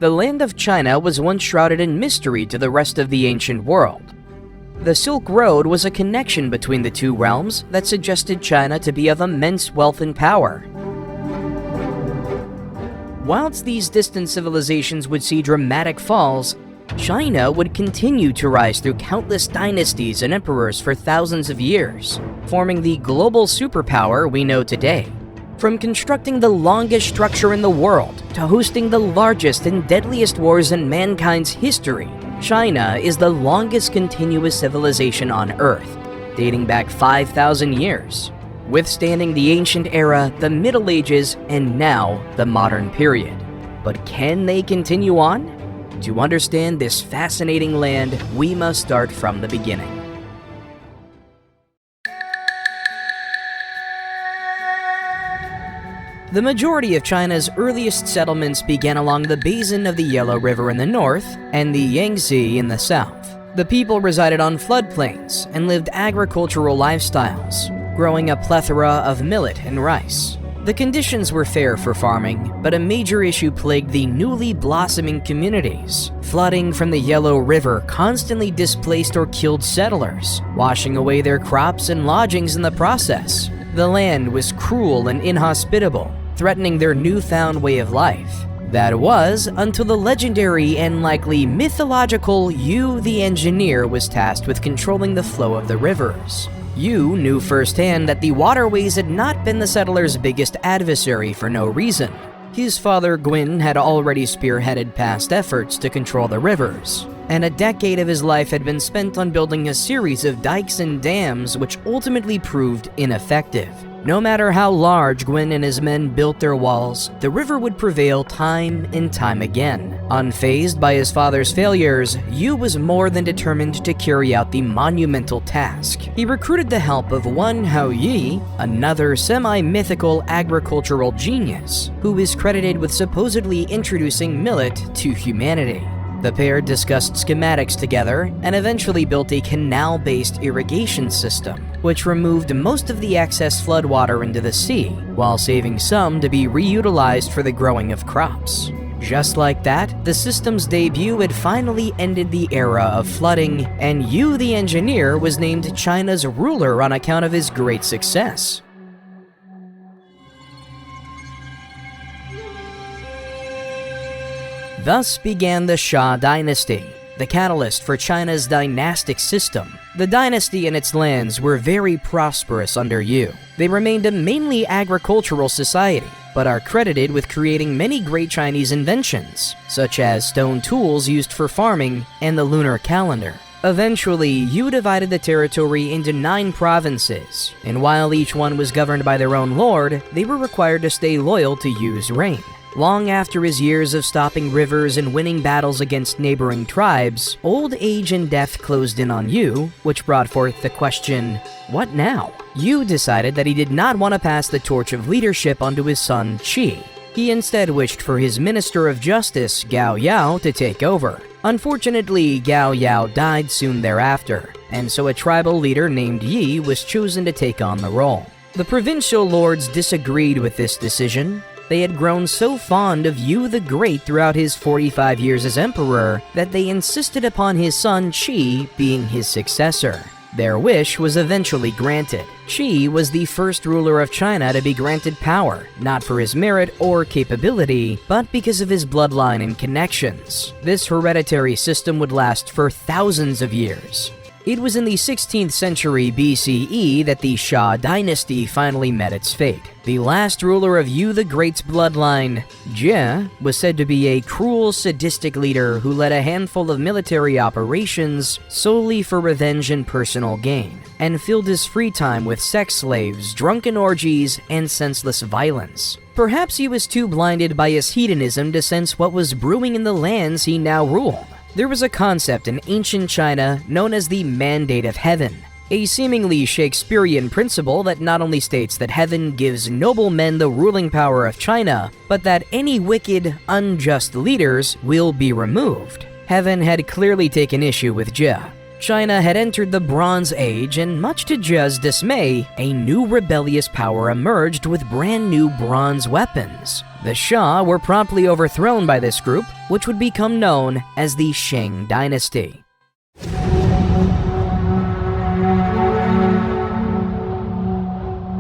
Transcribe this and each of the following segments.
The land of China was once shrouded in mystery to the rest of the ancient world. The Silk Road was a connection between the two realms that suggested China to be of immense wealth and power. Whilst these distant civilizations would see dramatic falls, China would continue to rise through countless dynasties and emperors for thousands of years, forming the global superpower we know today. From constructing the longest structure in the world to hosting the largest and deadliest wars in mankind's history, China is the longest continuous civilization on Earth, dating back 5,000 years, withstanding the ancient era, the Middle Ages, and now the modern period. But can they continue on? To understand this fascinating land, we must start from the beginning. The majority of China's earliest settlements began along the basin of the Yellow River in the north and the Yangtze in the south. The people resided on floodplains and lived agricultural lifestyles, growing a plethora of millet and rice. The conditions were fair for farming, but a major issue plagued the newly blossoming communities. Flooding from the Yellow River constantly displaced or killed settlers, washing away their crops and lodgings in the process. The land was cruel and inhospitable, threatening their newfound way of life. That was until the legendary and likely mythological Yu the Engineer was tasked with controlling the flow of the rivers. Yu knew firsthand that the waterways had not been the settlers' biggest adversary for no reason. His father Gwyn had already spearheaded past efforts to control the rivers, and a decade of his life had been spent on building a series of dikes and dams which ultimately proved ineffective. No matter how large Gwyn and his men built their walls, the river would prevail time and time again. Unfazed by his father's failures, Yu was more than determined to carry out the monumental task. He recruited the help of one Hao Yi, another semi-mythical agricultural genius, who is credited with supposedly introducing millet to humanity. The pair discussed schematics together and eventually built a canal-based irrigation system, which removed most of the excess floodwater into the sea, while saving some to be reutilized for the growing of crops. Just like that, the system's debut had finally ended the era of flooding, and Yu the Engineer was named China's ruler on account of his great success. Thus began the Tang Dynasty, the catalyst for China's dynastic system. The dynasty and its lands were very prosperous under Yu. They remained a mainly agricultural society, but are credited with creating many great Chinese inventions, such as stone tools used for farming and the lunar calendar. Eventually, Yu divided the territory into 9 provinces, and while each one was governed by their own lord, they were required to stay loyal to Yu's reign. Long after his years of stopping rivers and winning battles against neighboring tribes, old age and death closed in on Yu, which brought forth the question, what now? Yu decided that he did not want to pass the torch of leadership onto his son Qi. He instead wished for his Minister of Justice, Gao Yao, to take over. Unfortunately, Gao Yao died soon thereafter, and so a tribal leader named Yi was chosen to take on the role. The provincial lords disagreed with this decision. They had grown so fond of Yu the Great throughout his 45 years as emperor that they insisted upon his son Qi being his successor. Their wish was eventually granted. Qi was the first ruler of China to be granted power, not for his merit or capability, but because of his bloodline and connections. This hereditary system would last for thousands of years. It was in the 16th century BCE that the Tang Dynasty finally met its fate. The last ruler of Yu the Great's bloodline, Jie, was said to be a cruel, sadistic leader who led a handful of military operations solely for revenge and personal gain, and filled his free time with sex slaves, drunken orgies, and senseless violence. Perhaps he was too blinded by his hedonism to sense what was brewing in the lands he now ruled. There was a concept in ancient China known as the Mandate of Heaven, a seemingly Shakespearean principle that not only states that heaven gives noble men the ruling power of China, but that any wicked, unjust leaders will be removed. Heaven had clearly taken issue with Jie. China had entered the Bronze Age, and much to Jie's dismay, a new rebellious power emerged with brand new bronze weapons. The Xia were promptly overthrown by this group, which would become known as the Tang Dynasty.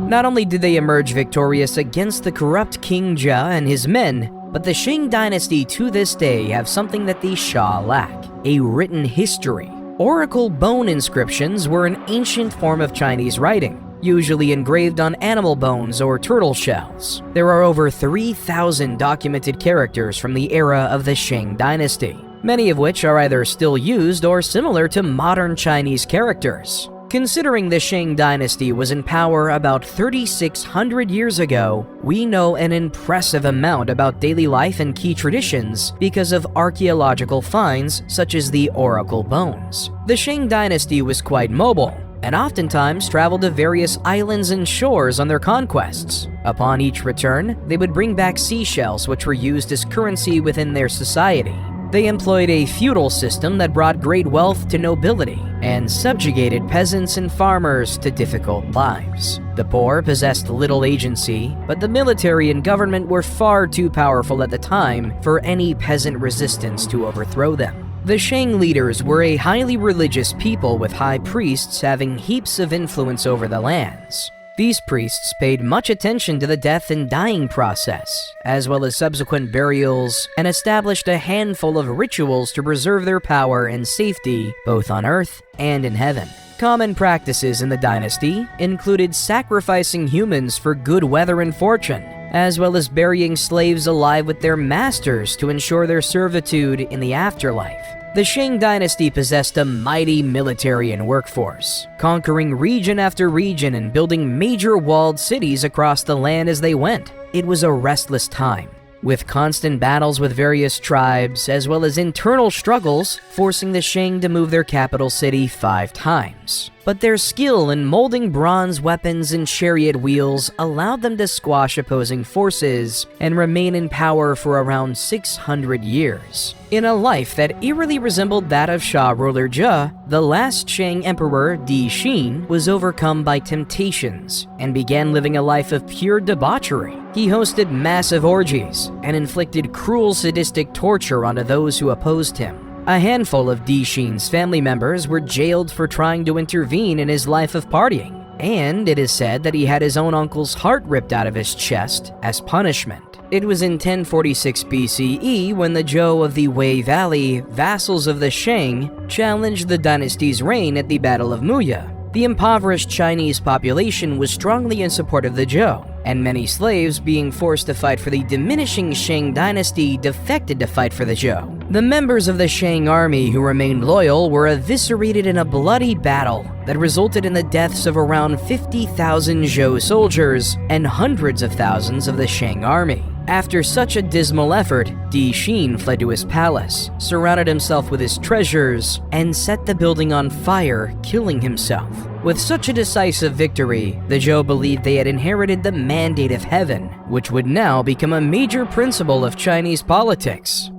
Not only did they emerge victorious against the corrupt King Jia and his men, but the Tang Dynasty to this day have something that the Xia lack: a written history. Oracle bone inscriptions were an ancient form of Chinese writing, usually engraved on animal bones or turtle shells. There are over 3,000 documented characters from the era of the Tang Dynasty, many of which are either still used or similar to modern Chinese characters. Considering the Tang Dynasty was in power about 3,600 years ago, we know an impressive amount about daily life and key traditions because of archaeological finds such as the oracle bones. The Tang Dynasty was quite mobile, and oftentimes traveled to various islands and shores on their conquests. Upon each return, they would bring back seashells which were used as currency within their society. They employed a feudal system that brought great wealth to nobility and subjugated peasants and farmers to difficult lives. The poor possessed little agency, but the military and government were far too powerful at the time for any peasant resistance to overthrow them. The Tang leaders were a highly religious people with high priests having heaps of influence over the lands. These priests paid much attention to the death and dying process, as well as subsequent burials, and established a handful of rituals to preserve their power and safety both on earth and in heaven. Common practices in the dynasty included sacrificing humans for good weather and fortune, as well as burying slaves alive with their masters to ensure their servitude in the afterlife. The Tang Dynasty possessed a mighty military and workforce, conquering region after region and building major walled cities across the land as they went. It was a restless time, with constant battles with various tribes, as well as internal struggles, forcing the Tang to move their capital city 5 times. But their skill in molding bronze weapons and chariot wheels allowed them to squash opposing forces and remain in power for around 600 years. In a life that eerily resembled that of Xia ruler Jia, the last Tang emperor Di Xin was overcome by temptations and began living a life of pure debauchery. He hosted massive orgies and inflicted cruel sadistic torture onto those who opposed him. A handful of Di Xin's family members were jailed for trying to intervene in his life of partying, and it is said that he had his own uncle's heart ripped out of his chest as punishment. It was in 1046 BCE when the Zhou of the Wei Valley, vassals of the Tang, challenged the dynasty's reign at the Battle of Muya. The impoverished Chinese population was strongly in support of the Zhou, and many slaves being forced to fight for the diminishing Tang Dynasty defected to fight for the Zhou. The members of the Tang army who remained loyal were eviscerated in a bloody battle that resulted in the deaths of around 50,000 Zhou soldiers and hundreds of thousands of the Tang army. After such a dismal effort, Di Xin fled to his palace, surrounded himself with his treasures, and set the building on fire, killing himself. With such a decisive victory, the Zhou believed they had inherited the mandate of heaven, which would now become a major principle of Chinese politics.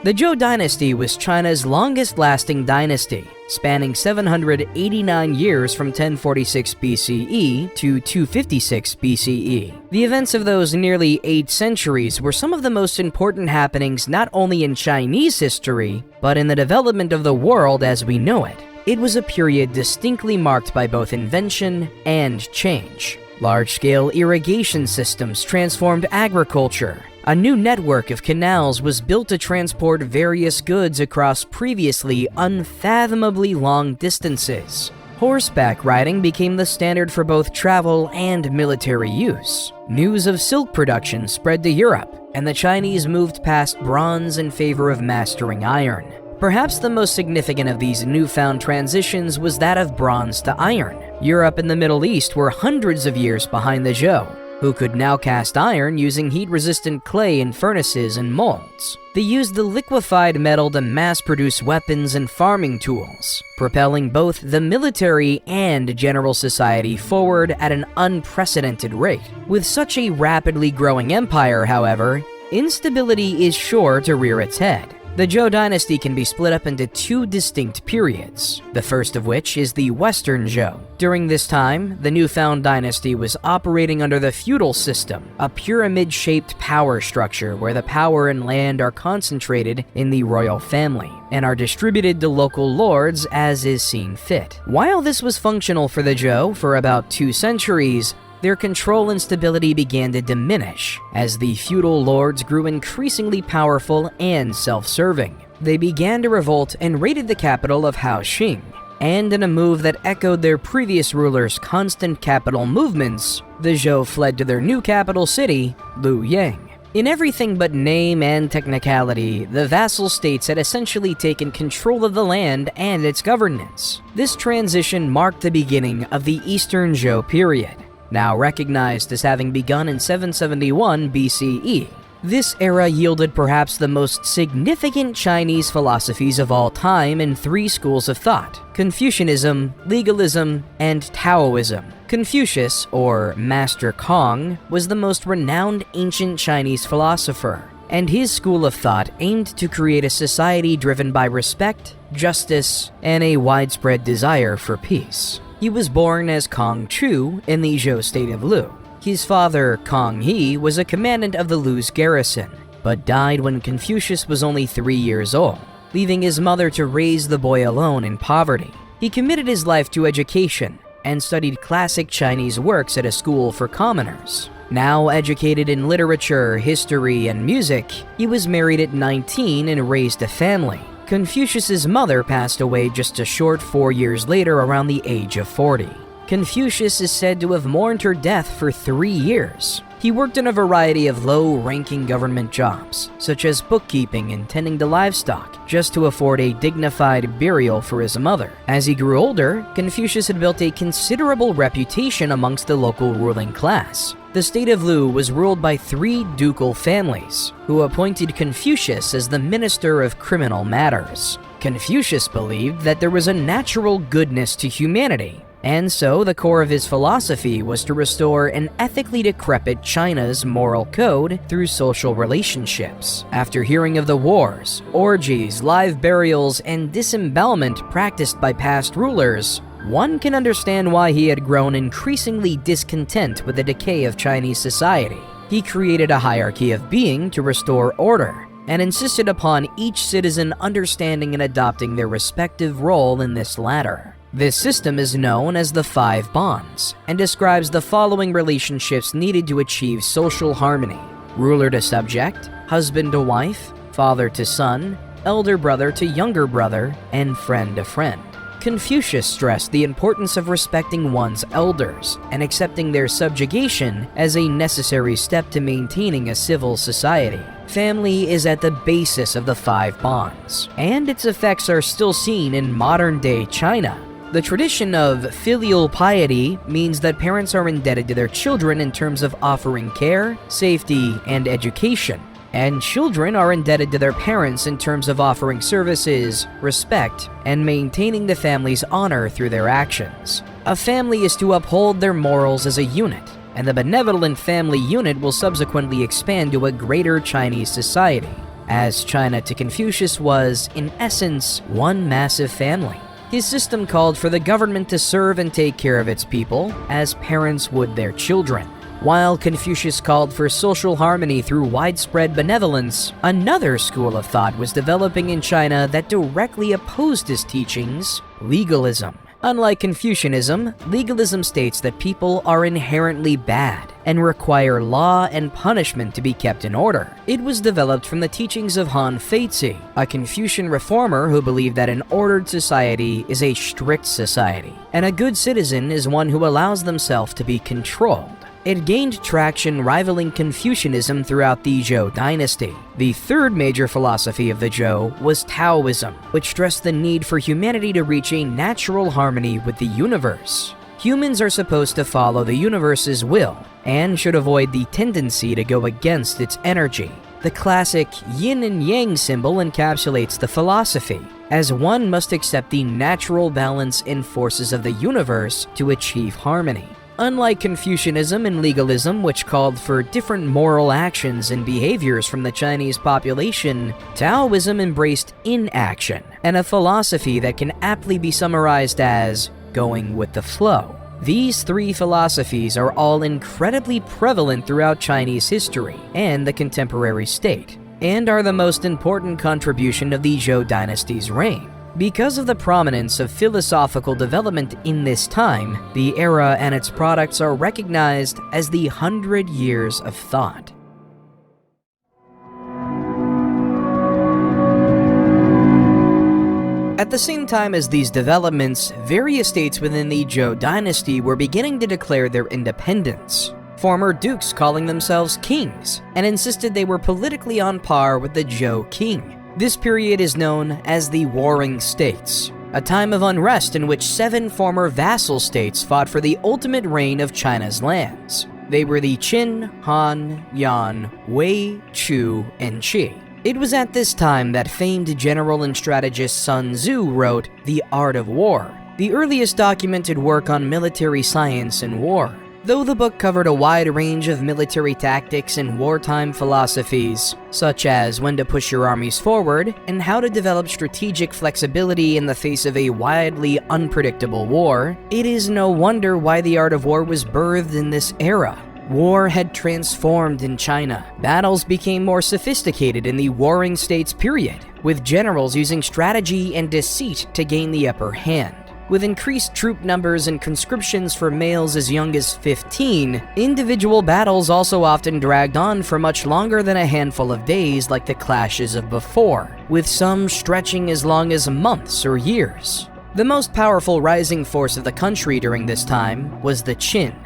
The Zhou dynasty was China's longest-lasting dynasty, spanning 789 years from 1046 BCE to 256 BCE. The events of those nearly 8 centuries were some of the most important happenings not only in Chinese history, but in the development of the world as we know it. It was a period distinctly marked by both invention and change. Large-scale irrigation systems transformed agriculture. A new network of canals was built to transport various goods across previously unfathomably long distances. Horseback riding became the standard for both travel and military use. News of silk production spread to Europe, and the Chinese moved past bronze in favor of mastering iron. Perhaps the most significant of these newfound transitions was that of bronze to iron. Europe and the Middle East were hundreds of years behind the Zhou, who could now cast iron using heat-resistant clay in furnaces and molds. They used the liquefied metal to mass-produce weapons and farming tools, propelling both the military and general society forward at an unprecedented rate. With such a rapidly growing empire, however, instability is sure to rear its head. The Zhou dynasty can be split up into two distinct periods, the first of which is the Western Zhou. During this time, the newfound dynasty was operating under the feudal system, a pyramid-shaped power structure where the power and land are concentrated in the royal family and are distributed to local lords as is seen fit. While this was functional for the Zhou for about 2 centuries, their control and stability began to diminish as the feudal lords grew increasingly powerful and self-serving. They began to revolt and raided the capital of Haoxing, and in a move that echoed their previous rulers' constant capital movements, the Zhou fled to their new capital city, Luoyang. In everything but name and technicality, the vassal states had essentially taken control of the land and its governance. This transition marked the beginning of the Eastern Zhou period, now recognized as having begun in 771 BCE. This era yielded perhaps the most significant Chinese philosophies of all time in 3 schools of thought: Confucianism, legalism, and Taoism. Confucius, or Master Kong, was the most renowned ancient Chinese philosopher, and his school of thought aimed to create a society driven by respect, justice, and a widespread desire for peace. He was born as Kong Chu in the Zhou state of Lu. His father, Kong He, was a commandant of the Lu's garrison, but died when Confucius was only 3 years old, leaving his mother to raise the boy alone in poverty. He committed his life to education and studied classic Chinese works at a school for commoners. Now educated in literature, history, and music, he was married at 19 and raised a family. Confucius's mother passed away just a short 4 years later around the age of 40. Confucius is said to have mourned her death for 3 years. He worked in a variety of low-ranking government jobs, such as bookkeeping and tending to livestock, just to afford a dignified burial for his mother. As he grew older, Confucius had built a considerable reputation amongst the local ruling class. The state of Lu was ruled by 3 ducal families, who appointed Confucius as the minister of criminal matters. Confucius believed that there was a natural goodness to humanity, and so the core of his philosophy was to restore an ethically decrepit China's moral code through social relationships. After hearing of the wars, orgies, live burials, and disembowelment practiced by past rulers, one can understand why he had grown increasingly discontent with the decay of Chinese society. He created a hierarchy of being to restore order, and insisted upon each citizen understanding and adopting their respective role in this latter. This system is known as the 5 bonds, and describes the following relationships needed to achieve social harmony: ruler to subject, husband to wife, father to son, elder brother to younger brother, and friend to friend. Confucius stressed the importance of respecting one's elders and accepting their subjugation as a necessary step to maintaining a civil society. Family is at the basis of the 5 bonds, and its effects are still seen in modern-day China. The tradition of filial piety means that parents are indebted to their children in terms of offering care, safety, and education, and children are indebted to their parents in terms of offering services, respect, and maintaining the family's honor through their actions. A family is to uphold their morals as a unit, and the benevolent family unit will subsequently expand to a greater Chinese society, as China to Confucius was, in essence, one massive family. His system called for the government to serve and take care of its people as parents would their children. While Confucius called for social harmony through widespread benevolence, another school of thought was developing in China that directly opposed his teachings: legalism. Unlike Confucianism, legalism states that people are inherently bad and require law and punishment to be kept in order. It was developed from the teachings of Han Feizi, a Confucian reformer who believed that an ordered society is a strict society, and a good citizen is one who allows themselves to be controlled. It gained traction rivaling Confucianism throughout the Zhou dynasty. The third major philosophy of the Zhou was Taoism, which stressed the need for humanity to reach a natural harmony with the universe. Humans are supposed to follow the universe's will, and should avoid the tendency to go against its energy. The classic yin and yang symbol encapsulates the philosophy, as one must accept the natural balance and forces of the universe to achieve harmony. Unlike Confucianism and legalism, which called for different moral actions and behaviors from the Chinese population, Taoism embraced inaction and a philosophy that can aptly be summarized as going with the flow. These three philosophies are all incredibly prevalent throughout Chinese history and the contemporary state, and are the most important contribution of the Zhou dynasty's reign. Because of the prominence of philosophical development in this time, the era and its products are recognized as the 100 Years of Thought. At the same time as these developments, various states within the Zhou dynasty were beginning to declare their independence. Former dukes calling themselves kings, and insisted they were politically on par with the Zhou king. This period is known as the Warring States, a time of unrest in which 7 former vassal states fought for the ultimate reign of China's lands. They were the Qin, Han, Yan, Wei, Chu, and Qi. It was at this time that famed general and strategist Sun Tzu wrote The Art of War, the earliest documented work on military science and war. Though the book covered a wide range of military tactics and wartime philosophies, such as when to push your armies forward and how to develop strategic flexibility in the face of a wildly unpredictable war, it is no wonder why the art of war was birthed in this era. War had transformed in China. Battles became more sophisticated in the Warring States period, with generals using strategy and deceit to gain the upper hand. With increased troop numbers and conscriptions for males as young as 15, individual battles also often dragged on for much longer than a handful of days like the clashes of before, with some stretching as long as months or years. The most powerful rising force of the country during this time was the Qin.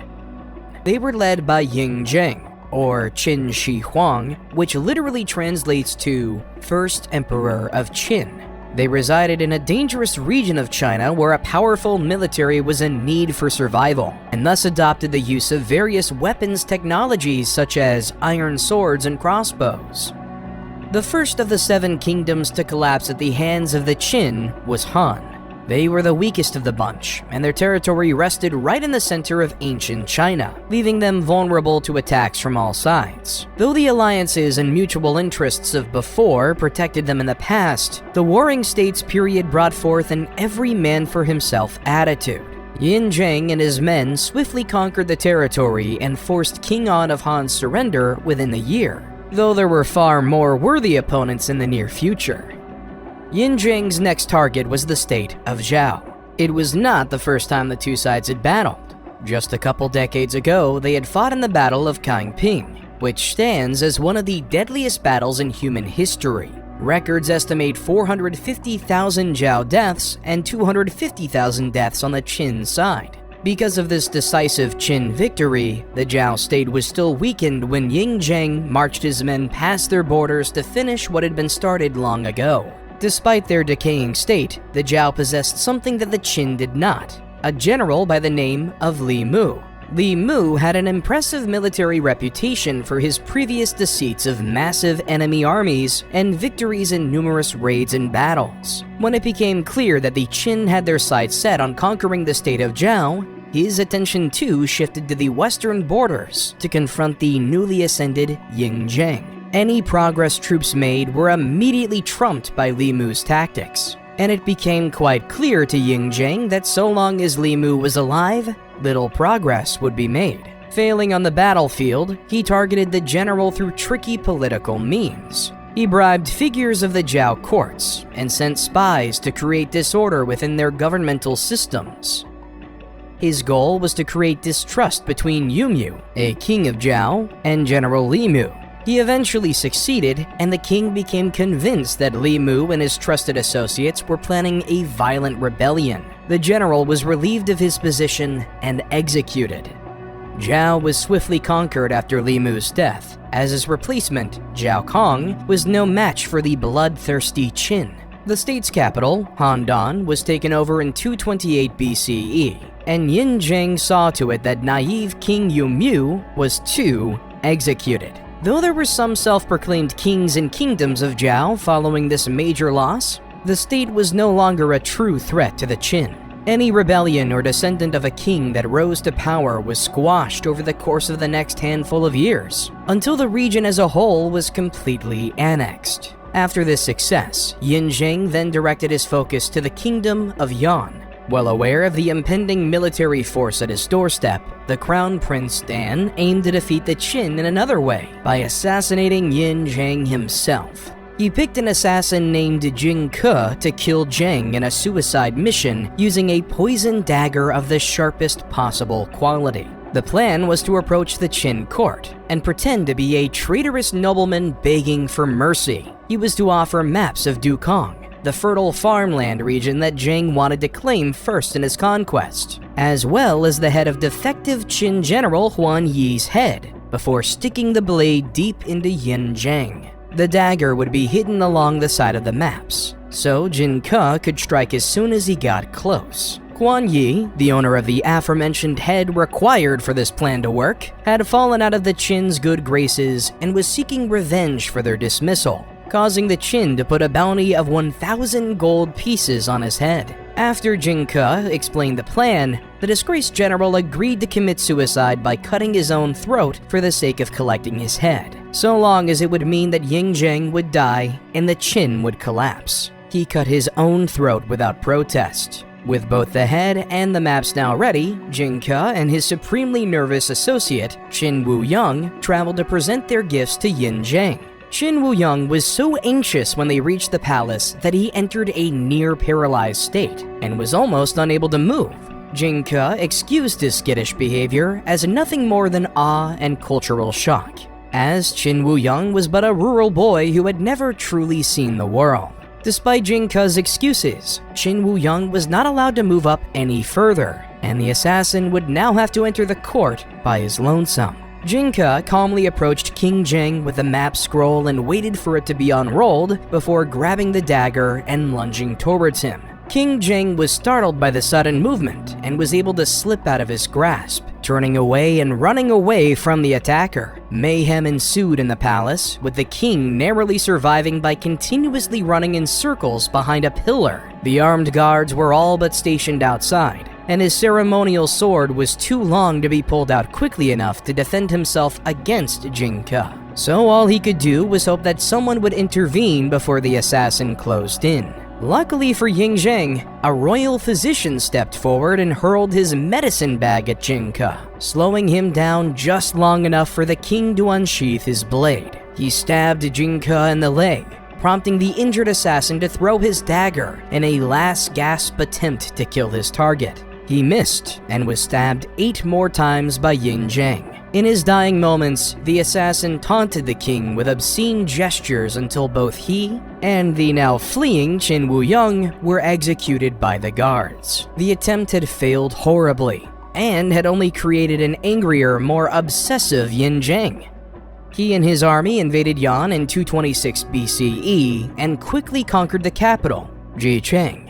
They were led by Ying Zheng, or Qin Shi Huang, which literally translates to First Emperor of Qin. They resided in a dangerous region of China where a powerful military was in need for survival, and thus adopted the use of various weapons technologies such as iron swords and crossbows. The first of the 7 kingdoms to collapse at the hands of the Qin was Han. They were the weakest of the bunch, and their territory rested right in the center of ancient China, leaving them vulnerable to attacks from all sides. Though the alliances and mutual interests of before protected them in the past, the Warring States period brought forth an every-man-for-himself attitude. Yin Zheng and his men swiftly conquered the territory and forced King An of Han's surrender within the year, though there were far more worthy opponents in the near future. Yin Zheng's next target was the state of Zhao. It was not the first time the two sides had battled. Just a couple decades ago, they had fought in the Battle of Kangping, which stands as one of the deadliest battles in human history. Records estimate 450,000 Zhao deaths and 250,000 deaths on the Qin side. Because of this decisive Qin victory, the Zhao state was still weakened when Yin Zheng marched his men past their borders to finish what had been started long ago. Despite their decaying state, the Zhao possessed something that the Qin did not, a general by the name of Li Mu. Li Mu had an impressive military reputation for his previous defeats of massive enemy armies and victories in numerous raids and battles. When it became clear that the Qin had their sights set on conquering the state of Zhao, his attention too shifted to the western borders to confront the newly ascended Yin Zheng. Any progress troops made were immediately trumped by Li Mu's tactics, and it became quite clear to Yin Zheng that so long as Li Mu was alive, little progress would be made. Failing on the battlefield, he targeted the general through tricky political means. He bribed figures of the Zhao courts and sent spies to create disorder within their governmental systems. His goal was to create distrust between Yumyu, a king of Zhao, and General Li Mu. He eventually succeeded, and the king became convinced that Li Mu and his trusted associates were planning a violent rebellion. The general was relieved of his position and executed. Zhao was swiftly conquered after Li Mu's death, as his replacement, Zhao Kong, was no match for the bloodthirsty Qin. The state's capital, Handan, was taken over in 228 BCE, and Yin Zheng saw to it that naive King Yumyu was too executed. Though there were some self-proclaimed kings and kingdoms of Zhao following this major loss, the state was no longer a true threat to the Qin. Any rebellion or descendant of a king that rose to power was squashed over the course of the next handful of years, until the region as a whole was completely annexed. After this success, Yin Zheng then directed his focus to the kingdom of Yan. Well aware of the impending military force at his doorstep, the Crown Prince Dan aimed to defeat the Qin in another way, by assassinating Yin Zheng himself. He picked an assassin named Jing Ke to kill Zheng in a suicide mission using a poison dagger of the sharpest possible quality. The plan was to approach the Qin court and pretend to be a traitorous nobleman begging for mercy. He was to offer maps of Dukong, the fertile farmland region that Zheng wanted to claim first in his conquest, as well as the head of defective Qin general Huan Yi's head, before sticking the blade deep into Yin Zheng. The dagger would be hidden along the side of the maps, so Jin Ke could strike as soon as he got close. Huan Yi, the owner of the aforementioned head required for this plan to work, had fallen out of the Qin's good graces and was seeking revenge for their dismissal, causing the Qin to put a bounty of 1,000 gold pieces on his head. After Jing Ke explained the plan, the disgraced general agreed to commit suicide by cutting his own throat for the sake of collecting his head, so long as it would mean that Yin Zheng would die and the Qin would collapse. He cut his own throat without protest. With both the head and the maps now ready, Jing Ke and his supremely nervous associate, Qin Wuyang, traveled to present their gifts to Yin Zheng. Qin Wuyang was so anxious when they reached the palace that he entered a near-paralyzed state and was almost unable to move. Jing Ke excused his skittish behavior as nothing more than awe and cultural shock, as Qin Wuyang was but a rural boy who had never truly seen the world. Despite Jing Ke's excuses, Qin Wuyang was not allowed to move up any further, and the assassin would now have to enter the court by his lonesome. Jing Ke calmly approached King Zheng with the map scroll and waited for it to be unrolled before grabbing the dagger and lunging towards him. King Zheng was startled by the sudden movement and was able to slip out of his grasp, turning away and running away from the attacker. Mayhem ensued in the palace, with the king narrowly surviving by continuously running in circles behind a pillar. The armed guards were all but stationed outside, and his ceremonial sword was too long to be pulled out quickly enough to defend himself against Jing Ke. So all he could do was hope that someone would intervene before the assassin closed in. Luckily for Yin Zheng, a royal physician stepped forward and hurled his medicine bag at Jing Ke, slowing him down just long enough for the king to unsheath his blade. He stabbed Jing Ke in the leg, prompting the injured assassin to throw his dagger in a last-gasp attempt to kill his target. He missed and was stabbed 8 more times by Yin Zheng. In his dying moments, the assassin taunted the king with obscene gestures until both he and the now fleeing Qin Wuyang were executed by the guards. The attempt had failed horribly and had only created an angrier, more obsessive Yin Zheng. He and his army invaded Yan in 226 BCE and quickly conquered the capital, Jicheng.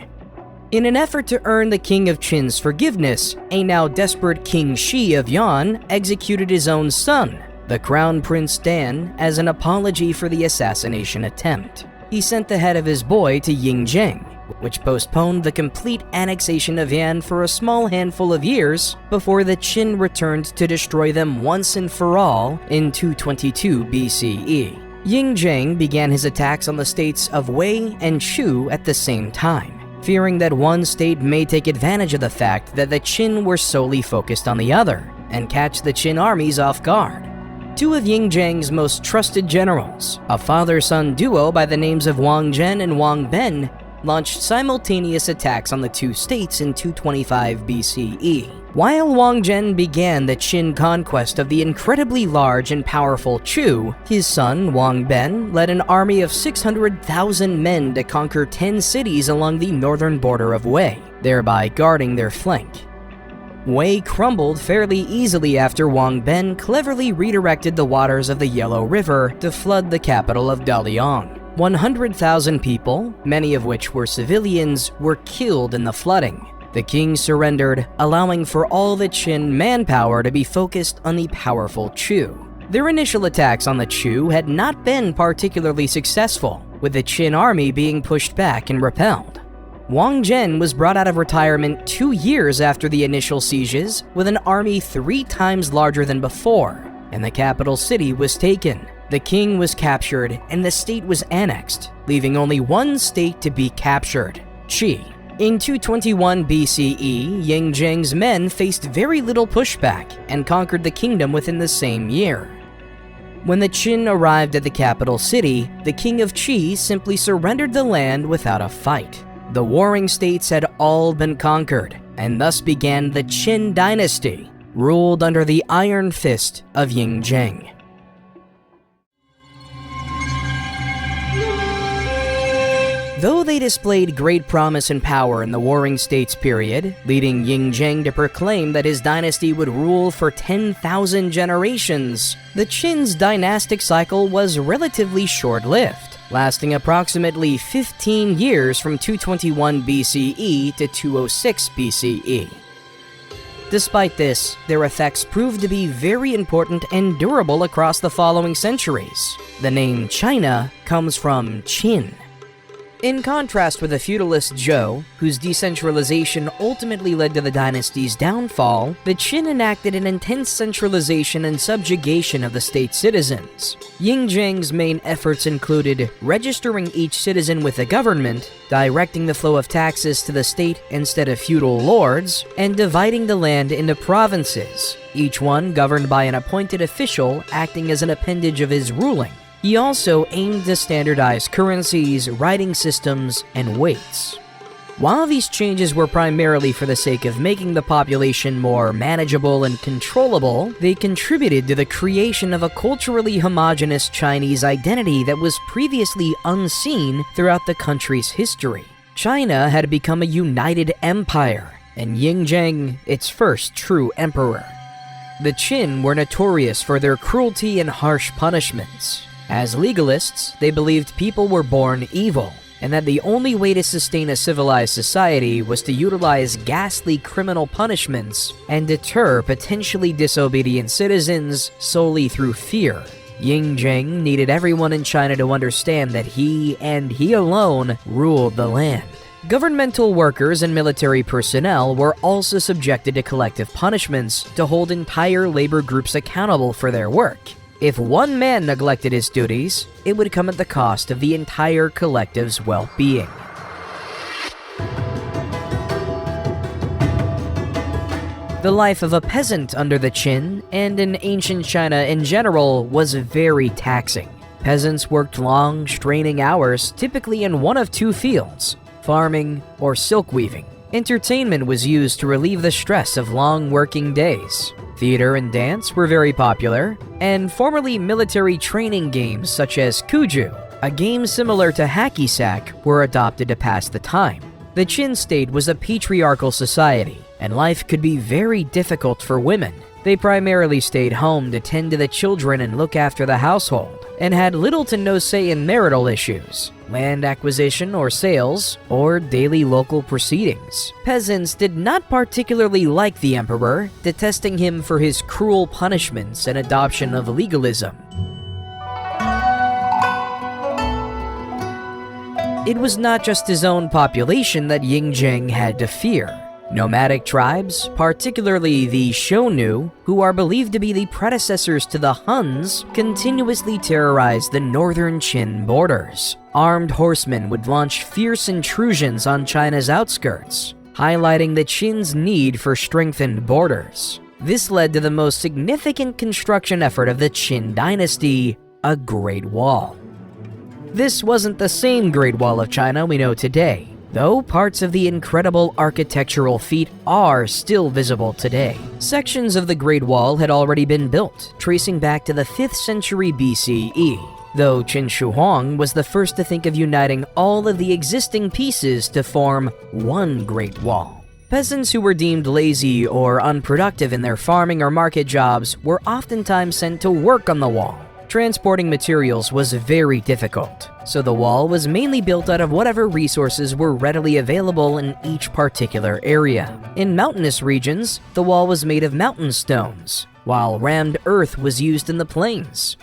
In an effort to earn the king of Qin's forgiveness, a now desperate King Shi of Yan executed his own son, the Crown Prince Dan, as an apology for the assassination attempt. He sent the head of his boy to Yin Zheng, which postponed the complete annexation of Yan for a small handful of years before the Qin returned to destroy them once and for all in 222 BCE. Yin Zheng began his attacks on the states of Wei and Chu at the same time, fearing that one state may take advantage of the fact that the Qin were solely focused on the other and catch the Qin armies off guard. 2 of Yin Zheng's most trusted generals, a father-son duo by the names of Wang Zhen and Wang Ben, launched simultaneous attacks on the 2 states in 225 BCE. While Wang Zhen began the Qin conquest of the incredibly large and powerful Chu, his son Wang Ben led an army of 600,000 men to conquer 10 cities along the northern border of Wei, thereby guarding their flank. Wei crumbled fairly easily after Wang Ben cleverly redirected the waters of the Yellow River to flood the capital of Daliang. 100,000 people, many of which were civilians, were killed in the flooding. The king surrendered, allowing for all the Qin manpower to be focused on the powerful Chu. Their initial attacks on the Chu had not been particularly successful, with the Qin army being pushed back and repelled. Wang Zhen was brought out of retirement 2 years after the initial sieges with an army 3 times larger than before, and the capital city was taken. The king was captured and the state was annexed, leaving only one state to be captured, Qi. In 221 BCE, Ying Zheng's men faced very little pushback and conquered the kingdom within the same year. When the Qin arrived at the capital city, the king of Qi simply surrendered the land without a fight. The warring states had all been conquered, and thus began the Qin Dynasty, ruled under the iron fist of Ying Zheng. Though they displayed great promise and power in the Warring States period, leading Ying Zheng to proclaim that his dynasty would rule for 10,000 generations, the Qin's dynastic cycle was relatively short-lived, lasting approximately 15 years from 221 BCE to 206 BCE. Despite this, their effects proved to be very important and durable across the following centuries. The name China comes from Qin. In contrast with the feudalist Zhou, whose decentralization ultimately led to the dynasty's downfall, the Qin enacted an intense centralization and subjugation of the state's citizens. Ying Zheng's main efforts included registering each citizen with the government, directing the flow of taxes to the state instead of feudal lords, and dividing the land into provinces, each one governed by an appointed official acting as an appendage of his ruling. He also aimed to standardize currencies, writing systems, and weights. While these changes were primarily for the sake of making the population more manageable and controllable, they contributed to the creation of a culturally homogeneous Chinese identity that was previously unseen throughout the country's history. China had become a united empire, and Ying Zheng its first true emperor. The Qin were notorious for their cruelty and harsh punishments. As legalists, they believed people were born evil, and that the only way to sustain a civilized society was to utilize ghastly criminal punishments and deter potentially disobedient citizens solely through fear. Ying Zheng needed everyone in China to understand that he, and he alone, ruled the land. Governmental workers and military personnel were also subjected to collective punishments to hold entire labor groups accountable for their work. If one man neglected his duties, it would come at the cost of the entire collective's well-being. The life of a peasant under the Qin, and in ancient China in general, was very taxing. Peasants worked long, straining hours, typically in one of two fields: farming or silk weaving. Entertainment was used to relieve the stress of long working days. Theater and dance were very popular, and formerly military training games such as Kuju, a game similar to hacky sack, were adopted to pass the time. The Qin state was a patriarchal society, and life could be very difficult for women. They primarily stayed home to tend to the children and look after the household, and had little to no say in marital issues, land acquisition or sales, or daily local proceedings. Peasants did not particularly like the emperor, detesting him for his cruel punishments and adoption of legalism. It was not just his own population that Ying Zheng had to fear. Nomadic tribes, particularly the Xiongnu, who are believed to be the predecessors to the Huns, continuously terrorized the northern Qin borders. Armed horsemen would launch fierce intrusions on China's outskirts, highlighting the Qin's need for strengthened borders. This led to the most significant construction effort of the Qin Dynasty, a Great Wall. This wasn't the same Great Wall of China we know today, though parts of the incredible architectural feat are still visible today. Sections of the Great Wall had already been built, tracing back to the 5th century BCE, though Qin Shi Huang was the first to think of uniting all of the existing pieces to form one Great Wall. Peasants who were deemed lazy or unproductive in their farming or market jobs were oftentimes sent to work on the wall. Transporting materials was very difficult, so the wall was mainly built out of whatever resources were readily available in each particular area. In mountainous regions, the wall was made of mountain stones, while rammed earth was used in the plains.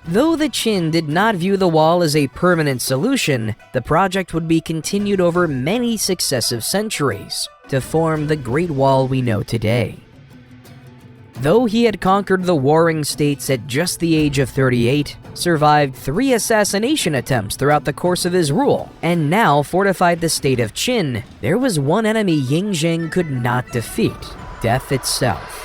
Though the Qin did not view the wall as a permanent solution, the project would be continued over many successive centuries to form the Great Wall we know today. Though he had conquered the warring states at just the age of 38, survived 3 assassination attempts throughout the course of his rule, and now fortified the state of Qin, there was one enemy Yingzheng could not defeat: death itself.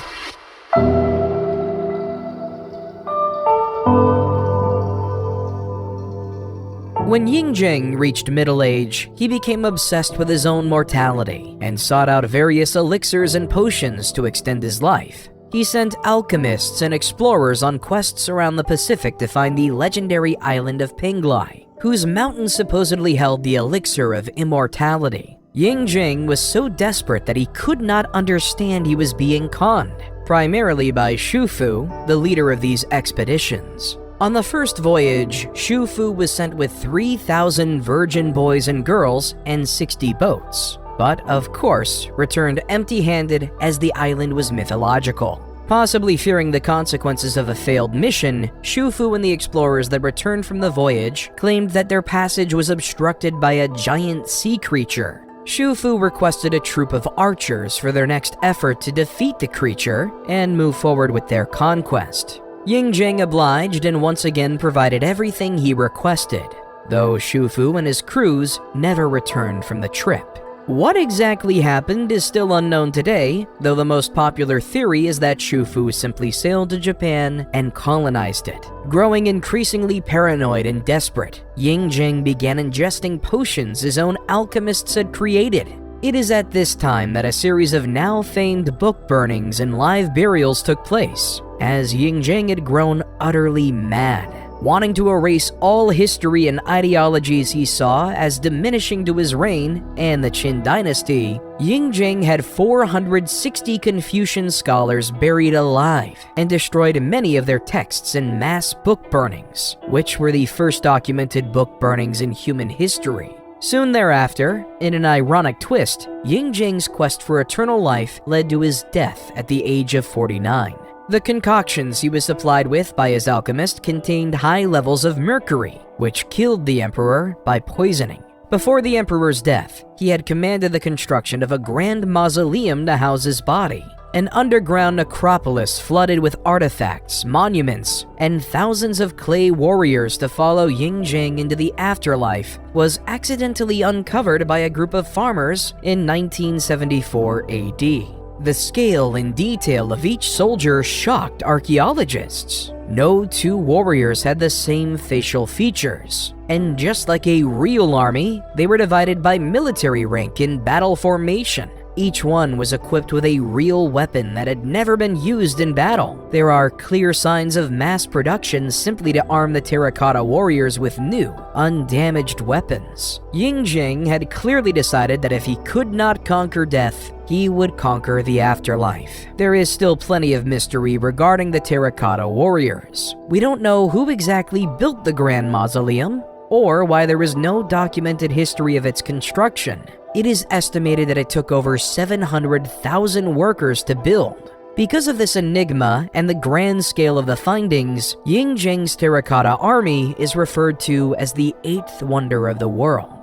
When Yingzheng reached middle age, he became obsessed with his own mortality and sought out various elixirs and potions to extend his life. He sent alchemists and explorers on quests around the Pacific to find the legendary island of Penglai, whose mountains supposedly held the elixir of immortality. Yingzheng was so desperate that he could not understand he was being conned, primarily by Shufu, the leader of these expeditions. On the first voyage, Shufu was sent with 3,000 virgin boys and girls and 60 boats, but of course returned empty-handed as the island was mythological. Possibly fearing the consequences of a failed mission, Shufu and the explorers that returned from the voyage claimed that their passage was obstructed by a giant sea creature. Shufu requested a troop of archers for their next effort to defeat the creature and move forward with their conquest. Yingzheng obliged and once again provided everything he requested, though Shufu and his crews never returned from the trip. What exactly happened is still unknown today, though the most popular theory is that Shufu simply sailed to Japan and colonized it. Growing increasingly paranoid and desperate, Yingzheng began ingesting potions his own alchemists had created. It is at this time that a series of now famed book burnings and live burials took place, as Yingzheng had grown utterly mad. Wanting to erase all history and ideologies he saw as diminishing to his reign and the Qin Dynasty, Yingzheng had 460 Confucian scholars buried alive and destroyed many of their texts in mass book burnings, which were the first documented book burnings in human history. Soon thereafter, in an ironic twist, Yingzheng's quest for eternal life led to his death at the age of 49. The concoctions he was supplied with by his alchemist contained high levels of mercury, which killed the emperor by poisoning. Before the emperor's death, he had commanded the construction of a grand mausoleum to house his body. An underground necropolis flooded with artifacts, monuments, and thousands of clay warriors to follow Yingzheng into the afterlife was accidentally uncovered by a group of farmers in 1974 AD. The scale and detail of each soldier shocked archaeologists. No two warriors had the same facial features, and just like a real army, they were divided by military rank in battle formation. Each one was equipped with a real weapon that had never been used in battle. There are clear signs of mass production simply to arm the terracotta warriors with new, undamaged weapons. Yingzheng had clearly decided that if he could not conquer death, he would conquer the afterlife. There is still plenty of mystery regarding the terracotta warriors. We don't know who exactly built the Grand Mausoleum, or why there is no documented history of its construction. It is estimated that it took over 700,000 workers to build. Because of this enigma and the grand scale of the findings, Yingzheng's terracotta army is referred to as the 8th wonder of the world.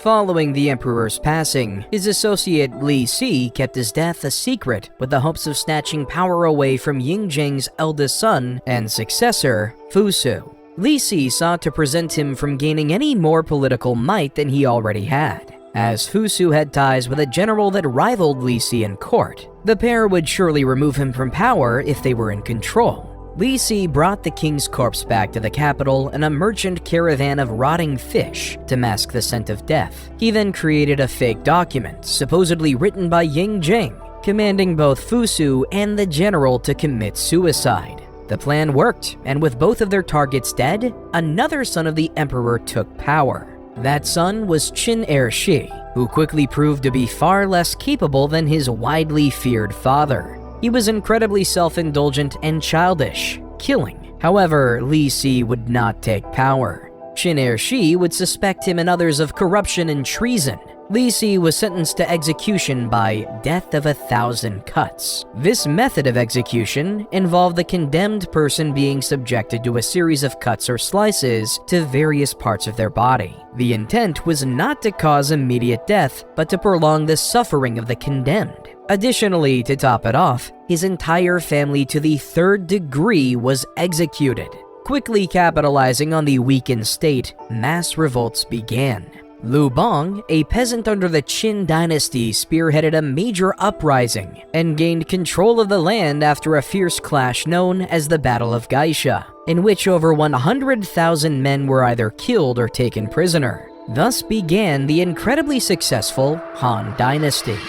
Following the emperor's passing, his associate Li Si kept his death a secret with the hopes of snatching power away from Yingzheng's eldest son and successor, Fusu. Li Si sought to prevent him from gaining any more political might than he already had. As Fusu had ties with a general that rivaled Li Si in court, the pair would surely remove him from power if they were in control. Li Si brought the king's corpse back to the capital in a merchant caravan of rotting fish to mask the scent of death. He then created a fake document, supposedly written by Yingzheng, commanding both Fusu and the general to commit suicide. The plan worked, and with both of their targets dead, another son of the emperor took power. That son was Qin Ershi, who quickly proved to be far less capable than his widely feared father. He was incredibly self-indulgent and childish, killing. However, Li Si would not take power. Qin Ershi would suspect him and others of corruption and treason, Li Si was sentenced to execution by death of 1,000 cuts. This method of execution involved the condemned person being subjected to a series of cuts or slices to various parts of their body. The intent was not to cause immediate death, but to prolong the suffering of the condemned. Additionally, to top it off, his entire family to the 3rd degree was executed. Quickly capitalizing on the weakened state, mass revolts began. Lu Bang, a peasant under the Qin Dynasty, spearheaded a major uprising and gained control of the land after a fierce clash known as the Battle of Gaisha, in which over 100,000 men were either killed or taken prisoner. Thus began the incredibly successful Han Dynasty.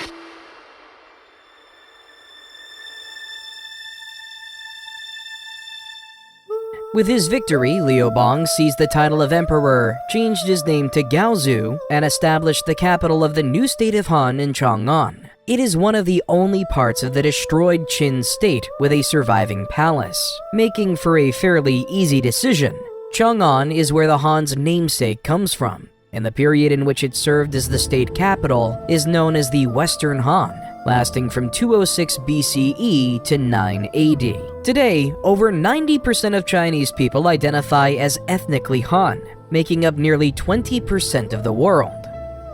With his victory, Liu Bang seized the title of emperor, changed his name to Gaozu, and established the capital of the new state of Han in Chang'an. It is one of the only parts of the destroyed Qin state with a surviving palace, making for a fairly easy decision. Chang'an is where the Han's namesake comes from, and the period in which it served as the state capital is known as the Western Han, lasting from 206 BCE to 9 AD. Today, over 90% of Chinese people identify as ethnically Han, making up nearly 20% of the world.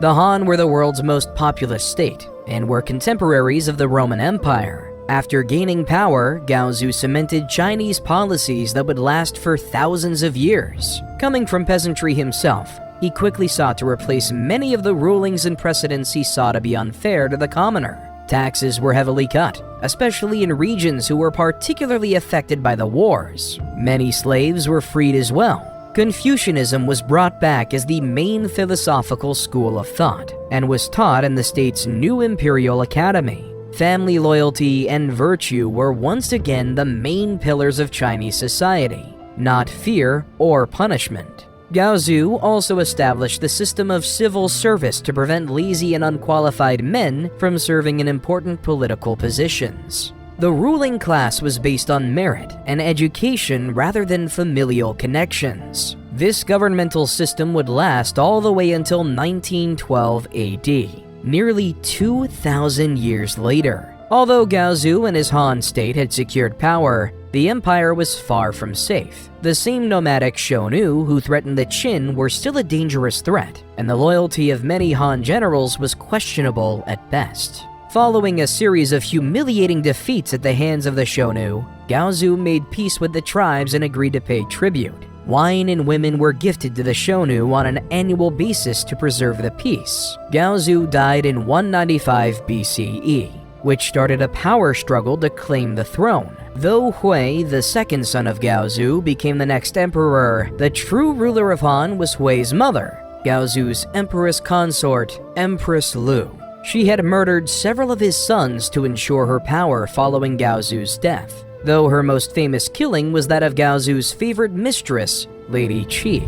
The Han were the world's most populous state, and were contemporaries of the Roman Empire. After gaining power, Gaozu cemented Chinese policies that would last for thousands of years. Coming from peasantry himself, he quickly sought to replace many of the rulings and precedents he saw to be unfair to the commoner. Taxes were heavily cut, especially in regions who were particularly affected by the wars. Many slaves were freed as well. Confucianism was brought back as the main philosophical school of thought, and was taught in the state's new imperial academy. Family loyalty and virtue were once again the main pillars of Chinese society, not fear or punishment. Gaozu also established the system of civil service to prevent lazy and unqualified men from serving in important political positions. The ruling class was based on merit and education rather than familial connections. This governmental system would last all the way until 1912 AD, nearly 2,000 years later. Although Gaozu and his Han state had secured power, the empire was far from safe. The same nomadic Shonu who threatened the Qin were still a dangerous threat, and the loyalty of many Han generals was questionable at best. Following a series of humiliating defeats at the hands of the Shonu, Gaozu made peace with the tribes and agreed to pay tribute. Wine and women were gifted to the Shonu on an annual basis to preserve the peace. Gaozu died in 195 BCE, which started a power struggle to claim the throne. Though Hui, the second son of Gaozu, became the next emperor, the true ruler of Han was Hui's mother, Gaozu's empress consort, Empress Lu. She had murdered several of his sons to ensure her power following Gaozu's death, though her most famous killing was that of Gaozu's favorite mistress, Lady Qi.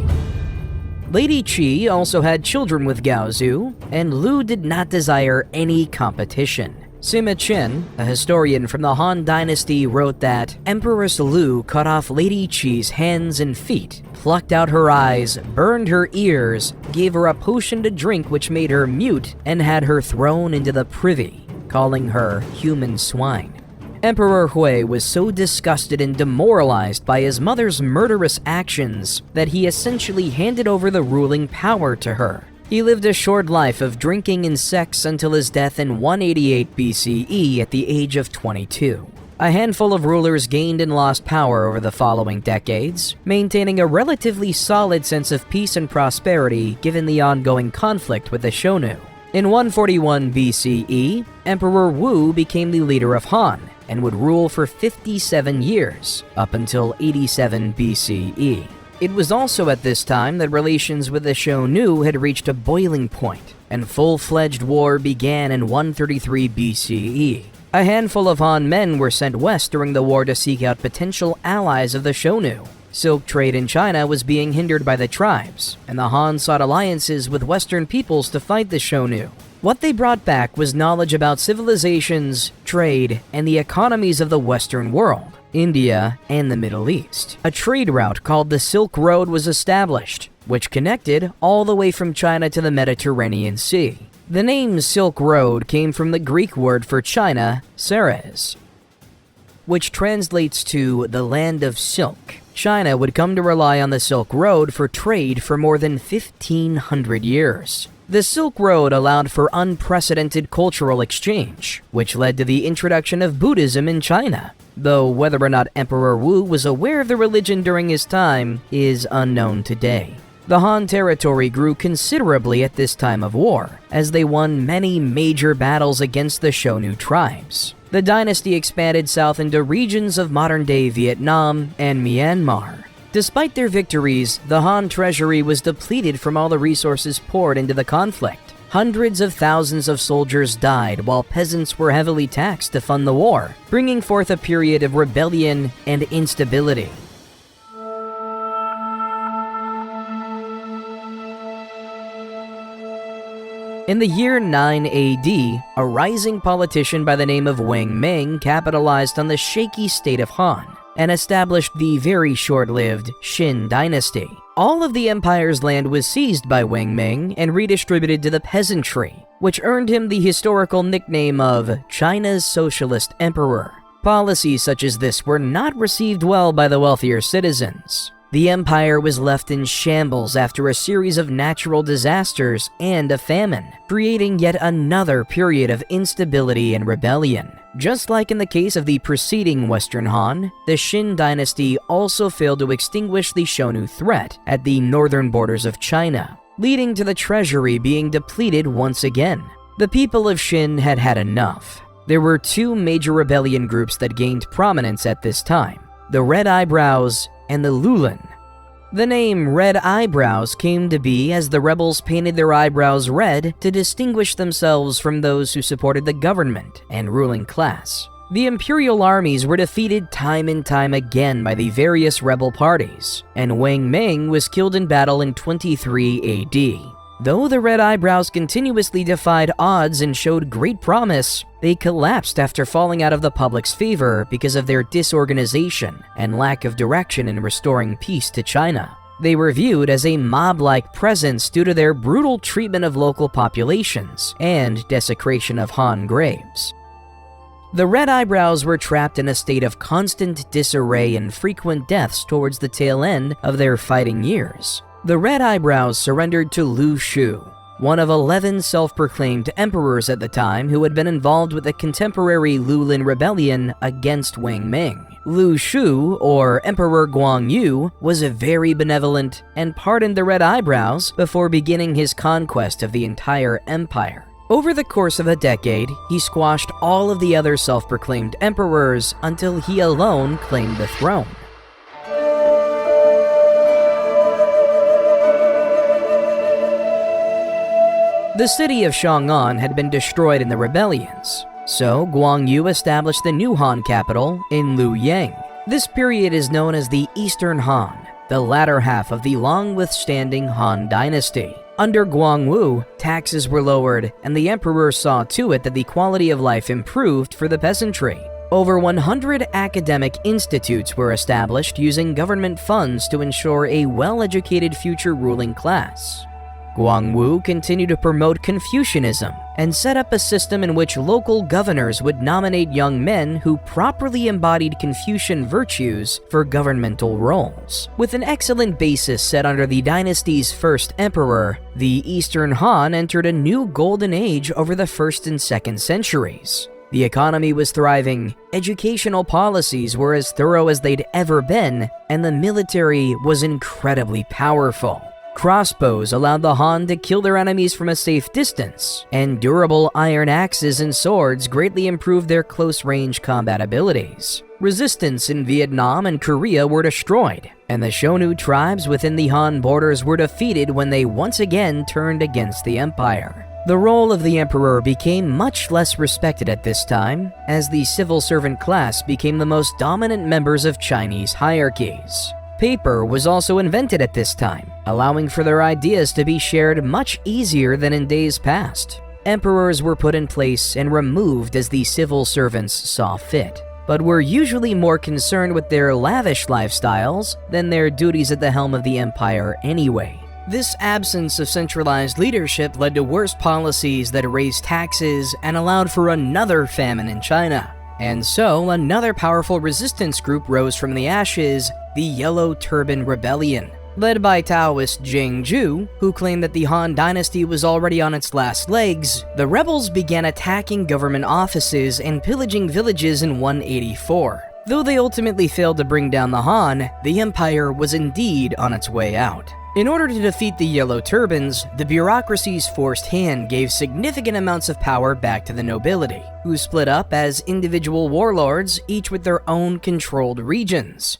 Lady Qi also had children with Gaozu, and Lu did not desire any competition. Sima Qian, a historian from the Han Dynasty, wrote that Empress Lu cut off Lady Qi's hands and feet, plucked out her eyes, burned her ears, gave her a potion to drink which made her mute, and had her thrown into the privy, calling her human swine. Emperor Hui was so disgusted and demoralized by his mother's murderous actions that he essentially handed over the ruling power to her. He lived a short life of drinking and sex until his death in 188 BCE at the age of 22. A handful of rulers gained and lost power over the following decades, maintaining a relatively solid sense of peace and prosperity given the ongoing conflict with the Shonu. In 141 BCE, Emperor Wu became the leader of Han and would rule for 57 years, up until 87 BCE. It was also at this time that relations with the Shonu had reached a boiling point, and full-fledged war began in 133 BCE. A handful of Han men were sent west during the war to seek out potential allies of the Shonu. Silk trade in China was being hindered by the tribes, and the Han sought alliances with Western peoples to fight the Shonu. What they brought back was knowledge about civilizations, trade, and the economies of the Western world, India, and the Middle East. A trade route called the Silk Road was established, which connected all the way from China to the Mediterranean Sea. The name Silk Road came from the Greek word for China, Ceres, which translates to the land of silk. China would come to rely on the Silk Road for trade for more than 1,500 years. The Silk Road allowed for unprecedented cultural exchange, which led to the introduction of Buddhism in China, though whether or not Emperor Wu was aware of the religion during his time is unknown today. The Han territory grew considerably at this time of war, as they won many major battles against the Xiongnu tribes. The dynasty expanded south into regions of modern-day Vietnam and Myanmar. Despite their victories, the Han treasury was depleted from all the resources poured into the conflict. Hundreds of thousands of soldiers died while peasants were heavily taxed to fund the war, bringing forth a period of rebellion and instability. In the year 9 AD, a rising politician by the name of Wang Ming capitalized on the shaky state of Han and established the very short-lived Qin Dynasty. All of the empire's land was seized by Wang Ming and redistributed to the peasantry, which earned him the historical nickname of China's Socialist Emperor. Policies such as this were not received well by the wealthier citizens. The empire was left in shambles after a series of natural disasters and a famine, creating yet another period of instability and rebellion. Just like in the case of the preceding Western Han, the Qin dynasty also failed to extinguish the Xiongnu threat at the northern borders of China, leading to the treasury being depleted once again. The people of Qin had had enough. There were two major rebellion groups that gained prominence at this time: the Red Eyebrows and the Lulin. The name Red Eyebrows came to be as the rebels painted their eyebrows red to distinguish themselves from those who supported the government and ruling class. The imperial armies were defeated time and time again by the various rebel parties, and Wang Ming was killed in battle in 23 AD. Though the Red Eyebrows continuously defied odds and showed great promise, they collapsed after falling out of the public's favor because of their disorganization and lack of direction in restoring peace to China. They were viewed as a mob-like presence due to their brutal treatment of local populations and desecration of Han graves. The Red Eyebrows were trapped in a state of constant disarray and frequent deaths towards the tail end of their fighting years. The Red Eyebrows surrendered to Lu Shu, one of 11 self-proclaimed emperors at the time who had been involved with the contemporary Lulin rebellion against Wang Ming. Lu Shu, or Emperor Guangyu, was very benevolent and pardoned the Red Eyebrows before beginning his conquest of the entire empire. Over the course of a decade, he squashed all of the other self-proclaimed emperors until he alone claimed the throne. The city of Chang'an had been destroyed in the rebellions, so Guangyu established the new Han capital in Luoyang. This period is known as the Eastern Han, the latter half of the long-withstanding Han Dynasty. Under Guangwu, taxes were lowered, and the emperor saw to it that the quality of life improved for the peasantry. Over 100 academic institutes were established using government funds to ensure a well-educated future ruling class. Guangwu continued to promote Confucianism and set up a system in which local governors would nominate young men who properly embodied Confucian virtues for governmental roles. With an excellent basis set under the dynasty's first emperor, the Eastern Han entered a new golden age over the 1st and 2nd centuries. The economy was thriving, educational policies were as thorough as they'd ever been, and the military was incredibly powerful. Crossbows allowed the Han to kill their enemies from a safe distance, and durable iron axes and swords greatly improved their close-range combat abilities. Resistance in Vietnam and Korea were destroyed, and the Xiongnu tribes within the Han borders were defeated when they once again turned against the empire. The role of the emperor became much less respected at this time, as the civil servant class became the most dominant members of Chinese hierarchies. Paper was also invented at this time, allowing for their ideas to be shared much easier than in days past. Emperors were put in place and removed as the civil servants saw fit, but were usually more concerned with their lavish lifestyles than their duties at the helm of the empire anyway. This absence of centralized leadership led to worse policies that raised taxes and allowed for another famine in China. And so, another powerful resistance group rose from the ashes, the Yellow Turban Rebellion. Led by Taoist Zheng Zhu, who claimed that the Han Dynasty was already on its last legs, the rebels began attacking government offices and pillaging villages in 184. Though they ultimately failed to bring down the Han, the empire was indeed on its way out. In order to defeat the Yellow Turbans, the bureaucracy's forced hand gave significant amounts of power back to the nobility, who split up as individual warlords, each with their own controlled regions.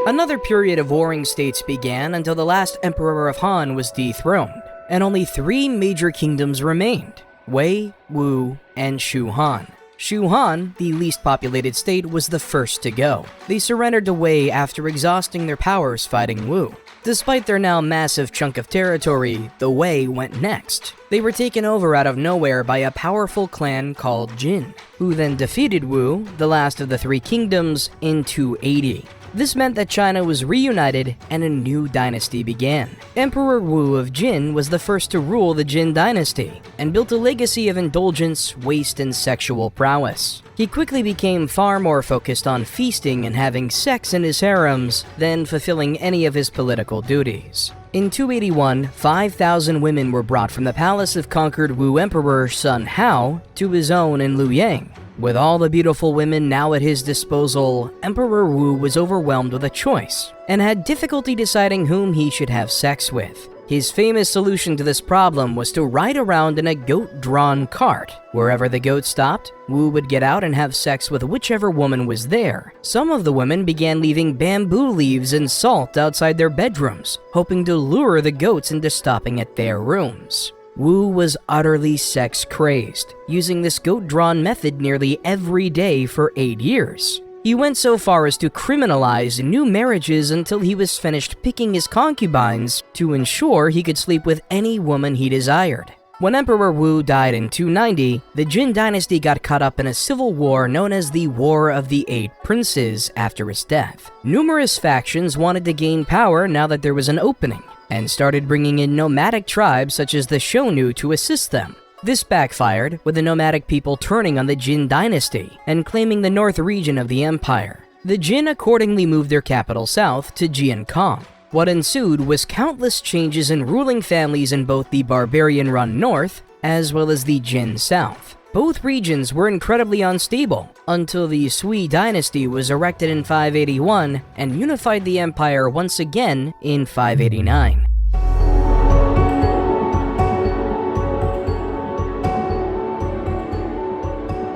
Another period of warring states began until the last emperor of Han was dethroned, and only 3 major kingdoms remained: Wei, Wu, and Shu Han. Shu Han, the least populated state, was the first to go. They surrendered to Wei after exhausting their powers fighting Wu. Despite their now massive chunk of territory, the Wei went next. They were taken over out of nowhere by a powerful clan called Jin, who then defeated Wu, the last of the 3 kingdoms, in 280. This meant that China was reunited and a new dynasty began. Emperor Wu of Jin was the first to rule the Jin Dynasty and built a legacy of indulgence, waste, and sexual prowess. He quickly became far more focused on feasting and having sex in his harems than fulfilling any of his political duties. In 281, 5,000 women were brought from the palace of conquered Wu Emperor Sun Hao to his own in Luoyang. With all the beautiful women now at his disposal, Emperor Wu was overwhelmed with a choice and had difficulty deciding whom he should have sex with. His famous solution to this problem was to ride around in a goat-drawn cart. Wherever the goat stopped, Wu would get out and have sex with whichever woman was there. Some of the women began leaving bamboo leaves and salt outside their bedrooms, hoping to lure the goats into stopping at their rooms. Wu was utterly sex-crazed, using this goat-drawn method nearly every day for 8 years. He went so far as to criminalize new marriages until he was finished picking his concubines to ensure he could sleep with any woman he desired. When Emperor Wu died in 290, the Jin Dynasty got caught up in a civil war known as the War of the 8 Princes after his death. Numerous factions wanted to gain power now that there was an opening, and started bringing in nomadic tribes such as the Shonu to assist them. This backfired, with the nomadic people turning on the Jin Dynasty and claiming the north region of the empire. The Jin accordingly moved their capital south to Jiankong. What ensued was countless changes in ruling families in both the barbarian-run north as well as the Jin south. Both regions were incredibly unstable until the Sui Dynasty was erected in 581 and unified the empire once again in 589.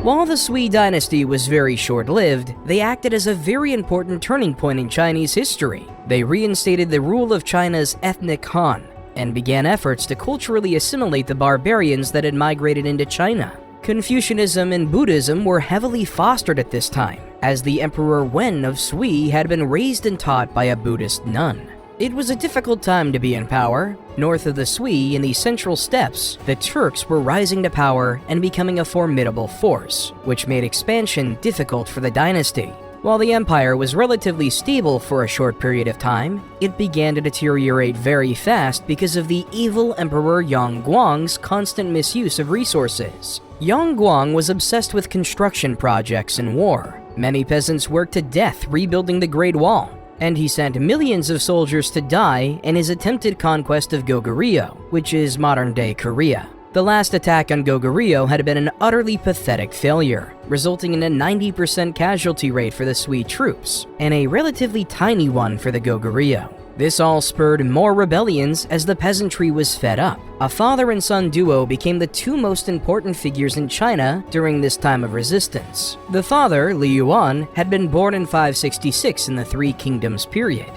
While the Sui Dynasty was very short-lived, they acted as a very important turning point in Chinese history. They reinstated the rule of China's ethnic Han and began efforts to culturally assimilate the barbarians that had migrated into China. Confucianism and Buddhism were heavily fostered at this time, as the Emperor Wen of Sui had been raised and taught by a Buddhist nun. It was a difficult time to be in power. North of the Sui, in the central steppes, the Turks were rising to power and becoming a formidable force, which made expansion difficult for the dynasty. While the empire was relatively stable for a short period of time, it began to deteriorate very fast because of the evil Emperor Yongguang's constant misuse of resources. Yongguang was obsessed with construction projects and war. Many peasants worked to death rebuilding the Great Wall, and he sent millions of soldiers to die in his attempted conquest of Goguryeo, which is modern-day Korea. The last attack on Goguryeo had been an utterly pathetic failure, resulting in a 90% casualty rate for the Sui troops, and a relatively tiny one for the Goguryeo. This all spurred more rebellions as the peasantry was fed up. A father and son duo became the 2 most important figures in China during this time of resistance. The father, Li Yuan, had been born in 566 in the Three Kingdoms period.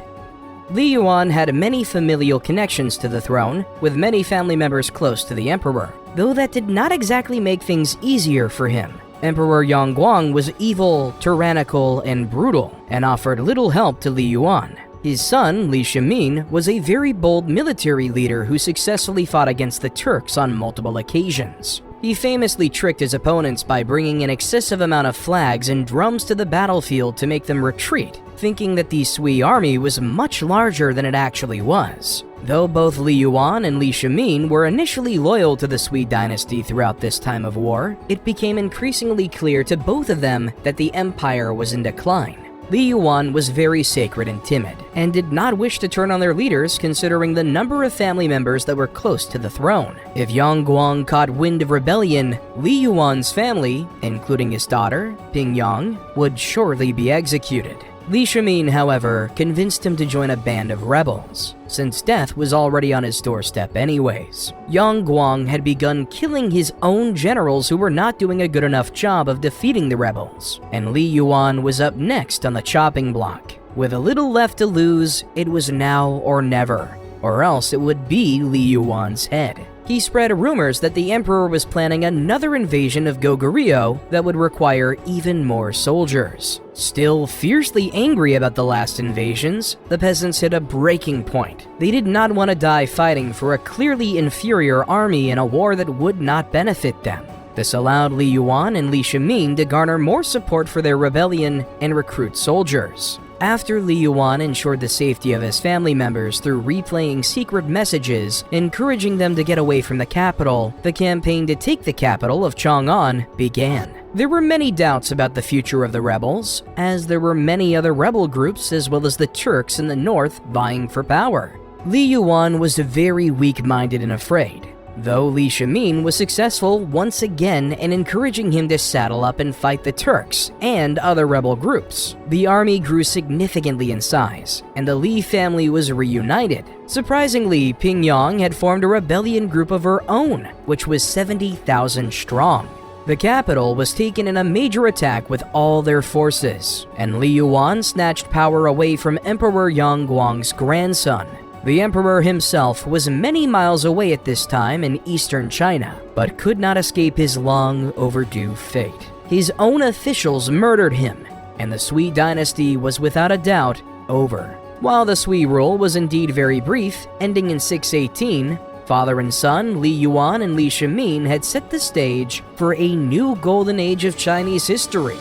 Li Yuan had many familial connections to the throne, with many family members close to the emperor, though that did not exactly make things easier for him. Emperor Yongguang was evil, tyrannical, and brutal, and offered little help to Li Yuan. His son, Li Shimin, was a very bold military leader who successfully fought against the Turks on multiple occasions. He famously tricked his opponents by bringing an excessive amount of flags and drums to the battlefield to make them retreat, thinking that the Sui army was much larger than it actually was. Though both Li Yuan and Li Shimin were initially loyal to the Sui dynasty throughout this time of war, it became increasingly clear to both of them that the empire was in decline. Li Yuan was very sacred and timid, and did not wish to turn on their leaders considering the number of family members that were close to the throne. If Yang Guang caught wind of rebellion, Li Yuan's family, including his daughter, Ping Yang, would surely be executed. Li Shimin, however, convinced him to join a band of rebels, since death was already on his doorstep anyways. Yang Guang had begun killing his own generals who were not doing a good enough job of defeating the rebels, and Li Yuan was up next on the chopping block. With a little left to lose, it was now or never, or else it would be Li Yuan's head. He spread rumors that the emperor was planning another invasion of Goguryeo that would require even more soldiers. Still fiercely angry about the last invasions, the peasants hit a breaking point. They did not want to die fighting for a clearly inferior army in a war that would not benefit them. This allowed Li Yuan and Li Shimin to garner more support for their rebellion and recruit soldiers. After Li Yuan ensured the safety of his family members through replaying secret messages, encouraging them to get away from the capital, the campaign to take the capital of Chang'an began. There were many doubts about the future of the rebels, as there were many other rebel groups as well as the Turks in the north vying for power. Li Yuan was very weak-minded and afraid, though Li Shimin was successful once again in encouraging him to saddle up and fight the Turks and other rebel groups. The army grew significantly in size, and the Li family was reunited. Surprisingly, Ping Yang had formed a rebellion group of her own, which was 70,000 strong. The capital was taken in a major attack with all their forces, and Li Yuan snatched power away from Emperor Yang Guang's grandson. The emperor himself was many miles away at this time in eastern China, but could not escape his long overdue fate. His own officials murdered him, and the Sui dynasty was without a doubt over. While the Sui rule was indeed very brief, ending in 618, father and son Li Yuan and Li Shimin had set the stage for a new golden age of Chinese history.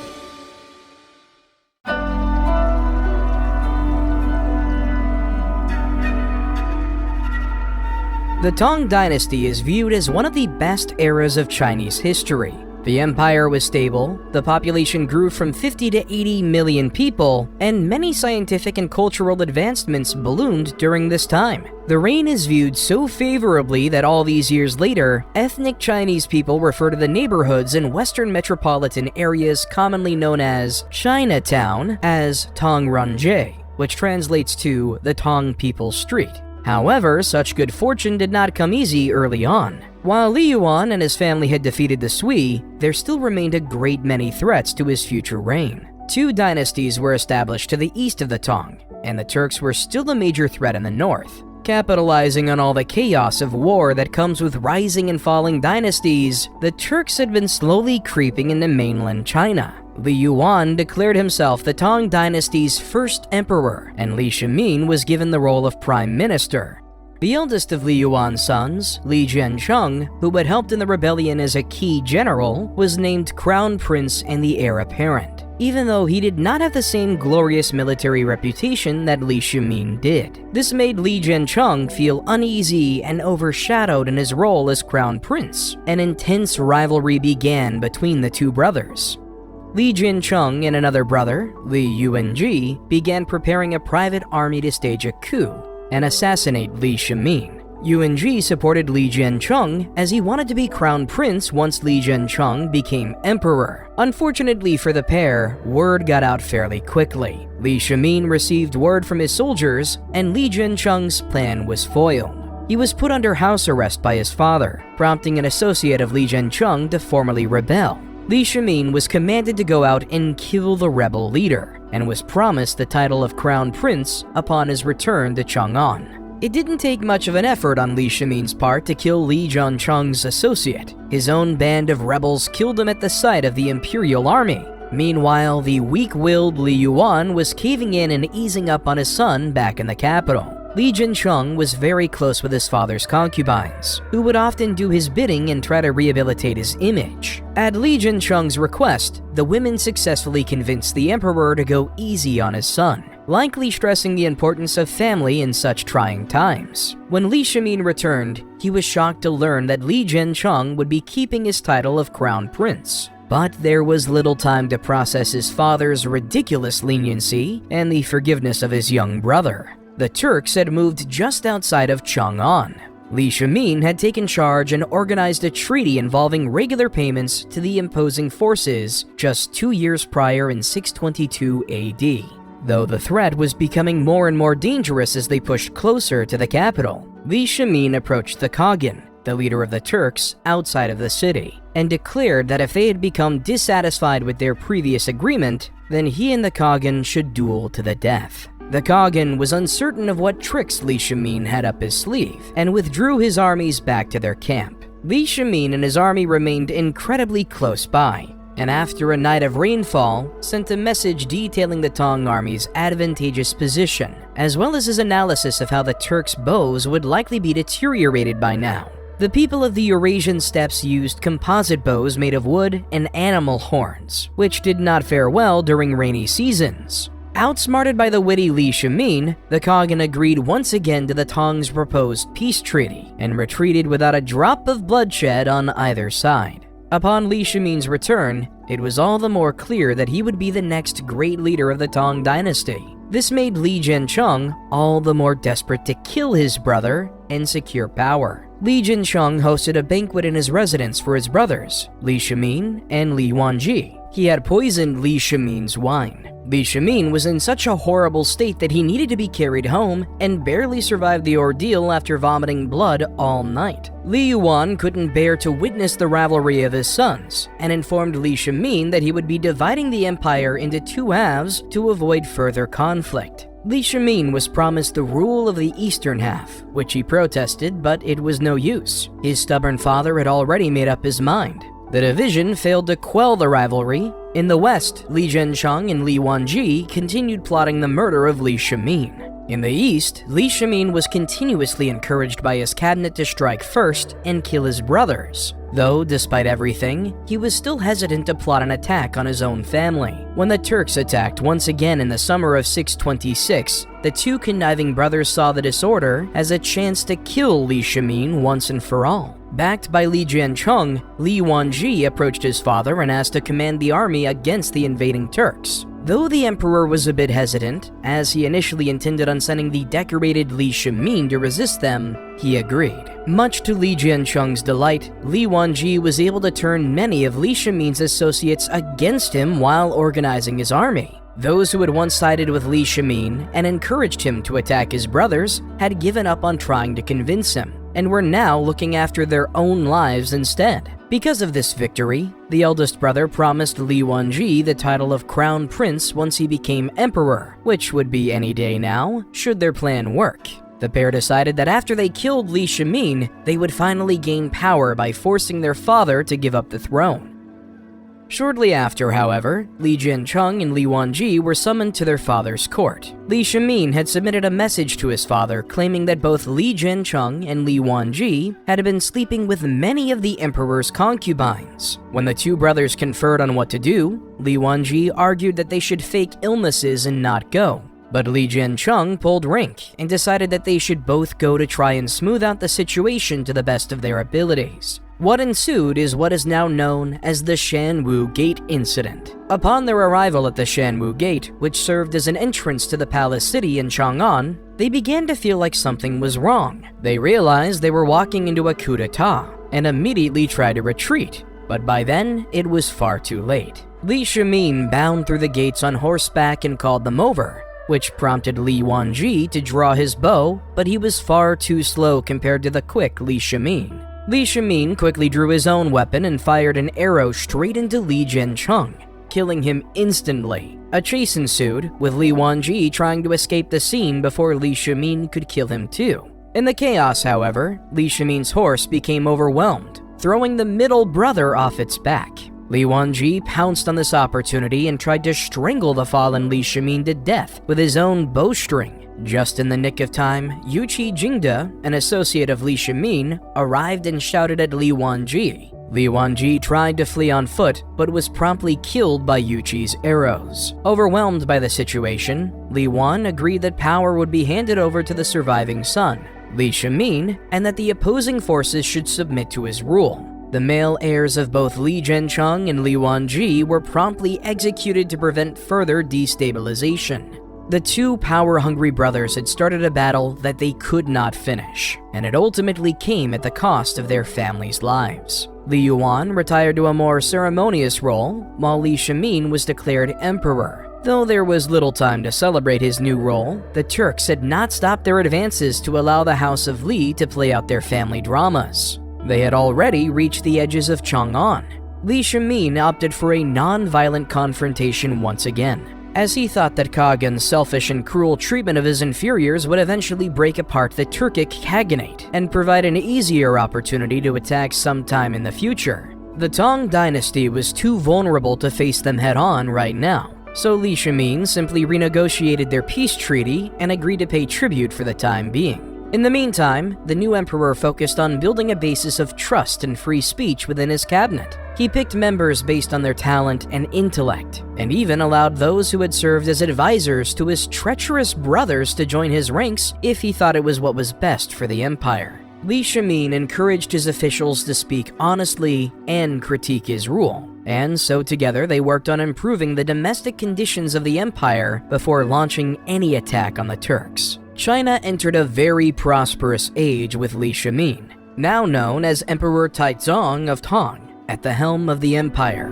The Tang Dynasty is viewed as one of the best eras of Chinese history. The empire was stable, the population grew from 50 to 80 million people, and many scientific and cultural advancements ballooned during this time. The reign is viewed so favorably that all these years later, ethnic Chinese people refer to the neighborhoods in western metropolitan areas commonly known as Chinatown as Tangranjie, which translates to the Tang People's Street. However, such good fortune did not come easy early on. While Li Yuan and his family had defeated the Sui, there still remained a great many threats to his future reign. Two dynasties were established to the east of the Tang, and the Turks were still a major threat in the north. Capitalizing on all the chaos of war that comes with rising and falling dynasties, the Turks had been slowly creeping into mainland China. Li Yuan declared himself the Tang Dynasty's first emperor, and Li Shimin was given the role of prime minister. The eldest of Li Yuan's sons, Li Jiancheng, who had helped in the rebellion as a key general, was named crown prince and the heir apparent, even though he did not have the same glorious military reputation that Li Shimin did. This made Li Jiancheng feel uneasy and overshadowed in his role as crown prince. An intense rivalry began between the two brothers. Li Jiancheng and another brother, Li Yuanji, began preparing a private army to stage a coup and assassinate Li Shimin. Yuanji supported Li Jiancheng as he wanted to be crown prince once Li Jiancheng became emperor. Unfortunately for the pair, word got out fairly quickly. Li Shimin received word from his soldiers, and Li Jiancheng's plan was foiled. He was put under house arrest by his father, prompting an associate of Li Jiancheng to formally rebel. Li Shimin was commanded to go out and kill the rebel leader, and was promised the title of crown prince upon his return to Chang'an. It didn't take much of an effort on Li Shimin's part to kill Li Jiancheng's associate. His own band of rebels killed him at the sight of the imperial army. Meanwhile, the weak-willed Li Yuan was caving in and easing up on his son back in the capital. Li Jincheng was very close with his father's concubines, who would often do his bidding and try to rehabilitate his image. At Li Jincheng's request, the women successfully convinced the emperor to go easy on his son, likely stressing the importance of family in such trying times. When Li Shimin returned, he was shocked to learn that Li Jincheng would be keeping his title of crown prince. But there was little time to process his father's ridiculous leniency and the forgiveness of his young brother. The Turks had moved just outside of Chang'an. Li Shimin had taken charge and organized a treaty involving regular payments to the imposing forces just 2 years prior in 622 AD. Though the threat was becoming more and more dangerous as they pushed closer to the capital, Li Shimin approached the Khagan, the leader of the Turks, outside of the city, and declared that if they had become dissatisfied with their previous agreement, then he and the Khagan should duel to the death. The Khagan was uncertain of what tricks Li Shimin had up his sleeve and withdrew his armies back to their camp. Li Shimin and his army remained incredibly close by, and after a night of rainfall, sent a message detailing the Tang army's advantageous position, as well as his analysis of how the Turks' bows would likely be deteriorated by now. The people of the Eurasian steppes used composite bows made of wood and animal horns, which did not fare well during rainy seasons. Outsmarted by the witty Li Shimin, the Khagan agreed once again to the Tang's proposed peace treaty and retreated without a drop of bloodshed on either side. Upon Li Shimin's return, it was all the more clear that he would be the next great leader of the Tang Dynasty. This made Li Jincheng all the more desperate to kill his brother and secure power. Li Jincheng hosted a banquet in his residence for his brothers, Li Shimin and Li Wanji. He had poisoned Li Shimin's wine. Li Shimin was in such a horrible state that he needed to be carried home and barely survived the ordeal after vomiting blood all night. Li Yuan couldn't bear to witness the rivalry of his sons and informed Li Shimin that he would be dividing the empire into 2 halves to avoid further conflict. Li Shimin was promised the rule of the eastern half, which he protested, but it was no use. His stubborn father had already made up his mind. The division failed to quell the rivalry. In the west, Li Jincheng and Li Wanji continued plotting the murder of Li Shimin. In the east, Li Shimin was continuously encouraged by his cabinet to strike first and kill his brothers. Though, despite everything, he was still hesitant to plot an attack on his own family. When the Turks attacked once again in the summer of 626, the 2 conniving brothers saw the disorder as a chance to kill Li Shimin once and for all. Backed by Li Jincheng, Li Wanji approached his father and asked to command the army against the invading Turks. Though the emperor was a bit hesitant, as he initially intended on sending the decorated Li Shimin to resist them, he agreed. Much to Li Jincheng's delight, Li Wanji was able to turn many of Li Shimin's associates against him while organizing his army. Those who had once sided with Li Shimin and encouraged him to attack his brothers had given up on trying to convince him, and were now looking after their own lives instead. Because of this victory, the eldest brother promised Li Wanji the title of crown prince once he became emperor, which would be any day now, should their plan work. The pair decided that after they killed Li Shimin, they would finally gain power by forcing their father to give up the throne. Shortly after, however, Li Jincheng and Li Wanji were summoned to their father's court. Li Shimin had submitted a message to his father claiming that both Li Jincheng and Li Wanji had been sleeping with many of the emperor's concubines. When the 2 brothers conferred on what to do, Li Wanji argued that they should fake illnesses and not go. But Li Jincheng pulled rank and decided that they should both go to try and smooth out the situation to the best of their abilities. What ensued is what is now known as the Shanwu Gate incident. Upon their arrival at the Shanwu Gate, which served as an entrance to the palace city in Chang'an, they began to feel like something was wrong. They realized they were walking into a coup d'etat and immediately tried to retreat, but by then it was far too late. Li Shimin bound through the gates on horseback and called them over, which prompted Li Wanji to draw his bow, but he was far too slow compared to the quick Li Shimin. Li Shimin quickly drew his own weapon and fired an arrow straight into Li Jincheng, killing him instantly. A chase ensued, with Li Wanji trying to escape the scene before Li Shimin could kill him too. In the chaos, however, Li Shimin's horse became overwhelmed, throwing the middle brother off its back. Li Wanji pounced on this opportunity and tried to strangle the fallen Li Shimin to death with his own bowstring, Just in the nick of time, Yuqi Jingde, an associate of Li Shimin, arrived and shouted at Li Wanji. Li Wanji tried to flee on foot, but was promptly killed by Yuqi's arrows. Overwhelmed by the situation, Li Wan agreed that power would be handed over to the surviving son, Li Shimin, and that the opposing forces should submit to his rule. The male heirs of both Li Zhencheng and Li Wanji were promptly executed to prevent further destabilization. The two power-hungry brothers had started a battle that they could not finish, and it ultimately came at the cost of their families' lives. Li Yuan retired to a more ceremonious role, while Li Shimin was declared emperor. Though there was little time to celebrate his new role, the Turks had not stopped their advances to allow the House of Li to play out their family dramas. They had already reached the edges of Chang'an. Li Shimin opted for a non-violent confrontation once again, as he thought that Khagan's selfish and cruel treatment of his inferiors would eventually break apart the Turkic Khaganate and provide an easier opportunity to attack sometime in the future. The Tang Dynasty was too vulnerable to face them head-on right now, so Li Shimin simply renegotiated their peace treaty and agreed to pay tribute for the time being. In the meantime, the new emperor focused on building a basis of trust and free speech within his cabinet. He picked members based on their talent and intellect, and even allowed those who had served as advisors to his treacherous brothers to join his ranks if he thought it was what was best for the empire. Li Shimin encouraged his officials to speak honestly and critique his rule, and so together they worked on improving the domestic conditions of the empire before launching any attack on the Turks. China entered a very prosperous age with Li Shimin, now known as Emperor Taizong of Tang, at the helm of the empire.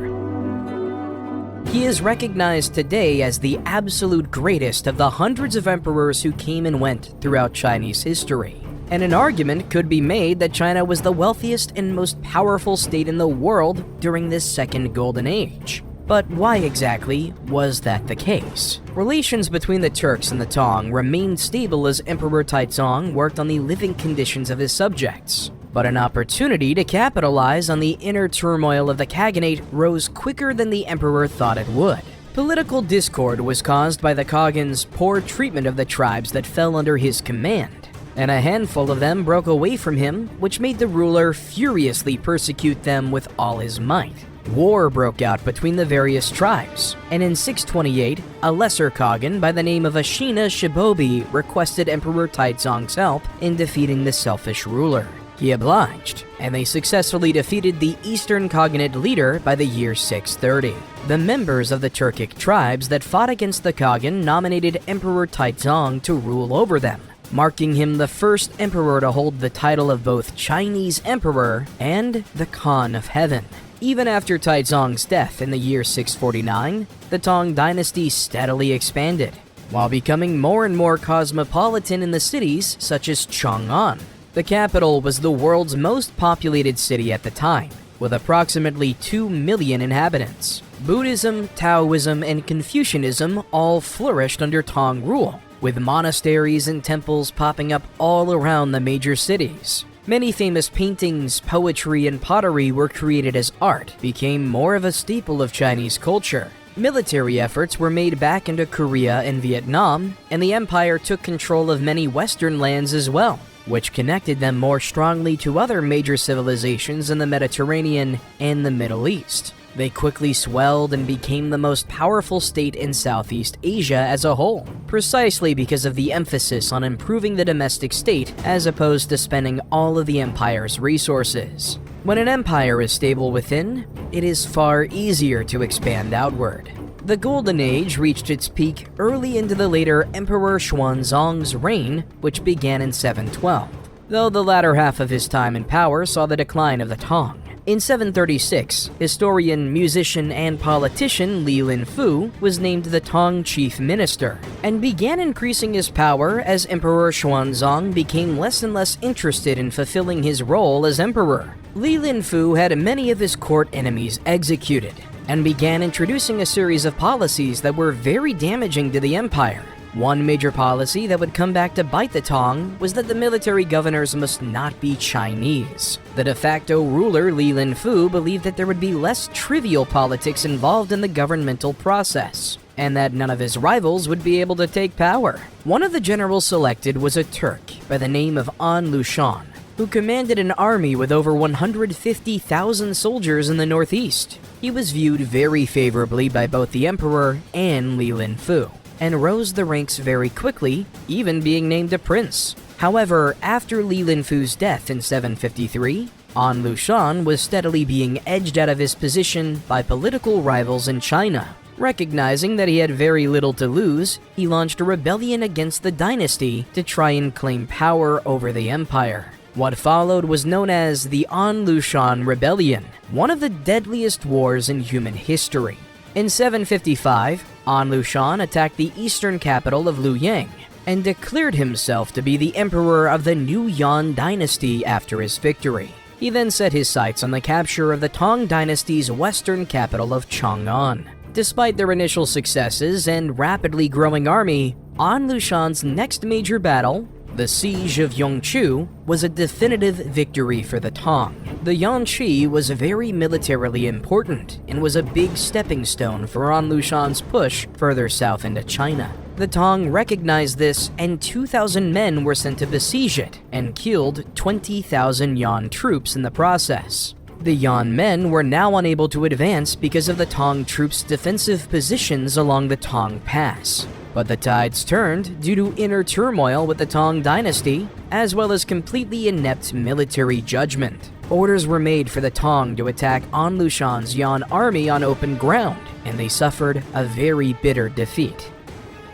He is recognized today as the absolute greatest of the hundreds of emperors who came and went throughout Chinese history, and an argument could be made that China was the wealthiest and most powerful state in the world during this second golden age. But why exactly was that the case? Relations between the Turks and the Tang remained stable as Emperor Taizong worked on the living conditions of his subjects. But an opportunity to capitalize on the inner turmoil of the Khaganate rose quicker than the emperor thought it would. Political discord was caused by the Khagan's poor treatment of the tribes that fell under his command, and a handful of them broke away from him, which made the ruler furiously persecute them with all his might. War broke out between the various tribes, and in 628, a lesser Khagan by the name of Ashina Shibobi requested Emperor Taizong's help in defeating the selfish ruler. He obliged, and they successfully defeated the Eastern Khaganate leader by the year 630. The members of the Turkic tribes that fought against the Khagan nominated Emperor Taizong to rule over them, marking him the first emperor to hold the title of both Chinese Emperor and the Khan of Heaven. Even after Taizong's death in the year 649, the Tang Dynasty steadily expanded, while becoming more and more cosmopolitan in the cities such as Chang'an. The capital was the world's most populated city at the time, with approximately 2 million inhabitants. Buddhism, Taoism, and Confucianism all flourished under Tang rule, with monasteries and temples popping up all around the major cities. Many famous paintings, poetry, and pottery were created as art, became more of a staple of Chinese culture. Military efforts were made back into Korea and Vietnam, and the empire took control of many Western lands as well, which connected them more strongly to other major civilizations in the Mediterranean and the Middle East. They quickly swelled and became the most powerful state in Southeast Asia as a whole, precisely because of the emphasis on improving the domestic state as opposed to spending all of the empire's resources. When an empire is stable within, it is far easier to expand outward. The Golden Age reached its peak early into the later Emperor Xuanzang's reign, which began in 712, though the latter half of his time in power saw the decline of the Tang. In 736, historian, musician, and politician Li Linfu was named the Tang chief minister, and began increasing his power as Emperor Xuanzang became less and less interested in fulfilling his role as emperor. Li Linfu had many of his court enemies executed, and began introducing a series of policies that were very damaging to the empire. One major policy that would come back to bite the Tang was that the military governors must not be Chinese. The de facto ruler Li Linfu believed that there would be less trivial politics involved in the governmental process, and that none of his rivals would be able to take power. One of the generals selected was a Turk by the name of An Lushan, who commanded an army with over 150,000 soldiers in the northeast. He was viewed very favorably by both the emperor and Li Linfu, and rose the ranks very quickly, even being named a prince. However, after Li Linfu's death in 753, An Lushan was steadily being edged out of his position by political rivals in China. Recognizing that he had very little to lose, he launched a rebellion against the dynasty to try and claim power over the empire. What followed was known as the An Lushan Rebellion, one of the deadliest wars in human history. In 755, An Lushan attacked the eastern capital of Luoyang and declared himself to be the emperor of the new Yan Dynasty after his victory. He then set his sights on the capture of the Tang Dynasty's western capital of Chang'an. Despite their initial successes and rapidly growing army, An Lushan's next major battle, the Siege of Yongchu, was a definitive victory for the Tang. The Yanqi was very militarily important and was a big stepping stone for An Lushan's push further south into China. The Tang recognized this, and 2,000 men were sent to besiege it and killed 20,000 Yan troops in the process. The Yan men were now unable to advance because of the Tang troops' defensive positions along the Tang Pass. But the tides turned due to inner turmoil with the Tang Dynasty, as well as completely inept military judgment. Orders were made for the Tang to attack An Lushan's Yan army on open ground, and they suffered a very bitter defeat.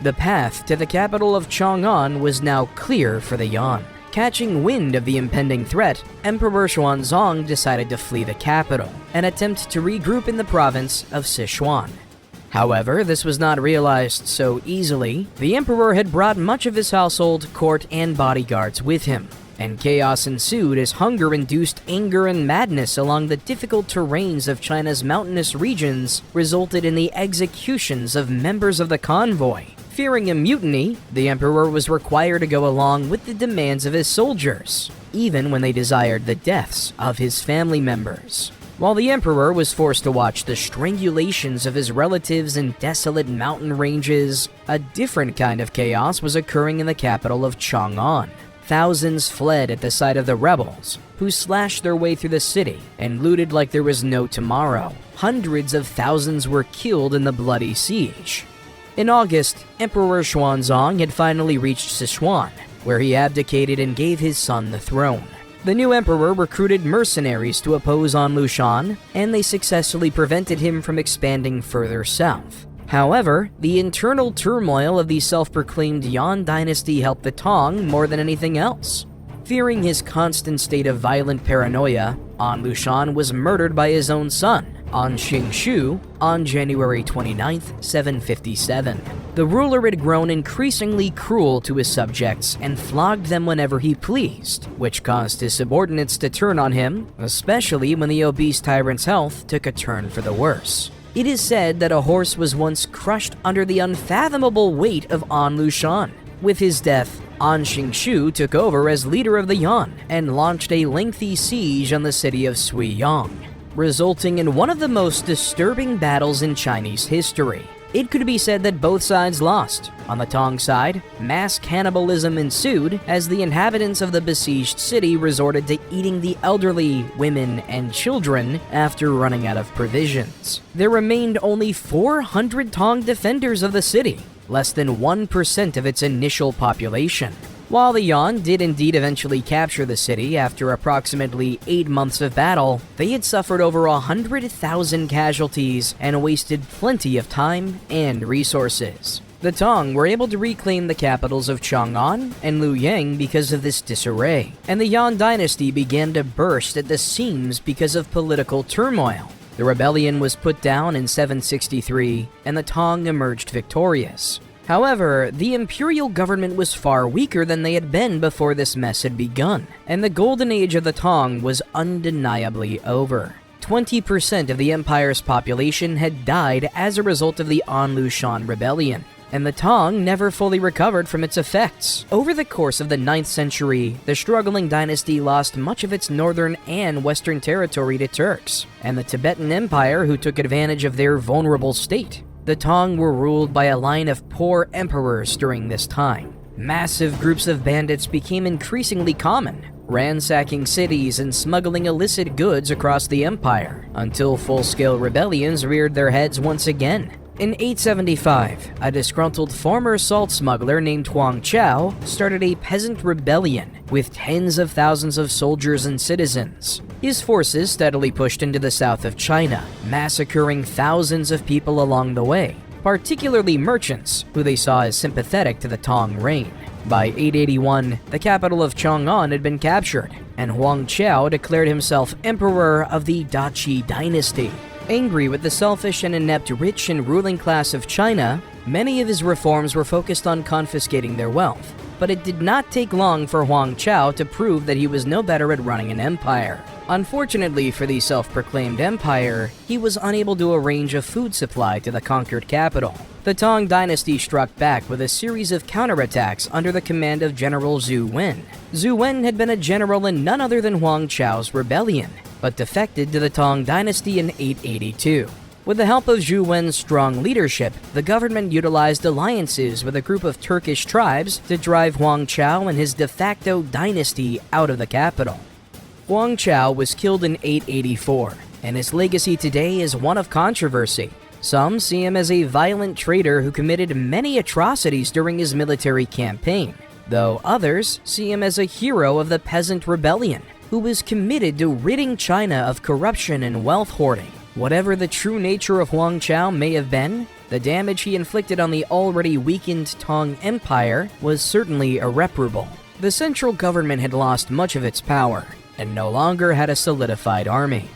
The path to the capital of Chang'an was now clear for the Yan. Catching wind of the impending threat, Emperor Xuanzong decided to flee the capital and attempt to regroup in the province of Sichuan. However, this was not realized so easily. The emperor had brought much of his household, court, and bodyguards with him, and chaos ensued as hunger induced anger and madness along the difficult terrains of China's mountainous regions resulted in the executions of members of the convoy. Fearing a mutiny, the emperor was required to go along with the demands of his soldiers, even when they desired the deaths of his family members. While the emperor was forced to watch the strangulations of his relatives in desolate mountain ranges, a different kind of chaos was occurring in the capital of Chang'an. Thousands fled at the sight of the rebels, who slashed their way through the city and looted like there was no tomorrow. Hundreds of thousands were killed in the bloody siege. In August, Emperor Xuanzong had finally reached Sichuan, where he abdicated and gave his son the throne. The new emperor recruited mercenaries to oppose An Lushan, and they successfully prevented him from expanding further south. However, the internal turmoil of the self-proclaimed Yan Dynasty helped the Tang more than anything else. Fearing his constant state of violent paranoia, An Lushan was murdered by his own son, An Xingshu, on January 29, 757. The ruler had grown increasingly cruel to his subjects and flogged them whenever he pleased, which caused his subordinates to turn on him, especially when the obese tyrant's health took a turn for the worse. It is said that a horse was once crushed under the unfathomable weight of An Lushan. With his death, An Xingshu took over as leader of the Yan and launched a lengthy siege on the city of Suiyang, resulting in one of the most disturbing battles in Chinese history. It could be said that both sides lost. On the Tang side, mass cannibalism ensued as the inhabitants of the besieged city resorted to eating the elderly, women, and children after running out of provisions. There remained only 400 Tang defenders of the city, less than 1% of its initial population. While the Yan did indeed eventually capture the city after approximately 8 months of battle, they had suffered over 100,000 casualties and wasted plenty of time and resources. The Tang were able to reclaim the capitals of Chang'an and Luoyang because of this disarray, and the Yan Dynasty began to burst at the seams because of political turmoil. The rebellion was put down in 763, and the Tang emerged victorious. However, the imperial government was far weaker than they had been before this mess had begun, and the golden age of the Tang was undeniably over. 20% of the empire's population had died as a result of the An Lushan rebellion, and the Tang never fully recovered from its effects. Over the course of the 9th century, the struggling dynasty lost much of its northern and western territory to Turks, and the Tibetan Empire, who took advantage of their vulnerable state. The Tang were ruled by a line of poor emperors during this time. Massive groups of bandits became increasingly common, ransacking cities and smuggling illicit goods across the empire, until full-scale rebellions reared their heads once again. In 875, a disgruntled former salt smuggler named Huang Chao started a peasant rebellion with tens of thousands of soldiers and citizens. His forces steadily pushed into the south of China, massacring thousands of people along the way, particularly merchants, who they saw as sympathetic to the Tang reign. By 881, the capital of Chang'an had been captured, and Huang Chao declared himself emperor of the Tang Dynasty. Angry with the selfish and inept rich and ruling class of China, many of his reforms were focused on confiscating their wealth. But it did not take long for Huang Chao to prove that he was no better at running an empire. Unfortunately for the self-proclaimed empire, he was unable to arrange a food supply to the conquered capital. The Tang Dynasty struck back with a series of counterattacks under the command of General Zhu Wen. Zhu Wen had been a general in none other than Huang Chao's rebellion, but defected to the Tang Dynasty in 882. With the help of Zhu Wen's strong leadership, the government utilized alliances with a group of Turkish tribes to drive Huang Chao and his de facto dynasty out of the capital. Huang Chao was killed in 884, and his legacy today is one of controversy. Some see him as a violent traitor who committed many atrocities during his military campaign, though others see him as a hero of the peasant rebellion, who was committed to ridding China of corruption and wealth hoarding. Whatever the true nature of Huang Chao may have been, the damage he inflicted on the already weakened Tang Empire was certainly irreparable. The central government had lost much of its power, and no longer had a solidified army.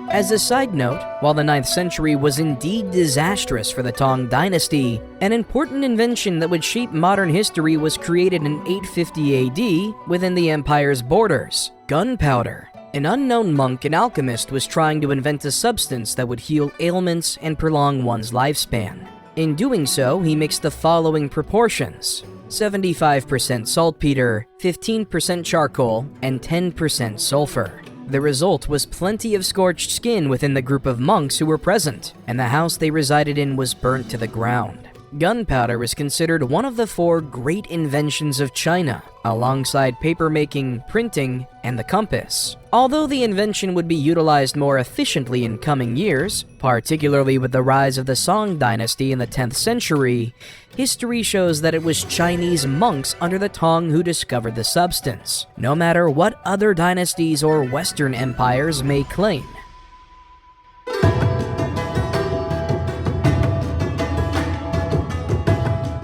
As a side note, while the 9th century was indeed disastrous for the Tang Dynasty, an important invention that would shape modern history was created in 850 AD within the empire's borders: gunpowder. An unknown monk and alchemist was trying to invent a substance that would heal ailments and prolong one's lifespan. In doing so, he mixed the following proportions: 75% saltpeter, 15% charcoal, and 10% sulfur. The result was plenty of scorched skin within the group of monks who were present, and the house they resided in was burnt to the ground. Gunpowder is considered one of the 4 great inventions of China, alongside papermaking, printing, and the compass. Although the invention would be utilized more efficiently in coming years, particularly with the rise of the Song Dynasty in the 10th century, history shows that it was Chinese monks under the Tang who discovered the substance, no matter what other dynasties or Western empires may claim.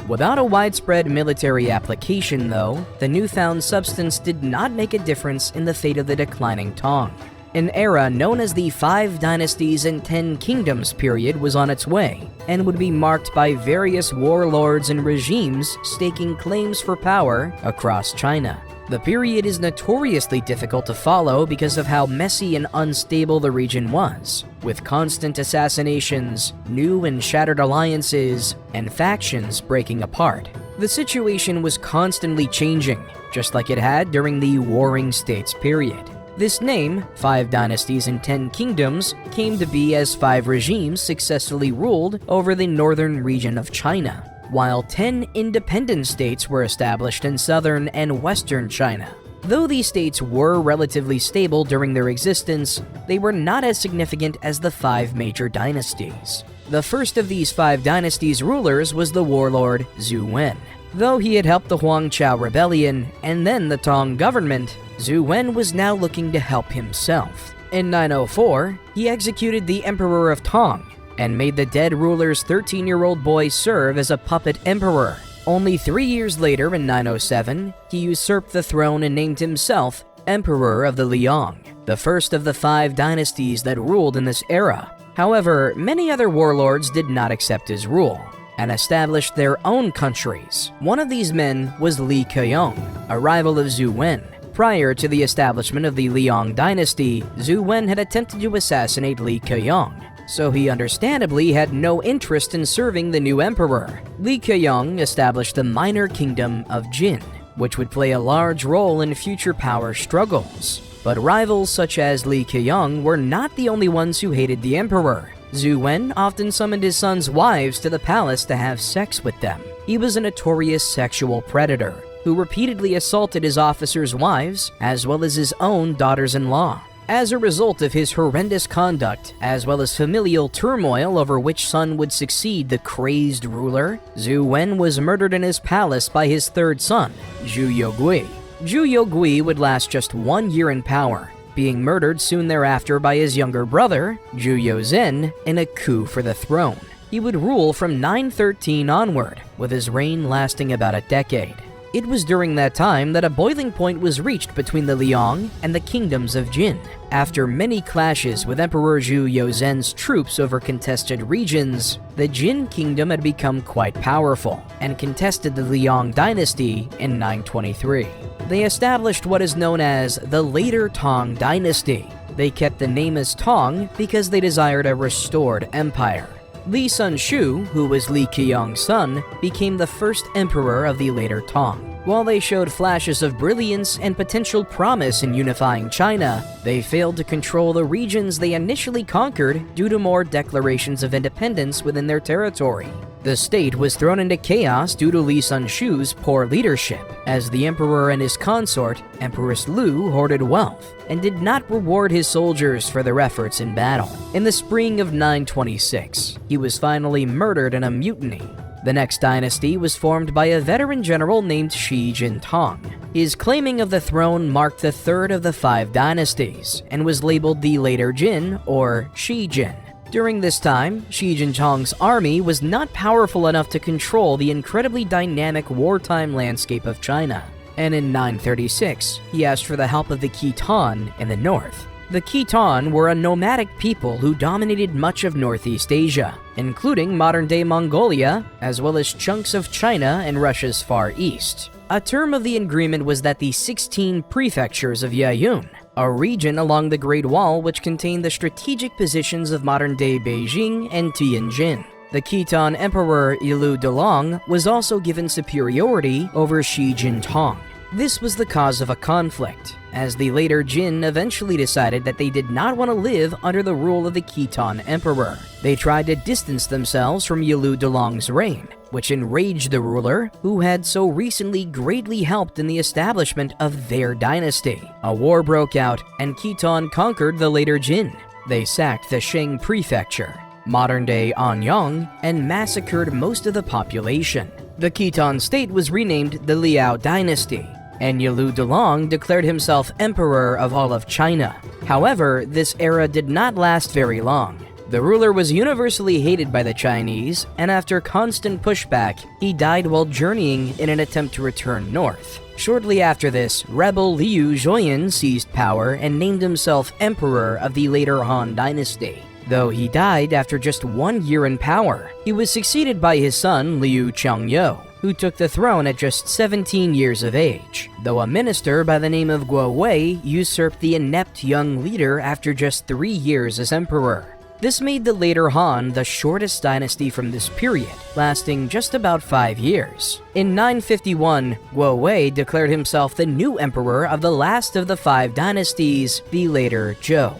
Without a widespread military application, though, the newfound substance did not make a difference in the fate of the declining Tang. An era known as the 5 Dynasties and 10 Kingdoms period was on its way, and would be marked by various warlords and regimes staking claims for power across China. The period is notoriously difficult to follow because of how messy and unstable the region was, with constant assassinations, new and shattered alliances, and factions breaking apart. The situation was constantly changing, just like it had during the Warring States period. This name, 5 Dynasties and 10 Kingdoms, came to be as 5 regimes successfully ruled over the northern region of China, while 10 independent states were established in southern and western China. Though these states were relatively stable during their existence, they were not as significant as the 5 major dynasties. The first of these 5 dynasties' rulers was the warlord Zhu Wen. Though he had helped the Huang Chao rebellion and then the Tang government, Zhu Wen was now looking to help himself. In 904, he executed the Emperor of Tang, and made the dead ruler's 13-year-old boy serve as a puppet emperor. Only 3 years later, in 907, he usurped the throne and named himself Emperor of the Liang, the first of the 5 dynasties that ruled in this era. However, many other warlords did not accept his rule, and established their own countries. One of these men was Li Keyong, a rival of Zhu Wen. Prior to the establishment of the Liang dynasty, Zhu Wen had attempted to assassinate Li Keyong, so he understandably had no interest in serving the new emperor. Li Keyong established the minor kingdom of Jin, which would play a large role in future power struggles. But rivals such as Li Keqiang were not the only ones who hated the emperor. Zhu Wen often summoned his son's wives to the palace to have sex with them. He was a notorious sexual predator who repeatedly assaulted his officers' wives as well as his own daughters-in-law. As a result of his horrendous conduct, as well as familial turmoil over which son would succeed the crazed ruler, Zhu Wen was murdered in his palace by his third son, Zhu Yogui. Zhu Yogui would last just 1 year in power, being murdered soon thereafter by his younger brother, Zhu Yozhen, in a coup for the throne. He would rule from 913 onward, with his reign lasting about a decade. It was during that time that a boiling point was reached between the Liang and the kingdoms of Jin. After many clashes with Emperor Zhu Yozhen's troops over contested regions, the Jin kingdom had become quite powerful and contested the Liang Dynasty in 923. They established what is known as the later Tang Dynasty. They kept the name as Tang because they desired a restored empire. Li Sunshu, who was Li Keqiang's son, became the first emperor of the later Tang. While they showed flashes of brilliance and potential promise in unifying China, they failed to control the regions they initially conquered due to more declarations of independence within their territory. The state was thrown into chaos due to Li Sunshu's poor leadership, as the emperor and his consort, Empress Lu, hoarded wealth and did not reward his soldiers for their efforts in battle. In the spring of 926, he was finally murdered in a mutiny. The next dynasty was formed by a veteran general named Shi Jintang. His claiming of the throne marked the third of the 5 dynasties and was labeled the later Jin or Shi Jin. During this time, Shi Jintang's army was not powerful enough to control the incredibly dynamic wartime landscape of China, and in 936, he asked for the help of the Khitan in the north. The Khitan were a nomadic people who dominated much of Northeast Asia, including modern-day Mongolia, as well as chunks of China and Russia's Far East. A term of the agreement was that the 16 prefectures of Yayun, a region along the Great Wall which contained the strategic positions of modern-day Beijing and Tianjin. The Khitan Emperor Yilu Dalong was also given superiority over Shi Jintang. This was the cause of a conflict, as the later Jin eventually decided that they did not want to live under the rule of the Khitan Emperor. They tried to distance themselves from Yilu Dalong's reign, which enraged the ruler, who had so recently greatly helped in the establishment of their dynasty. A war broke out, and Khitan conquered the later Jin. They sacked the Sheng prefecture, modern-day Anyang, and massacred most of the population. The Khitan state was renamed the Liao Dynasty, and Yilu Dalong declared himself emperor of all of China. However, this era did not last very long. The ruler was universally hated by the Chinese, and after constant pushback, he died while journeying in an attempt to return north. Shortly after this, rebel Liu Zhuoyan seized power and named himself emperor of the later Han Dynasty. Though he died after just 1 year in power, he was succeeded by his son Liu Qiangyou, who took the throne at just 17 years of age, though a minister by the name of Guo Wei usurped the inept young leader after just 3 years as emperor. This made the later Han the shortest dynasty from this period, lasting just about 5 years. In 951, Guo Wei declared himself the new emperor of the last of the 5 dynasties, the later Zhou.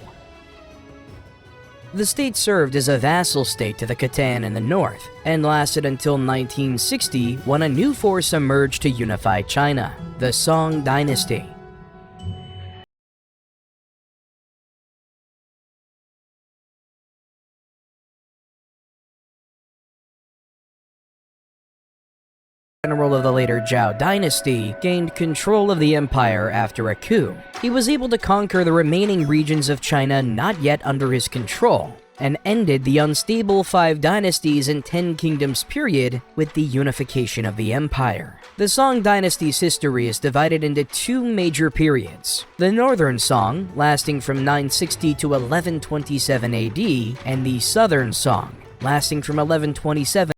The state served as a vassal state to the Khitan in the north, and lasted until 1960 when a new force emerged to unify China, the Song Dynasty. General of the later Zhou Dynasty gained control of the empire after a coup. He was able to conquer the remaining regions of China not yet under his control, and ended the unstable 5 dynasties and 10 kingdoms period with the unification of the empire. The Song Dynasty's history is divided into 2 major periods: the Northern Song, lasting from 960 to 1127 AD, and the Southern Song, lasting from 1127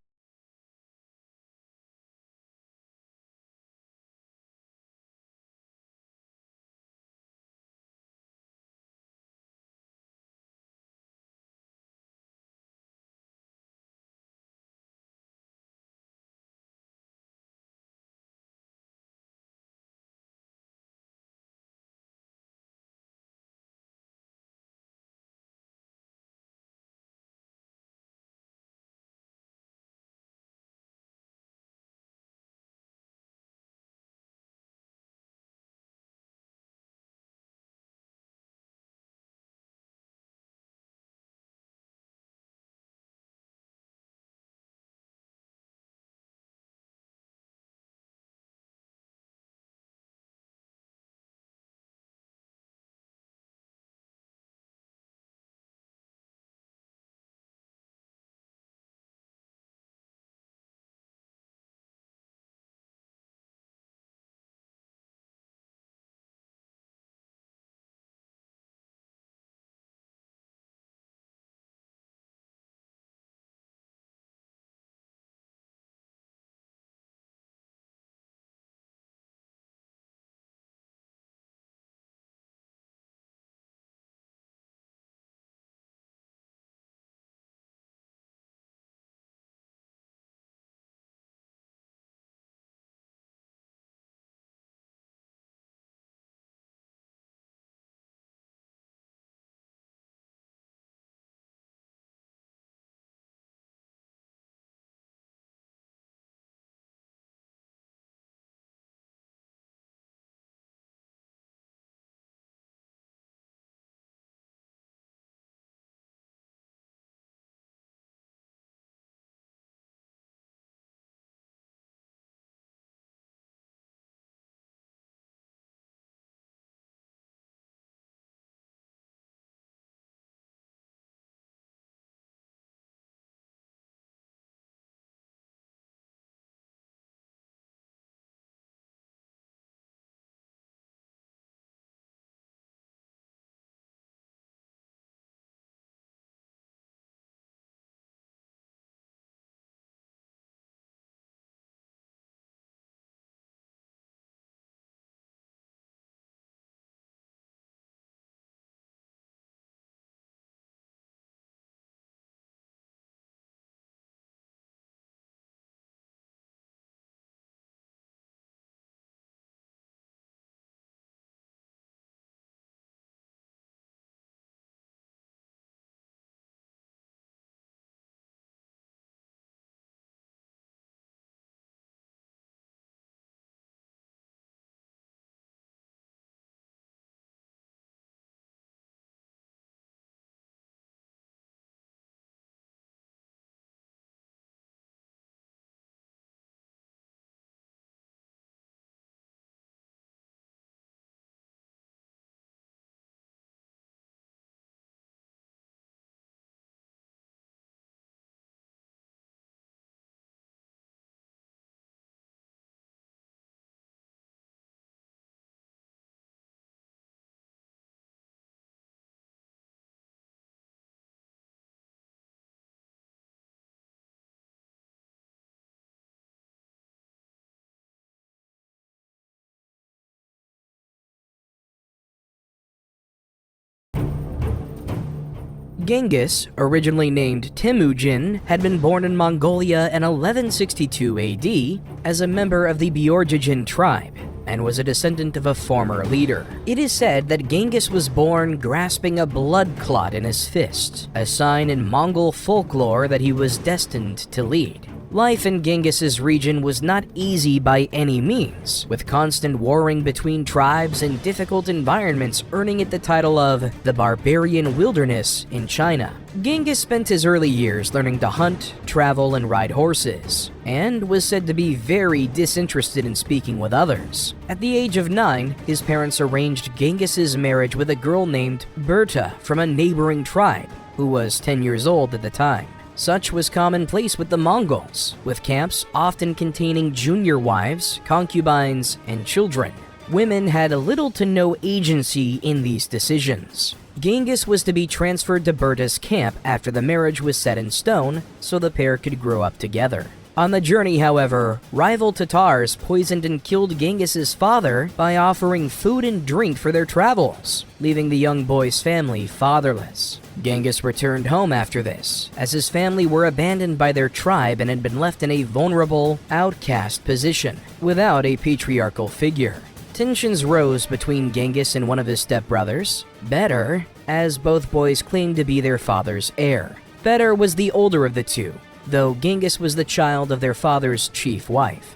Genghis, originally named Temujin, had been born in Mongolia in 1162 AD as a member of the Bjorjigin tribe and was a descendant of a former leader. It is said that Genghis was born grasping a blood clot in his fist, a sign in Mongol folklore that he was destined to lead. Life in Genghis's region was not easy by any means, with constant warring between tribes and difficult environments earning it the title of the Barbarian Wilderness in China. Genghis spent his early years learning to hunt, travel, and ride horses, and was said to be very disinterested in speaking with others. At the age of 9, his parents arranged Genghis's marriage with a girl named Berta from a neighboring tribe, who was 10 years old at the time. Such was commonplace with the Mongols, with camps often containing junior wives, concubines, and children. Women had little to no agency in these decisions. Genghis was to be transferred to Berta's camp after the marriage was set in stone, so the pair could grow up together. On the journey, however, rival Tatars poisoned and killed Genghis's father by offering food and drink for their travels, leaving the young boy's family fatherless. Genghis returned home after this, as his family were abandoned by their tribe and had been left in a vulnerable, outcast position, without a patriarchal figure. Tensions rose between Genghis and one of his stepbrothers, Bedr, as both boys claimed to be their father's heir. Bedr was the older of the two, though Genghis was the child of their father's chief wife.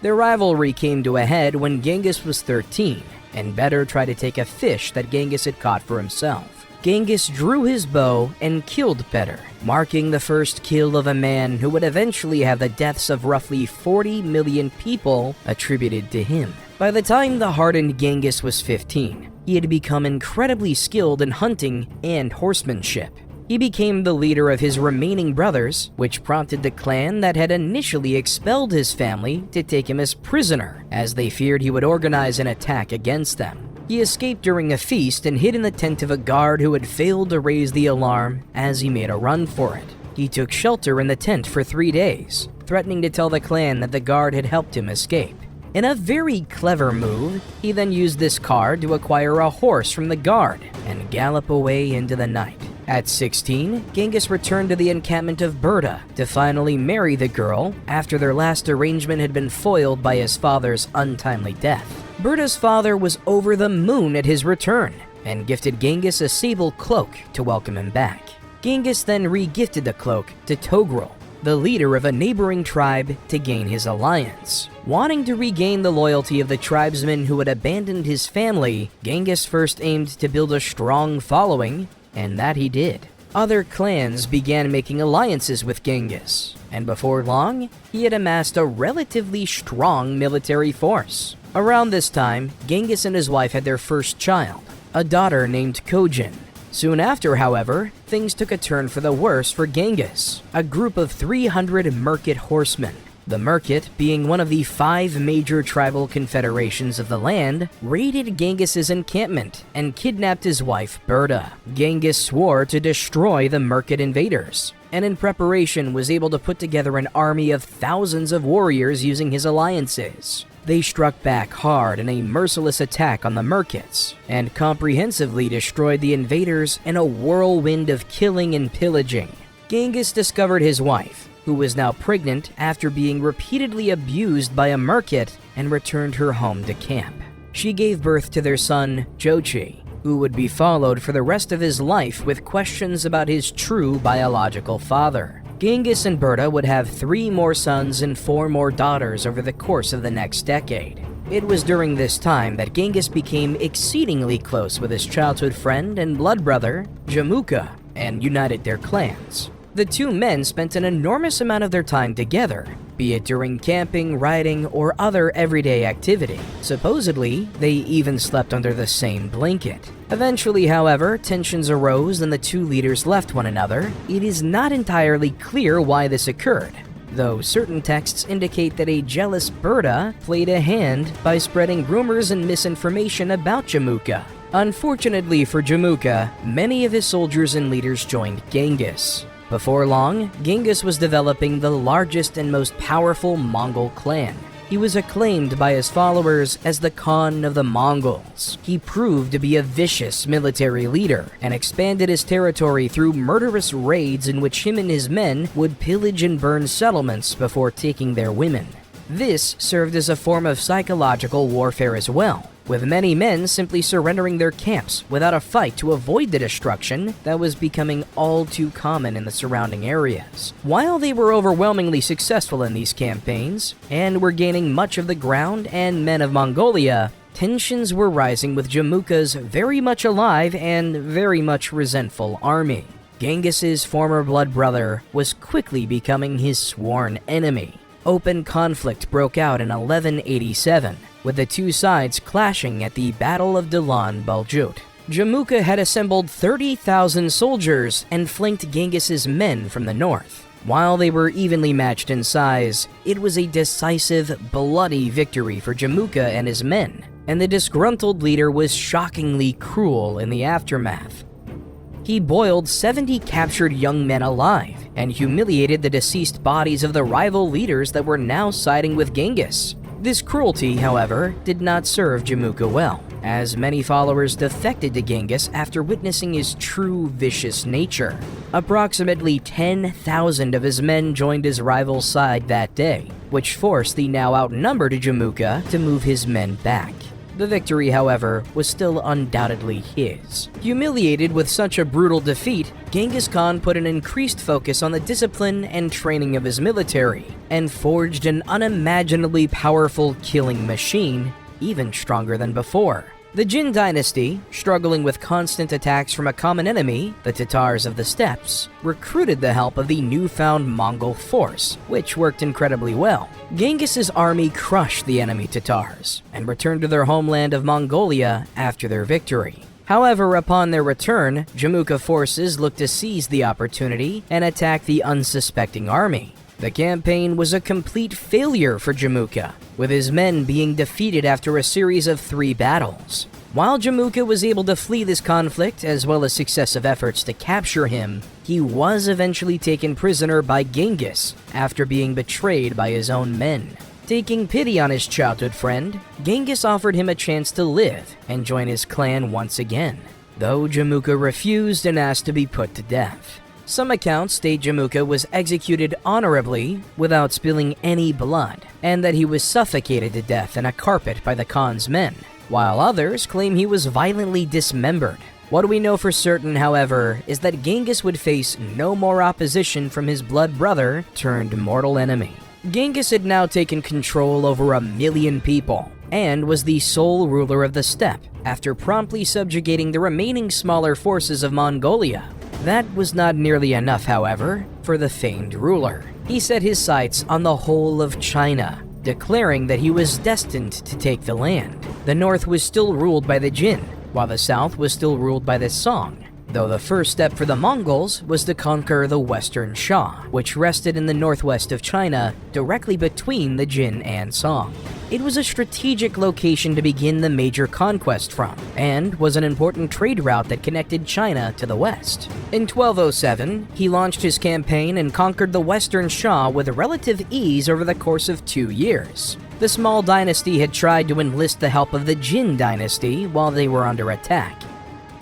Their rivalry came to a head when Genghis was 13, and Bedr tried to take a fish that Genghis had caught for himself. Genghis drew his bow and killed Bedr, marking the first kill of a man who would eventually have the deaths of roughly 40 million people attributed to him. By the time the hardened Genghis was 15, he had become incredibly skilled in hunting and horsemanship. He became the leader of his remaining brothers, which prompted the clan that had initially expelled his family to take him as prisoner, as they feared he would organize an attack against them. He escaped during a feast and hid in the tent of a guard who had failed to raise the alarm as he made a run for it. He took shelter in the tent for 3 days, threatening to tell the clan that the guard had helped him escape. In a very clever move, he then used this card to acquire a horse from the guard and gallop away into the night. At 16, Genghis returned to the encampment of Berta to finally marry the girl after their last arrangement had been foiled by his father's untimely death. Berta's father was over the moon at his return and gifted Genghis a sable cloak to welcome him back. Genghis then re-gifted the cloak to Togrul, the leader of a neighboring tribe, to gain his alliance. Wanting to regain the loyalty of the tribesmen who had abandoned his family, Genghis first aimed to build a strong following, and that he did. Other clans began making alliances with Genghis, and before long, he had amassed a relatively strong military force. Around this time, Genghis and his wife had their first child, a daughter named Kojin. Soon after, however, things took a turn for the worse for Genghis. A group of 300 Merkit horsemen, the Merkit being one of the 5 major tribal confederations of the land, raided Genghis's encampment and kidnapped his wife Berta. Genghis swore to destroy the Merkit invaders, and in preparation was able to put together an army of thousands of warriors using his alliances. They struck back hard in a merciless attack on the Merkits, and comprehensively destroyed the invaders in a whirlwind of killing and pillaging. Genghis discovered his wife, who was now pregnant after being repeatedly abused by a Merkit, and returned her home to camp. She gave birth to their son, Jochi, who would be followed for the rest of his life with questions about his true biological father. Genghis and Berta would have 3 more sons and 4 more daughters over the course of the next decade. It was during this time that Genghis became exceedingly close with his childhood friend and blood brother, Jamuka, and united their clans. The 2 men spent an enormous amount of their time together, be it during camping, riding, or other everyday activity. Supposedly, they even slept under the same blanket. Eventually, however, tensions arose and the 2 leaders left one another. It is not entirely clear why this occurred, though certain texts indicate that a jealous Berta played a hand by spreading rumors and misinformation about Jamuka. Unfortunately for Jamuka, many of his soldiers and leaders joined Genghis. Before long, Genghis was developing the largest and most powerful Mongol clan. He was acclaimed by his followers as the Khan of the Mongols. He proved to be a vicious military leader and expanded his territory through murderous raids in which him and his men would pillage and burn settlements before taking their women. This served as a form of psychological warfare as well, with many men simply surrendering their camps without a fight to avoid the destruction that was becoming all too common in the surrounding areas. While they were overwhelmingly successful in these campaigns, and were gaining much of the ground and men of Mongolia, tensions were rising with Jamuka's very much alive and very much resentful army. Genghis's former blood brother was quickly becoming his sworn enemy. Open conflict broke out in 1187, with the two sides clashing at the Battle of Dalan Baljut. Jamuka had assembled 30,000 soldiers and flanked Genghis's men from the north. While they were evenly matched in size, it was a decisive, bloody victory for Jamuka and his men, and the disgruntled leader was shockingly cruel in the aftermath. He boiled 70 captured young men alive and humiliated the deceased bodies of the rival leaders that were now siding with Genghis. This cruelty, however, did not serve Jamuka well, as many followers defected to Genghis after witnessing his true vicious nature. Approximately 10,000 of his men joined his rival's side that day, which forced the now outnumbered Jamuka to move his men back. The victory, however, was still undoubtedly his. Humiliated with such a brutal defeat, Genghis Khan put an increased focus on the discipline and training of his military, and forged an unimaginably powerful killing machine, even stronger than before. The Jin Dynasty, struggling with constant attacks from a common enemy, the Tatars of the Steppes, recruited the help of the newfound Mongol force, which worked incredibly well. Genghis's army crushed the enemy Tatars and returned to their homeland of Mongolia after their victory. However, upon their return, Jamuka forces looked to seize the opportunity and attack the unsuspecting army. The campaign was a complete failure for Jamuka, with his men being defeated after a series of 3 battles. While Jamuka was able to flee this conflict, as well as successive efforts to capture him, he was eventually taken prisoner by Genghis after being betrayed by his own men. Taking pity on his childhood friend, Genghis offered him a chance to live and join his clan once again, though Jamuka refused and asked to be put to death. Some accounts state Jamuka was executed honorably without spilling any blood, and that he was suffocated to death in a carpet by the Khan's men, while others claim he was violently dismembered. What we know for certain, however, is that Genghis would face no more opposition from his blood brother turned mortal enemy. Genghis had now taken control over 1 million people, and was the sole ruler of the steppe, after promptly subjugating the remaining smaller forces of Mongolia. That was not nearly enough, however, for the famed ruler. He set his sights on the whole of China, declaring that he was destined to take the land. The north was still ruled by the Jin, while the south was still ruled by the Song, though the first step for the Mongols was to conquer the Western Sha, which rested in the northwest of China, directly between the Jin and Song. It was a strategic location to begin the major conquest from, and was an important trade route that connected China to the west. In 1207, he launched his campaign and conquered the Western Sha with relative ease over the course of 2 years. The small dynasty had tried to enlist the help of the Jin Dynasty while they were under attack,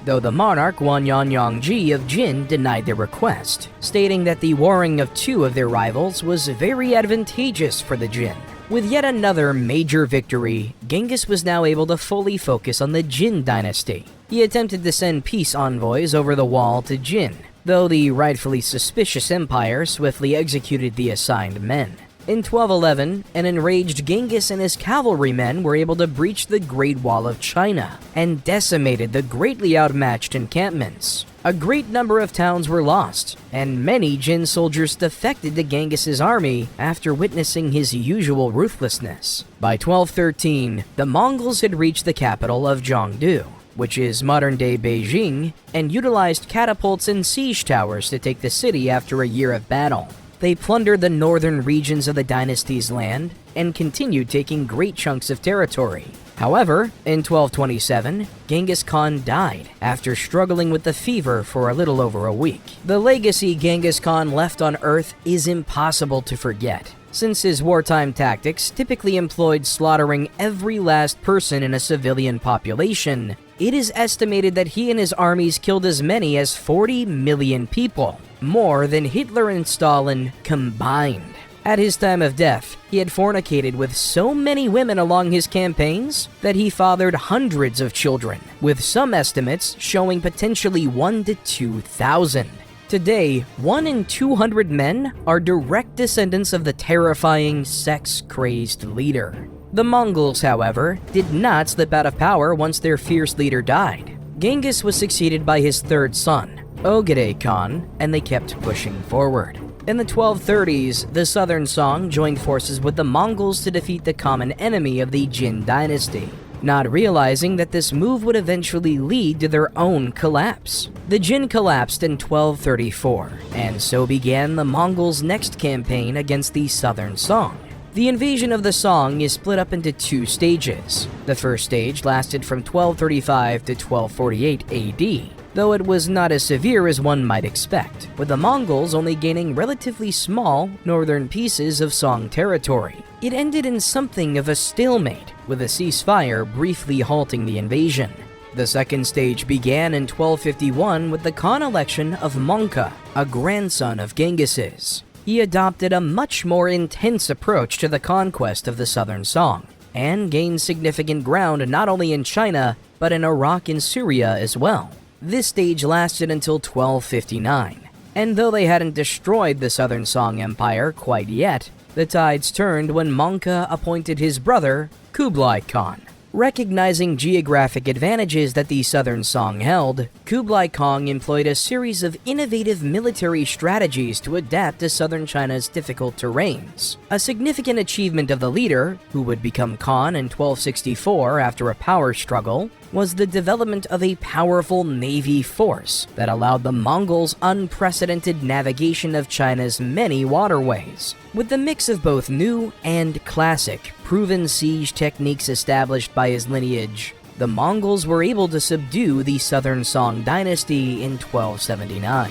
though the monarch Wanyan Yongji of Jin denied their request, stating that the warring of 2 of their rivals was very advantageous for the Jin. With yet another major victory, Genghis was now able to fully focus on the Jin Dynasty. He attempted to send peace envoys over the wall to Jin, though the rightfully suspicious empire swiftly executed the assigned men. In 1211, an enraged Genghis and his cavalrymen were able to breach the Great Wall of China and decimated the greatly outmatched encampments. A great number of towns were lost, and many Jin soldiers defected to Genghis's army after witnessing his usual ruthlessness. By 1213, the Mongols had reached the capital of Zhongdu, which is modern-day Beijing, and utilized catapults and siege towers to take the city after a year of battle. They plundered the northern regions of the dynasty's land and continued taking great chunks of territory. However, in 1227, Genghis Khan died after struggling with the fever for a little over a week. The legacy Genghis Khan left on Earth is impossible to forget, Since his wartime tactics typically employed slaughtering every last person in a civilian population, it is estimated that he and his armies killed as many as 40 million people, more than Hitler and Stalin combined. At his time of death, he had fornicated with so many women along his campaigns that he fathered hundreds of children, with some estimates showing potentially 1 to 2,000. Today, 1 in 200 men are direct descendants of the terrifying, sex-crazed leader. The Mongols, however, did not slip out of power once their fierce leader died. Genghis was succeeded by his third son, Ogedei Khan, and they kept pushing forward. In the 1230s, the Southern Song joined forces with the Mongols to defeat the common enemy of the Jin Dynasty, not realizing that this move would eventually lead to their own collapse. The Jin collapsed in 1234, and so began the Mongols' next campaign against the Southern Song. The invasion of the Song is split up into 2 stages. The first stage lasted from 1235 to 1248 AD, though it was not as severe as one might expect, with the Mongols only gaining relatively small northern pieces of Song territory. It ended in something of a stalemate, with a ceasefire briefly halting the invasion. The second stage began in 1251 with the Khan election of Mongke, a grandson of Genghis's. He adopted a much more intense approach to the conquest of the Southern Song, and gained significant ground not only in China, but in Iraq and Syria as well. This stage lasted until 1259, and though they hadn't destroyed the Southern Song Empire quite yet, the tides turned when Mongke appointed his brother, Kublai Khan. Recognizing geographic advantages that the Southern Song held, Kublai Khan employed a series of innovative military strategies to adapt to southern China's difficult terrains. A significant achievement of the leader, who would become Khan in 1264 after a power struggle, was the development of a powerful navy force that allowed the Mongols unprecedented navigation of China's many waterways. With the mix of both new and classic, proven siege techniques established by his lineage, the Mongols were able to subdue the Southern Song Dynasty in 1279.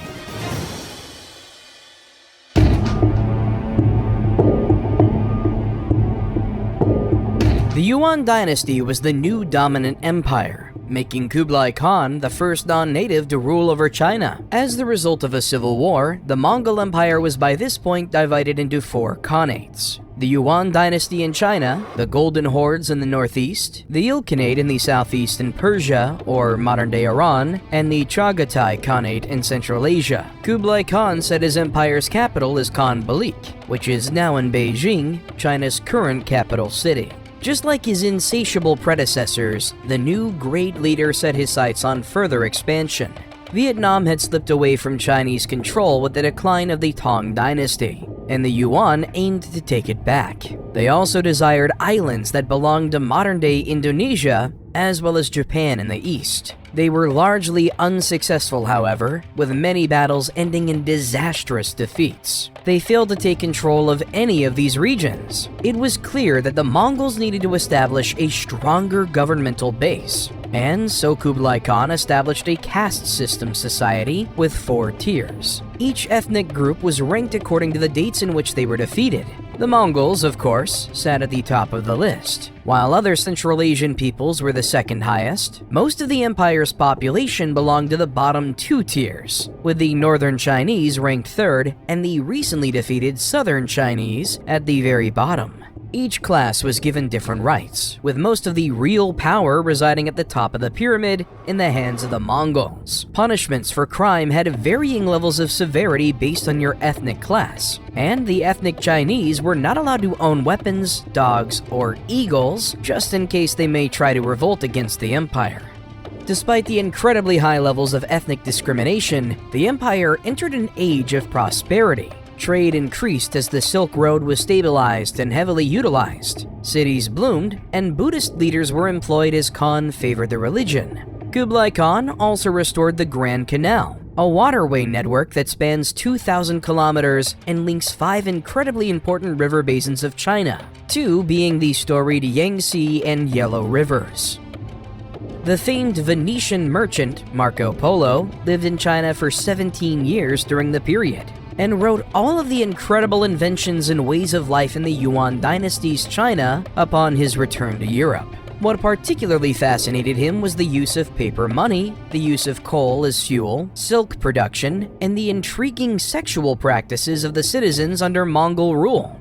The Yuan Dynasty was the new dominant empire, making Kublai Khan the first non-native to rule over China. As the result of a civil war, the Mongol Empire was by this point divided into 4 khanates. The Yuan Dynasty in China, the Golden Hordes in the northeast, the Ilkhanate in the southeast in Persia, or modern-day Iran, and the Chagatai Khanate in Central Asia. Kublai Khan set his empire's capital as Khan Balik, which is now in Beijing, China's current capital city. Just like his insatiable predecessors, the new great leader set his sights on further expansion. Vietnam had slipped away from Chinese control with the decline of the Tang Dynasty, and the Yuan aimed to take it back. They also desired islands that belonged to modern-day Indonesia, as well as Japan in the east. They were largely unsuccessful, however, with many battles ending in disastrous defeats. They failed to take control of any of these regions. It was clear that the Mongols needed to establish a stronger governmental base, and so Kublai Khan established a caste system society with 4 tiers. Each ethnic group was ranked according to the dates in which they were defeated. The Mongols, of course, sat at the top of the list. While other Central Asian peoples were the second highest, most of the empire's population belonged to the bottom 2 tiers, with the Northern Chinese ranked 3rd and the recently defeated Southern Chinese at the very bottom. Each class was given different rights, with most of the real power residing at the top of the pyramid in the hands of the Mongols. Punishments for crime had varying levels of severity based on your ethnic class, and the ethnic Chinese were not allowed to own weapons, dogs, or eagles, just in case they may try to revolt against the empire. Despite the incredibly high levels of ethnic discrimination, the empire entered an age of prosperity. Trade increased as the Silk Road was stabilized and heavily utilized. Cities bloomed, and Buddhist leaders were employed as Khan favored the religion. Kublai Khan also restored the Grand Canal, a waterway network that spans 2,000 kilometers and links 5 incredibly important river basins of China, 2 being the storied Yangtze and Yellow Rivers. The famed Venetian merchant, Marco Polo, lived in China for 17 years during the period. and wrote all of the incredible inventions and ways of life in the Yuan dynasty's China upon his return to Europe. What particularly fascinated him was the use of paper money, the use of coal as fuel, silk production, and the intriguing sexual practices of the citizens under Mongol rule.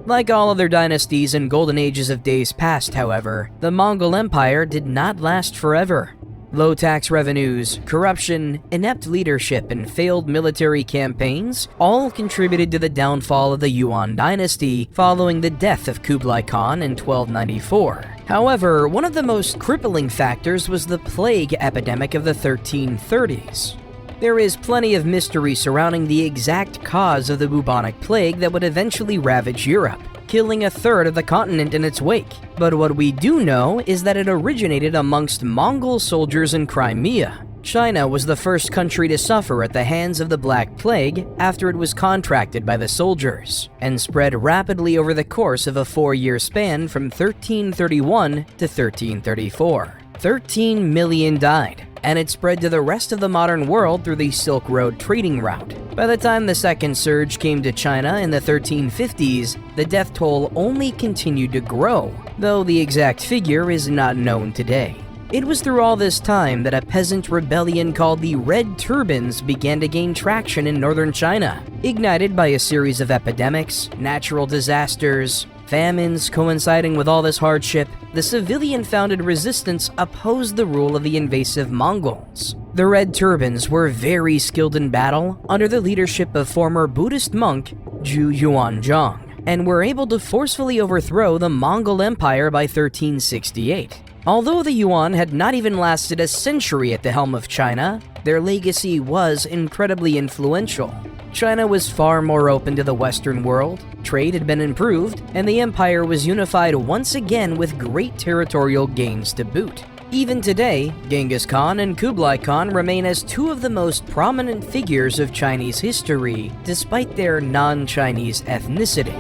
Like all other dynasties and golden ages of days past, however, the Mongol Empire did not last forever. Low tax revenues, corruption, inept leadership, and failed military campaigns all contributed to the downfall of the Yuan dynasty following the death of Kublai Khan in 1294. However, one of the most crippling factors was the plague epidemic of the 1330s. There is plenty of mystery surrounding the exact cause of the bubonic plague that would eventually ravage Europe, killing a third of the continent in its wake. But what we do know is that it originated amongst Mongol soldiers in Crimea. China was the first country to suffer at the hands of the Black Plague after it was contracted by the soldiers, and spread rapidly over the course of a 4-year span from 1331 to 1334. 13 million died, and it spread to the rest of the modern world through the Silk Road trading route. By the time the second surge came to China in the 1350s, the death toll only continued to grow, though the exact figure is not known today. It was through all this time that a peasant rebellion called the Red Turbans began to gain traction in northern China, ignited by a series of epidemics, natural disasters, famines. Coinciding with all this hardship, the civilian-founded resistance opposed the rule of the invasive Mongols. The Red Turbans were very skilled in battle under the leadership of former Buddhist monk Zhu Yuanzhang, and were able to forcefully overthrow the Mongol Empire by 1368. Although the Yuan had not even lasted a century at the helm of China, their legacy was incredibly influential. China was far more open to the Western world, trade had been improved, and the empire was unified once again with great territorial gains to boot. Even today, Genghis Khan and Kublai Khan remain as two of the most prominent figures of Chinese history, despite their non-Chinese ethnicity.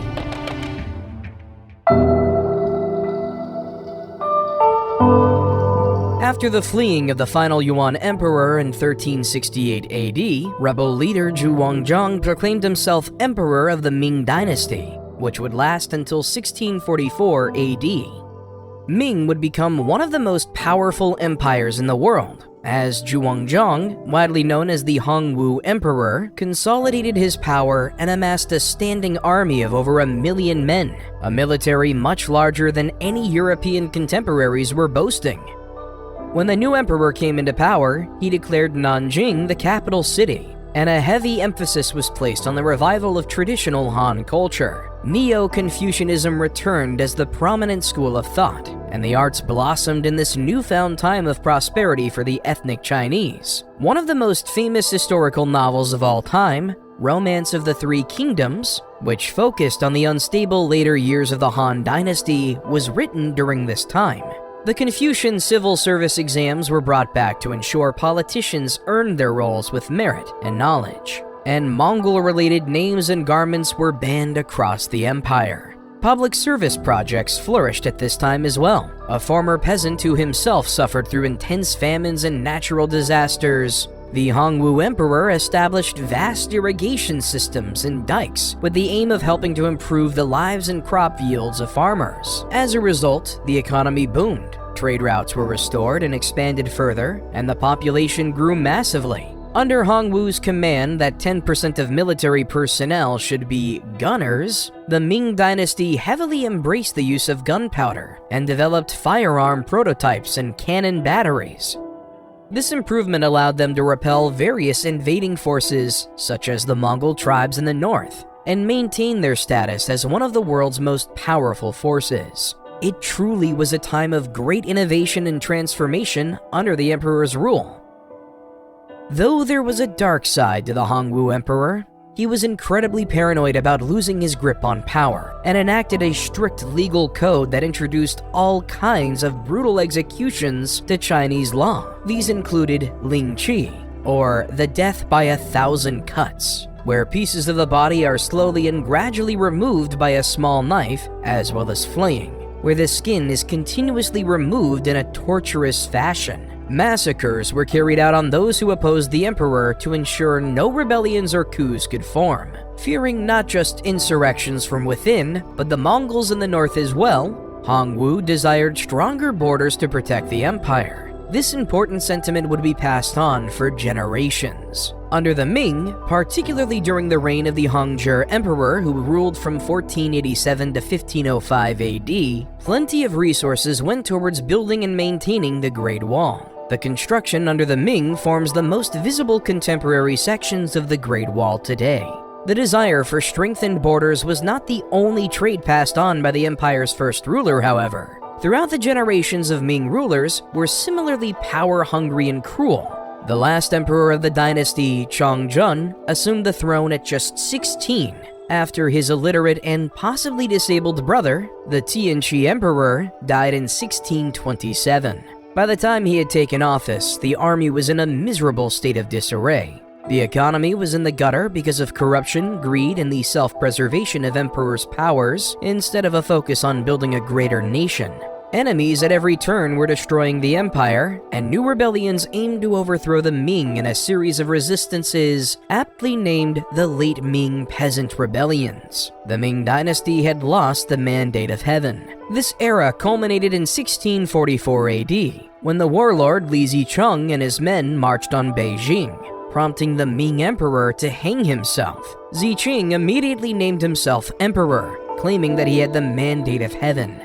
After the fleeing of the final Yuan emperor in 1368 AD, rebel leader Zhu Guangzhang proclaimed himself emperor of the Ming Dynasty, which would last until 1644 AD. Ming would become one of the most powerful empires in the world, as Zhu Guangzhang, widely known as the Hongwu Emperor, consolidated his power and amassed a standing army of over 1 million men, a military much larger than any European contemporaries were boasting. When the new emperor came into power, he declared Nanjing the capital city, and a heavy emphasis was placed on the revival of traditional Han culture. Neo-Confucianism returned as the prominent school of thought, and the arts blossomed in this newfound time of prosperity for the ethnic Chinese. One of the most famous historical novels of all time, Romance of the Three Kingdoms, which focused on the unstable later years of the Han Dynasty, was written during this time. The Confucian civil service exams were brought back to ensure politicians earned their roles with merit and knowledge, and Mongol-related names and garments were banned across the empire. Public service projects flourished at this time as well. A former peasant who himself suffered through intense famines and natural disasters, the Hongwu Emperor established vast irrigation systems and dikes with the aim of helping to improve the lives and crop yields of farmers. As a result, the economy boomed, trade routes were restored and expanded further, and the population grew massively. Under Hongwu's command that 10% of military personnel should be gunners, the Ming Dynasty heavily embraced the use of gunpowder and developed firearm prototypes and cannon batteries. This improvement allowed them to repel various invading forces, such as the Mongol tribes in the north, and maintain their status as one of the world's most powerful forces. It truly was a time of great innovation and transformation under the emperor's rule. Though there was a dark side to the Hongwu Emperor, he was incredibly paranoid about losing his grip on power, and enacted a strict legal code that introduced all kinds of brutal executions to Chinese law. These included Ling Qi, or the death by 1,000 cuts, where pieces of the body are slowly and gradually removed by a small knife, as well as flaying, where the skin is continuously removed in a torturous fashion. Massacres were carried out on those who opposed the emperor to ensure no rebellions or coups could form. Fearing not just insurrections from within, but the Mongols in the north as well, Hongwu desired stronger borders to protect the empire. This important sentiment would be passed on for generations. Under the Ming, particularly during the reign of the Hongzhi Emperor who ruled from 1487 to 1505 AD, plenty of resources went towards building and maintaining the Great Wall. The construction under the Ming forms the most visible contemporary sections of the Great Wall today. The desire for strengthened borders was not the only trait passed on by the empire's first ruler, however. Throughout the generations of Ming rulers were similarly power-hungry and cruel. The last emperor of the dynasty, Chongzhen, assumed the throne at just 16, after his illiterate and possibly disabled brother, the Tianqi emperor, died in 1627. By the time he had taken office, the army was in a miserable state of disarray. The economy was in the gutter because of corruption, greed, and the self-preservation of emperors' powers, instead of a focus on building a greater nation. Enemies at every turn were destroying the empire, and new rebellions aimed to overthrow the Ming in a series of resistances aptly named the Late Ming Peasant Rebellions. The Ming Dynasty had lost the mandate of heaven. This era culminated in 1644 AD, when the warlord Li Zicheng and his men marched on Beijing, prompting the Ming emperor to hang himself. Zicheng immediately named himself emperor, claiming that he had the mandate of heaven.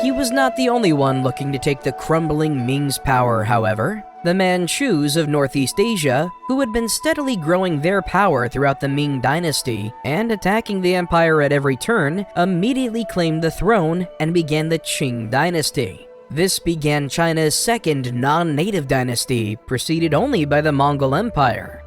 He was not the only one looking to take the crumbling Ming's power, however. The Manchus of Northeast Asia, who had been steadily growing their power throughout the Ming Dynasty and attacking the empire at every turn, immediately claimed the throne and began the Qing Dynasty. This began China's second non-native dynasty, preceded only by the Mongol Empire.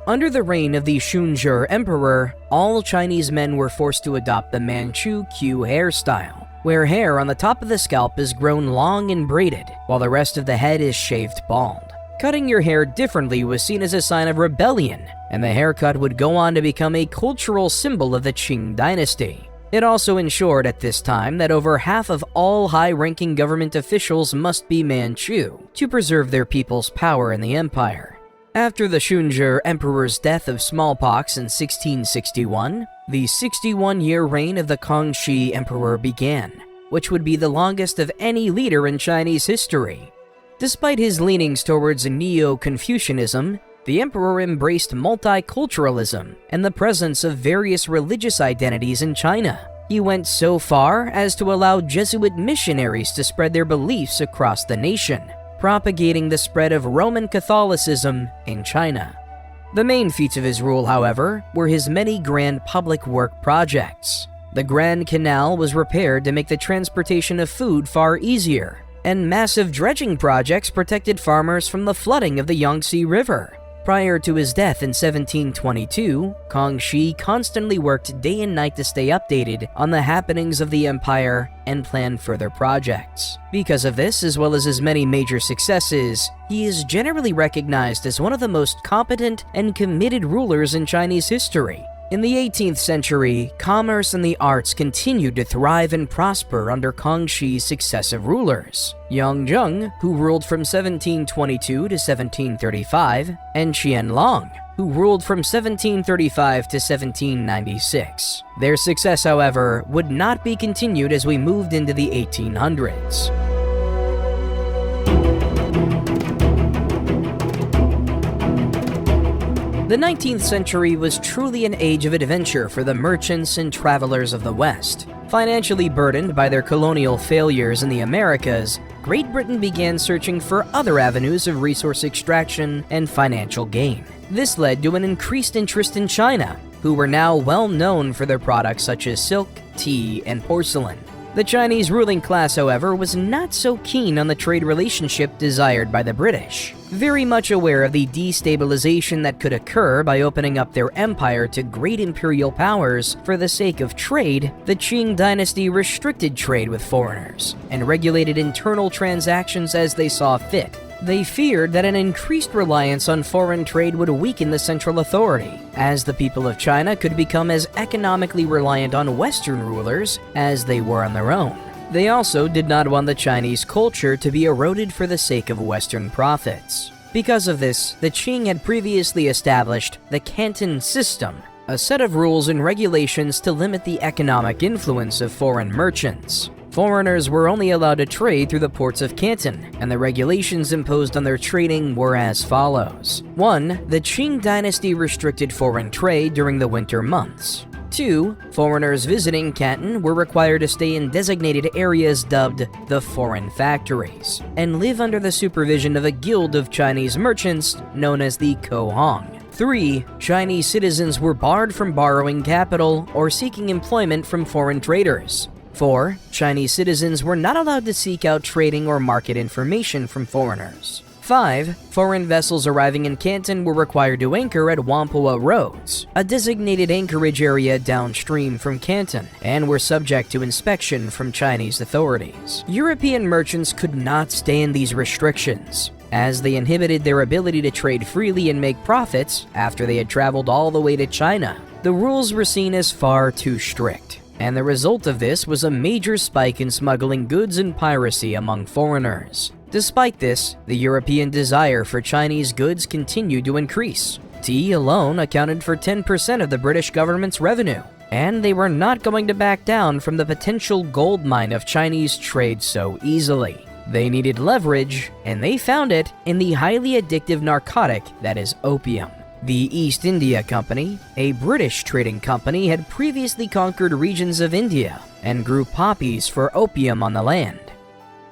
Under the reign of the Shunzhi Emperor, all Chinese men were forced to adopt the Manchu queue hairstyle, where hair on the top of the scalp is grown long and braided, while the rest of the head is shaved bald. Cutting your hair differently was seen as a sign of rebellion, and the haircut would go on to become a cultural symbol of the Qing Dynasty. It also ensured at this time that over half of all high-ranking government officials must be Manchu to preserve their people's power in the empire. After the Shunzhi Emperor's death of smallpox in 1661, the 61-year reign of the Kangxi Emperor began, which would be the longest of any leader in Chinese history. Despite his leanings towards Neo-Confucianism, the emperor embraced multiculturalism and the presence of various religious identities in China. He went so far as to allow Jesuit missionaries to spread their beliefs across the nation, propagating the spread of Roman Catholicism in China. The main feats of his rule, however, were his many grand public work projects. The Grand Canal was repaired to make the transportation of food far easier, and massive dredging projects protected farmers from the flooding of the Yangtze River. Prior to his death in 1722, Kangxi constantly worked day and night to stay updated on the happenings of the empire and plan further projects. Because of this, as well as his many major successes, he is generally recognized as one of the most competent and committed rulers in Chinese history. In the 18th century, commerce and the arts continued to thrive and prosper under Kangxi's successive rulers. Yang Zheng, who ruled from 1722 to 1735, and Qianlong, who ruled from 1735 to 1796. Their success, however, would not be continued as we moved into the 1800s. The 19th century was truly an age of adventure for the merchants and travelers of the West. Financially burdened by their colonial failures in the Americas, Great Britain began searching for other avenues of resource extraction and financial gain. This led to an increased interest in China, who were now well known for their products such as silk, tea, and porcelain. The Chinese ruling class, however, was not so keen on the trade relationship desired by the British. Very much aware of the destabilization that could occur by opening up their empire to great imperial powers for the sake of trade, the Qing Dynasty restricted trade with foreigners and regulated internal transactions as they saw fit. They feared that an increased reliance on foreign trade would weaken the central authority, as the people of China could become as economically reliant on Western rulers as they were on their own. They also did not want the Chinese culture to be eroded for the sake of Western profits. Because of this, the Qing had previously established the Canton System, a set of rules and regulations to limit the economic influence of foreign merchants. Foreigners were only allowed to trade through the ports of Canton, and the regulations imposed on their trading were as follows. 1. The Qing Dynasty restricted foreign trade during the winter months. 2. Foreigners visiting Canton were required to stay in designated areas dubbed the Foreign Factories, and live under the supervision of a guild of Chinese merchants known as the Kohong. 3. Chinese citizens were barred from borrowing capital or seeking employment from foreign traders. 4. Chinese citizens were not allowed to seek out trading or market information from foreigners. 5. Foreign vessels arriving in Canton were required to anchor at Whampoa Roads, a designated anchorage area downstream from Canton, and were subject to inspection from Chinese authorities. European merchants could not stand these restrictions, as they inhibited their ability to trade freely and make profits after they had traveled all the way to China. The rules were seen as far too strict, and the result of this was a major spike in smuggling goods and piracy among foreigners. Despite this, the European desire for Chinese goods continued to increase. Tea alone accounted for 10% of the British government's revenue, and they were not going to back down from the potential goldmine of Chinese trade so easily. They needed leverage, and they found it in the highly addictive narcotic that is opium. The East India Company, a British trading company, had previously conquered regions of India and grew poppies for opium on the land.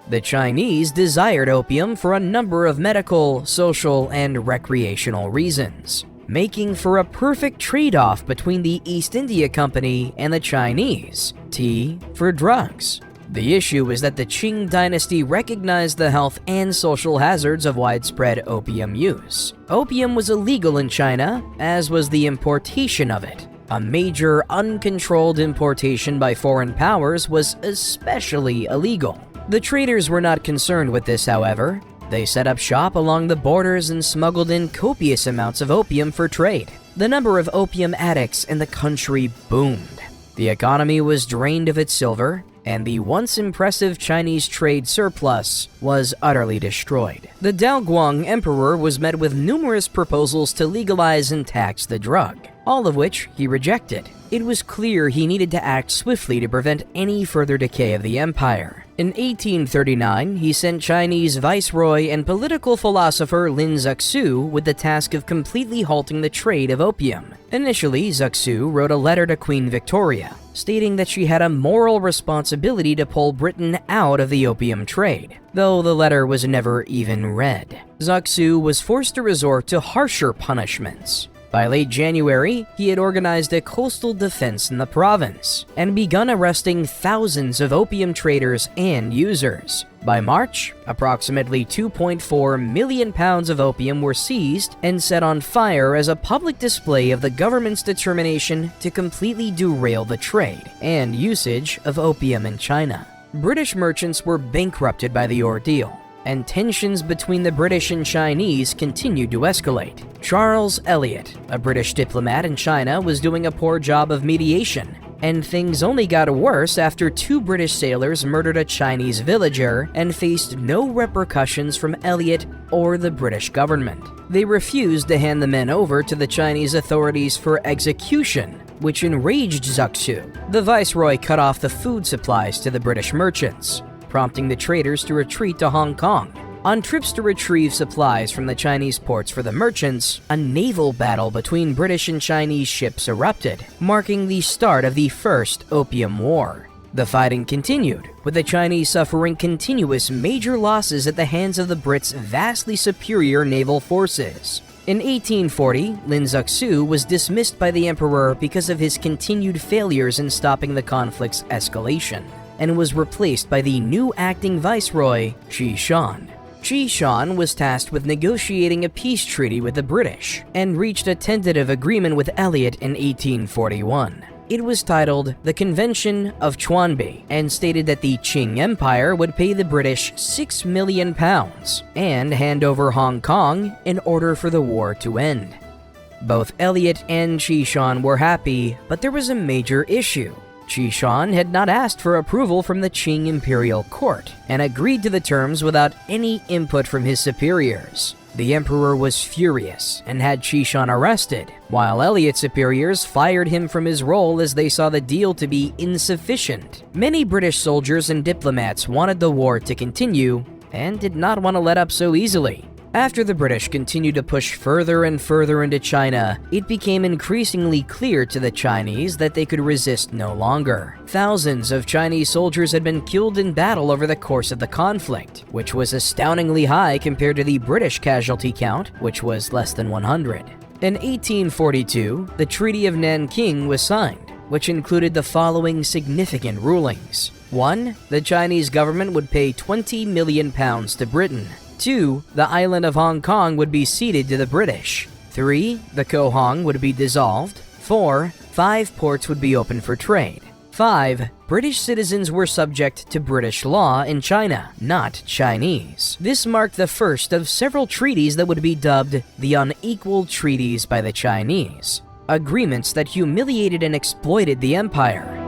The Chinese desired opium for a number of medical, social, and recreational reasons, making for a perfect trade-off between the East India Company and the Chinese, tea for drugs. The issue is that the Qing Dynasty recognized the health and social hazards of widespread opium use. Opium was illegal in China, as was the importation of it. A major uncontrolled importation by foreign powers was especially illegal. The traders were not concerned with this, however. They set up shop along the borders and smuggled in copious amounts of opium for trade. The number of opium addicts in the country boomed. The economy was drained of its silver, and the once impressive Chinese trade surplus was utterly destroyed. The Daoguang Emperor was met with numerous proposals to legalize and tax the drug, all of which he rejected. It was clear he needed to act swiftly to prevent any further decay of the empire. In 1839, he sent Chinese viceroy and political philosopher Lin Zexu with the task of completely halting the trade of opium. Initially, Zexu wrote a letter to Queen Victoria, stating that she had a moral responsibility to pull Britain out of the opium trade, though the letter was never even read. Zexu was forced to resort to harsher punishments. By late January, he had organized a coastal defense in the province and begun arresting thousands of opium traders and users. By March, approximately 2.4 million pounds of opium were seized and set on fire as a public display of the government's determination to completely derail the trade and usage of opium in China. British merchants were bankrupted by the ordeal, and tensions between the British and Chinese continued to escalate. Charles Elliot, a British diplomat in China, was doing a poor job of mediation, and things only got worse after 2 British sailors murdered a Chinese villager and faced no repercussions from Elliot or the British government. They refused to hand the men over to the Chinese authorities for execution, which enraged Zexu. The viceroy cut off the food supplies to the British merchants, prompting the traders to retreat to Hong Kong. On trips to retrieve supplies from the Chinese ports for the merchants, a naval battle between British and Chinese ships erupted, marking the start of the First Opium War. The fighting continued, with the Chinese suffering continuous major losses at the hands of the Brits' vastly superior naval forces. In 1840, Lin Zexu was dismissed by the emperor because of his continued failures in stopping the conflict's escalation, and was replaced by the new acting viceroy, Qi Shan. Qi Shan was tasked with negotiating a peace treaty with the British, and reached a tentative agreement with Elliot in 1841. It was titled The Convention of Chuanbi and stated that the Qing Empire would pay the British £6 million and hand over Hong Kong in order for the war to end. Both Elliot and Qishan were happy, but there was a major issue. Qishan had not asked for approval from the Qing imperial court and agreed to the terms without any input from his superiors. The emperor was furious and had Qishan arrested, while Elliot's superiors fired him from his role as they saw the deal to be insufficient. Many British soldiers and diplomats wanted the war to continue and did not want to let up so easily. After the British continued to push further and further into China, it became increasingly clear to the Chinese that they could resist no longer. Thousands of Chinese soldiers had been killed in battle over the course of the conflict, which was astoundingly high compared to the British casualty count, which was less than 100. In 1842, the Treaty of Nanking was signed, which included the following significant rulings. 1. The Chinese government would pay £20 million to Britain. 2. The island of Hong Kong would be ceded to the British. 3. The Kohong would be dissolved. 4. 5 ports would be open for trade. 5. British citizens were subject to British law in China, not Chinese. This marked the first of several treaties that would be dubbed the Unequal Treaties by the Chinese, agreements that humiliated and exploited the empire.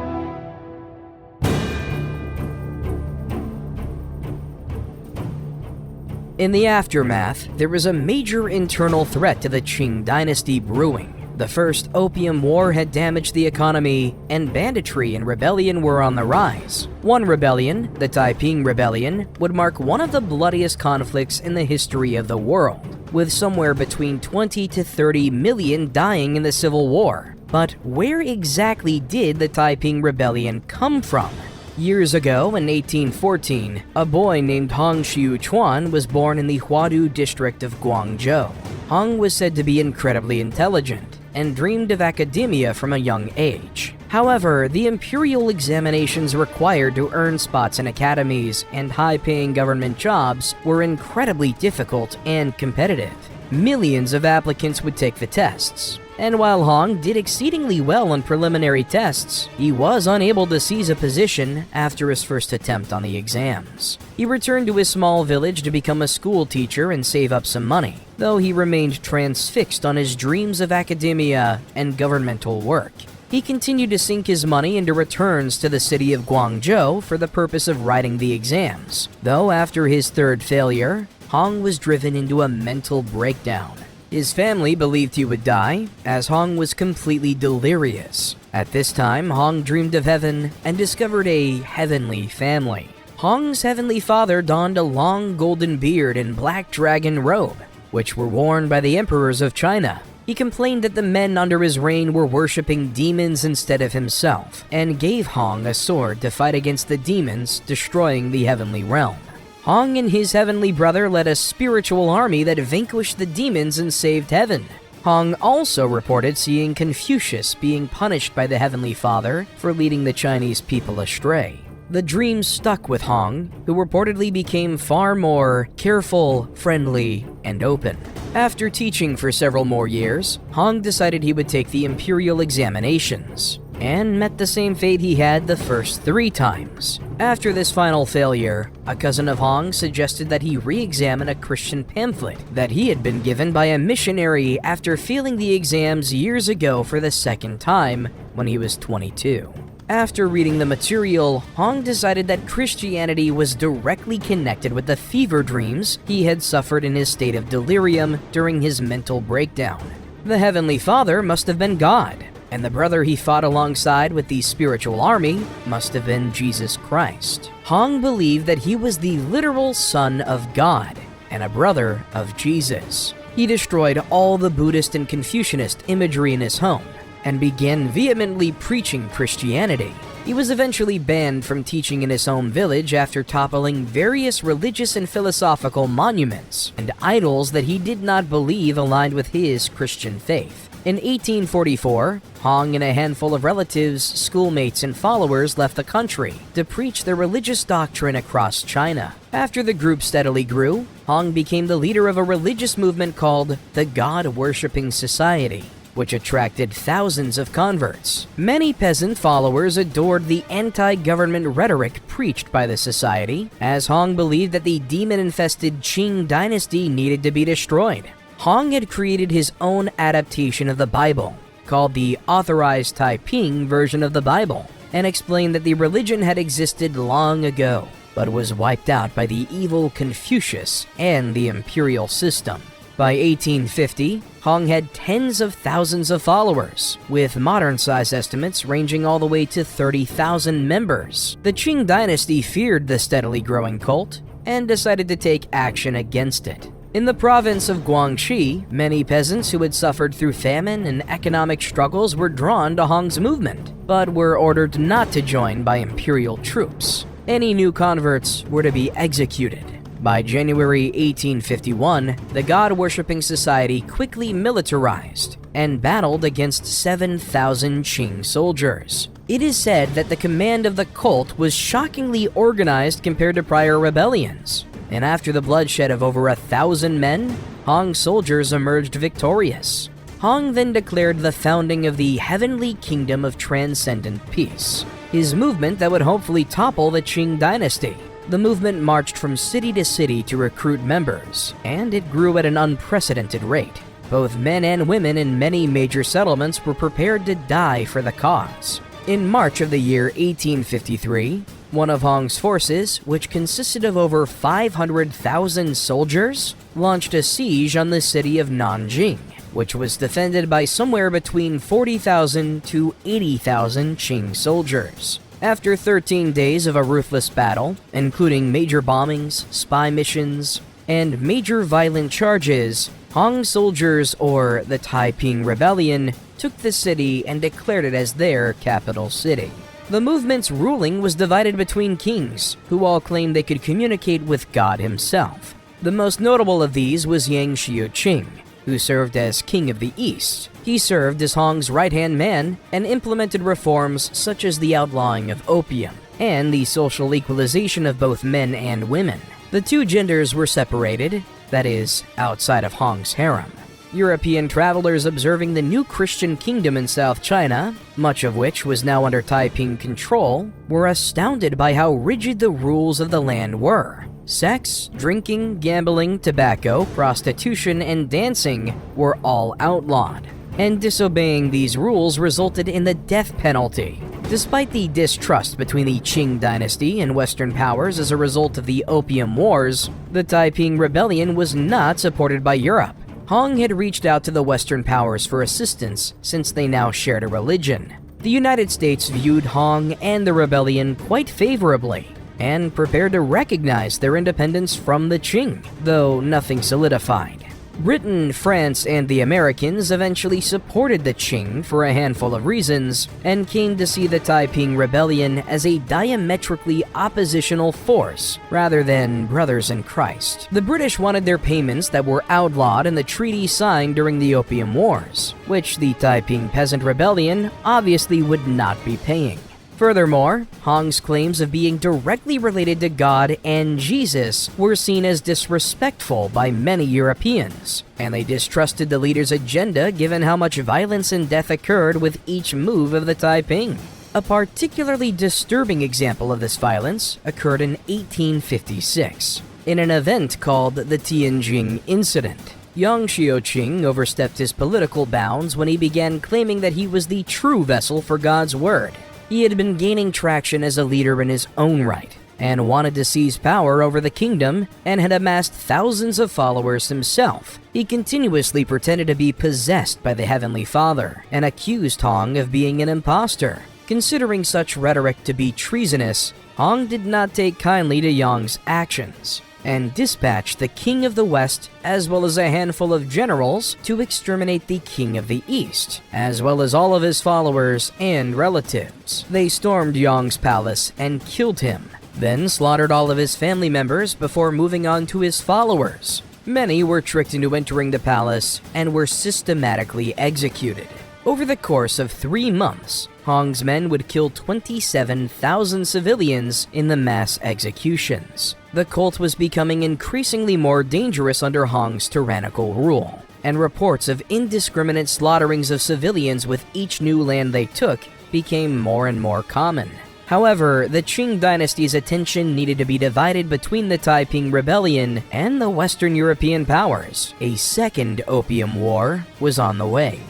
In the aftermath, there was a major internal threat to the Qing Dynasty brewing. The First Opium War had damaged the economy, and banditry and rebellion were on the rise. One rebellion, the Taiping Rebellion, would mark one of the bloodiest conflicts in the history of the world, with somewhere between 20 to 30 million dying in the Civil War. But where exactly did the Taiping Rebellion come from? Years ago, in 1814, a boy named Hong Xiuquan was born in the Huadu district of Guangzhou. Hong was said to be incredibly intelligent and dreamed of academia from a young age. However, the imperial examinations required to earn spots in academies and high-paying government jobs were incredibly difficult and competitive. Millions of applicants would take the tests. And while Hong did exceedingly well on preliminary tests, he was unable to seize a position after his first attempt on the exams. He returned to his small village to become a school teacher and save up some money, though he remained transfixed on his dreams of academia and governmental work. He continued to sink his money into returns to the city of Guangzhou for the purpose of writing the exams, though after his third failure, Hong was driven into a mental breakdown. His family believed he would die, as Hong was completely delirious. At this time, Hong dreamed of heaven and discovered a heavenly family. Hong's heavenly father donned a long golden beard and black dragon robe, which were worn by the emperors of China. He complained that the men under his reign were worshipping demons instead of himself, and gave Hong a sword to fight against the demons, destroying the heavenly realm. Hong and his heavenly brother led a spiritual army that vanquished the demons and saved heaven. Hong also reported seeing Confucius being punished by the Heavenly Father for leading the Chinese people astray. The dream stuck with Hong, who reportedly became far more careful, friendly, and open. After teaching for several more years, Hong decided he would take the imperial examinations, and met the same fate he had the first 3 times. After this final failure, a cousin of Hong suggested that he re-examine a Christian pamphlet that he had been given by a missionary after failing the exams years ago for the second time when he was 22. After reading the material, Hong decided that Christianity was directly connected with the fever dreams he had suffered in his state of delirium during his mental breakdown. The Heavenly Father must have been God, and the brother he fought alongside with the spiritual army must have been Jesus Christ. Hong believed that he was the literal son of God and a brother of Jesus. He destroyed all the Buddhist and Confucianist imagery in his home and began vehemently preaching Christianity. He was eventually banned from teaching in his home village after toppling various religious and philosophical monuments and idols that he did not believe aligned with his Christian faith. In 1844, Hong and a handful of relatives, schoolmates, and followers left the country to preach their religious doctrine across China. After the group steadily grew, Hong became the leader of a religious movement called the God-Worshipping Society. which attracted thousands of converts. Many peasant followers adored the anti-government rhetoric preached by the society, as Hong believed that the demon-infested Qing dynasty needed to be destroyed. Hong had created his own adaptation of the Bible, called the Authorized Taiping version of the Bible, and explained that the religion had existed long ago, but was wiped out by the evil Confucius and the imperial system. By 1850, Hong had tens of thousands of followers, with modern size estimates ranging all the way to 30,000 members. The Qing dynasty feared the steadily growing cult and decided to take action against it. In the province of Guangxi, many peasants who had suffered through famine and economic struggles were drawn to Hong's movement, but were ordered not to join by imperial troops. Any new converts were to be executed. By January 1851, the god-worshipping society quickly militarized and battled against 7,000 Qing soldiers. It is said that the command of the cult was shockingly organized compared to prior rebellions, and after the bloodshed of over 1,000 men, Hong soldiers emerged victorious. Hong then declared the founding of the Heavenly Kingdom of Transcendent Peace, his movement that would hopefully topple the Qing dynasty. The movement marched from city to city to recruit members, and it grew at an unprecedented rate. Both men and women in many major settlements were prepared to die for the cause. In March of the year 1853, one of Hong's forces, which consisted of over 500,000 soldiers, launched a siege on the city of Nanjing, which was defended by somewhere between 40,000 to 80,000 Qing soldiers. After 13 days of a ruthless battle, including major bombings, spy missions, and major violent charges, Hong soldiers, or the Taiping Rebellion, took the city and declared it as their capital city. The movement's ruling was divided between kings, who all claimed they could communicate with God himself. The most notable of these was Yang Xiuqing, who served as King of the East. He served as Hong's right-hand man and implemented reforms such as the outlawing of opium and the social equalization of both men and women. The two genders were separated, that is, outside of Hong's harem. European travelers observing the new Christian kingdom in South China, much of which was now under Taiping control, were astounded by how rigid the rules of the land were. Sex, drinking, gambling, tobacco, prostitution, and dancing were all outlawed, and disobeying these rules resulted in the death penalty. Despite the distrust between the Qing dynasty and Western powers as a result of the Opium Wars, the Taiping Rebellion was not supported by Europe. Hong had reached out to the Western powers for assistance since they now shared a religion. The United States viewed Hong and the rebellion quite favorably and prepared to recognize their independence from the Qing, though nothing solidified. Britain, France, and the Americans eventually supported the Qing for a handful of reasons and came to see the Taiping Rebellion as a diametrically oppositional force rather than brothers in Christ. The British wanted their payments that were outlawed in the treaty signed during the Opium Wars, which the Taiping Peasant Rebellion obviously would not be paying. Furthermore, Hong's claims of being directly related to God and Jesus were seen as disrespectful by many Europeans, and they distrusted the leader's agenda given how much violence and death occurred with each move of the Taiping. A particularly disturbing example of this violence occurred in 1856, in an event called the Tianjin Incident. Yang Xiuqing overstepped his political bounds when he began claiming that he was the true vessel for God's word. He had been gaining traction as a leader in his own right, and wanted to seize power over the kingdom, and had amassed thousands of followers himself. He continuously pretended to be possessed by the Heavenly Father, and accused Hong of being an impostor. Considering such rhetoric to be treasonous, Hong did not take kindly to Yang's actions, and dispatched the King of the West as well as a handful of generals to exterminate the King of the East, as well as all of his followers and relatives. They stormed Yang's palace and killed him, then slaughtered all of his family members before moving on to his followers. Many were tricked into entering the palace and were systematically executed. Over the course of 3 months, Hong's men would kill 27,000 civilians in the mass executions. The cult was becoming increasingly more dangerous under Hong's tyrannical rule. and reports of indiscriminate slaughterings of civilians with each new land they took became more and more common. However, the Qing dynasty's attention needed to be divided between the Taiping Rebellion and the Western European powers. A second Opium War was on the way.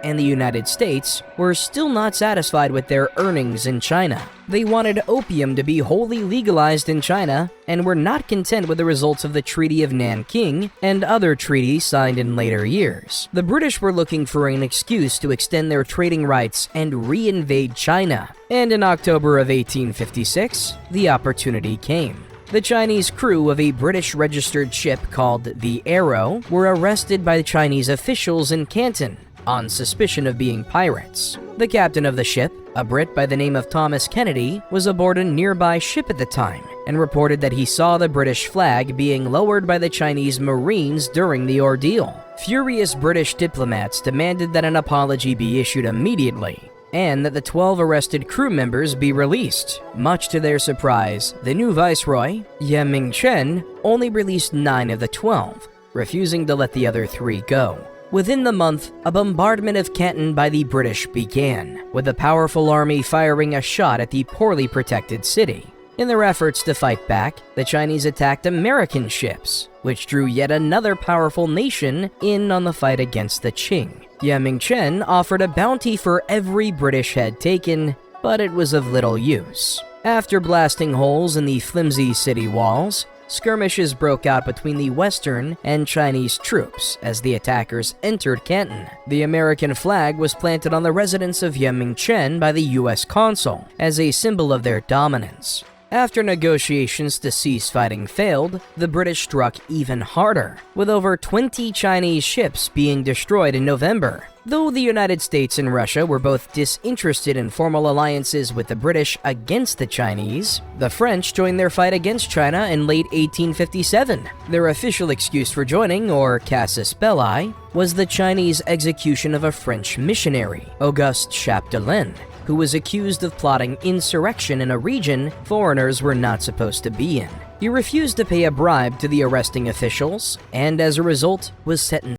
And the United States were still not satisfied with their earnings in China. They wanted opium to be wholly legalized in China and were not content with the results of the Treaty of Nanking and other treaties signed in later years. The British were looking for an excuse to extend their trading rights and re-invade China. And in October of 1856, the opportunity came. The Chinese crew of a British-registered ship called the Arrow were arrested by Chinese officials in Canton on suspicion of being pirates. The captain of the ship, a Brit by the name of Thomas Kennedy, was aboard a nearby ship at the time and reported that he saw the British flag being lowered by the Chinese Marines during the ordeal. Furious British diplomats demanded that an apology be issued immediately and that the 12 arrested crew members be released. Much to their surprise, the new viceroy, Ming Dynasty, only released 9 of the 12, refusing to let the other 3 go. Within the month, a bombardment of Canton by the British began, with the powerful army firing a shot at the poorly protected city. In their efforts to fight back, the Chinese attacked American ships, which drew yet another powerful nation in on the fight against the Qing. Ming Dynasty offered a bounty for every British head taken, but it was of little use. After blasting holes in the flimsy city walls, skirmishes broke out between the Western and Chinese troops as the attackers entered Canton. The American flag was planted on the residence of Ming Dynasty by the U.S. consul as a symbol of their dominance. After negotiations to cease fighting failed, the British struck even harder, with over 20 Chinese ships being destroyed in November. Though the United States and Russia were both disinterested in formal alliances with the British against the Chinese, the French joined their fight against China in late 1857. Their official excuse for joining, or casus belli, was the Chinese execution of a French missionary, Auguste Chapdelaine, who was accused of plotting insurrection in a region foreigners were not supposed to be in. He refused to pay a bribe to the arresting officials, and as a result, was sentenced.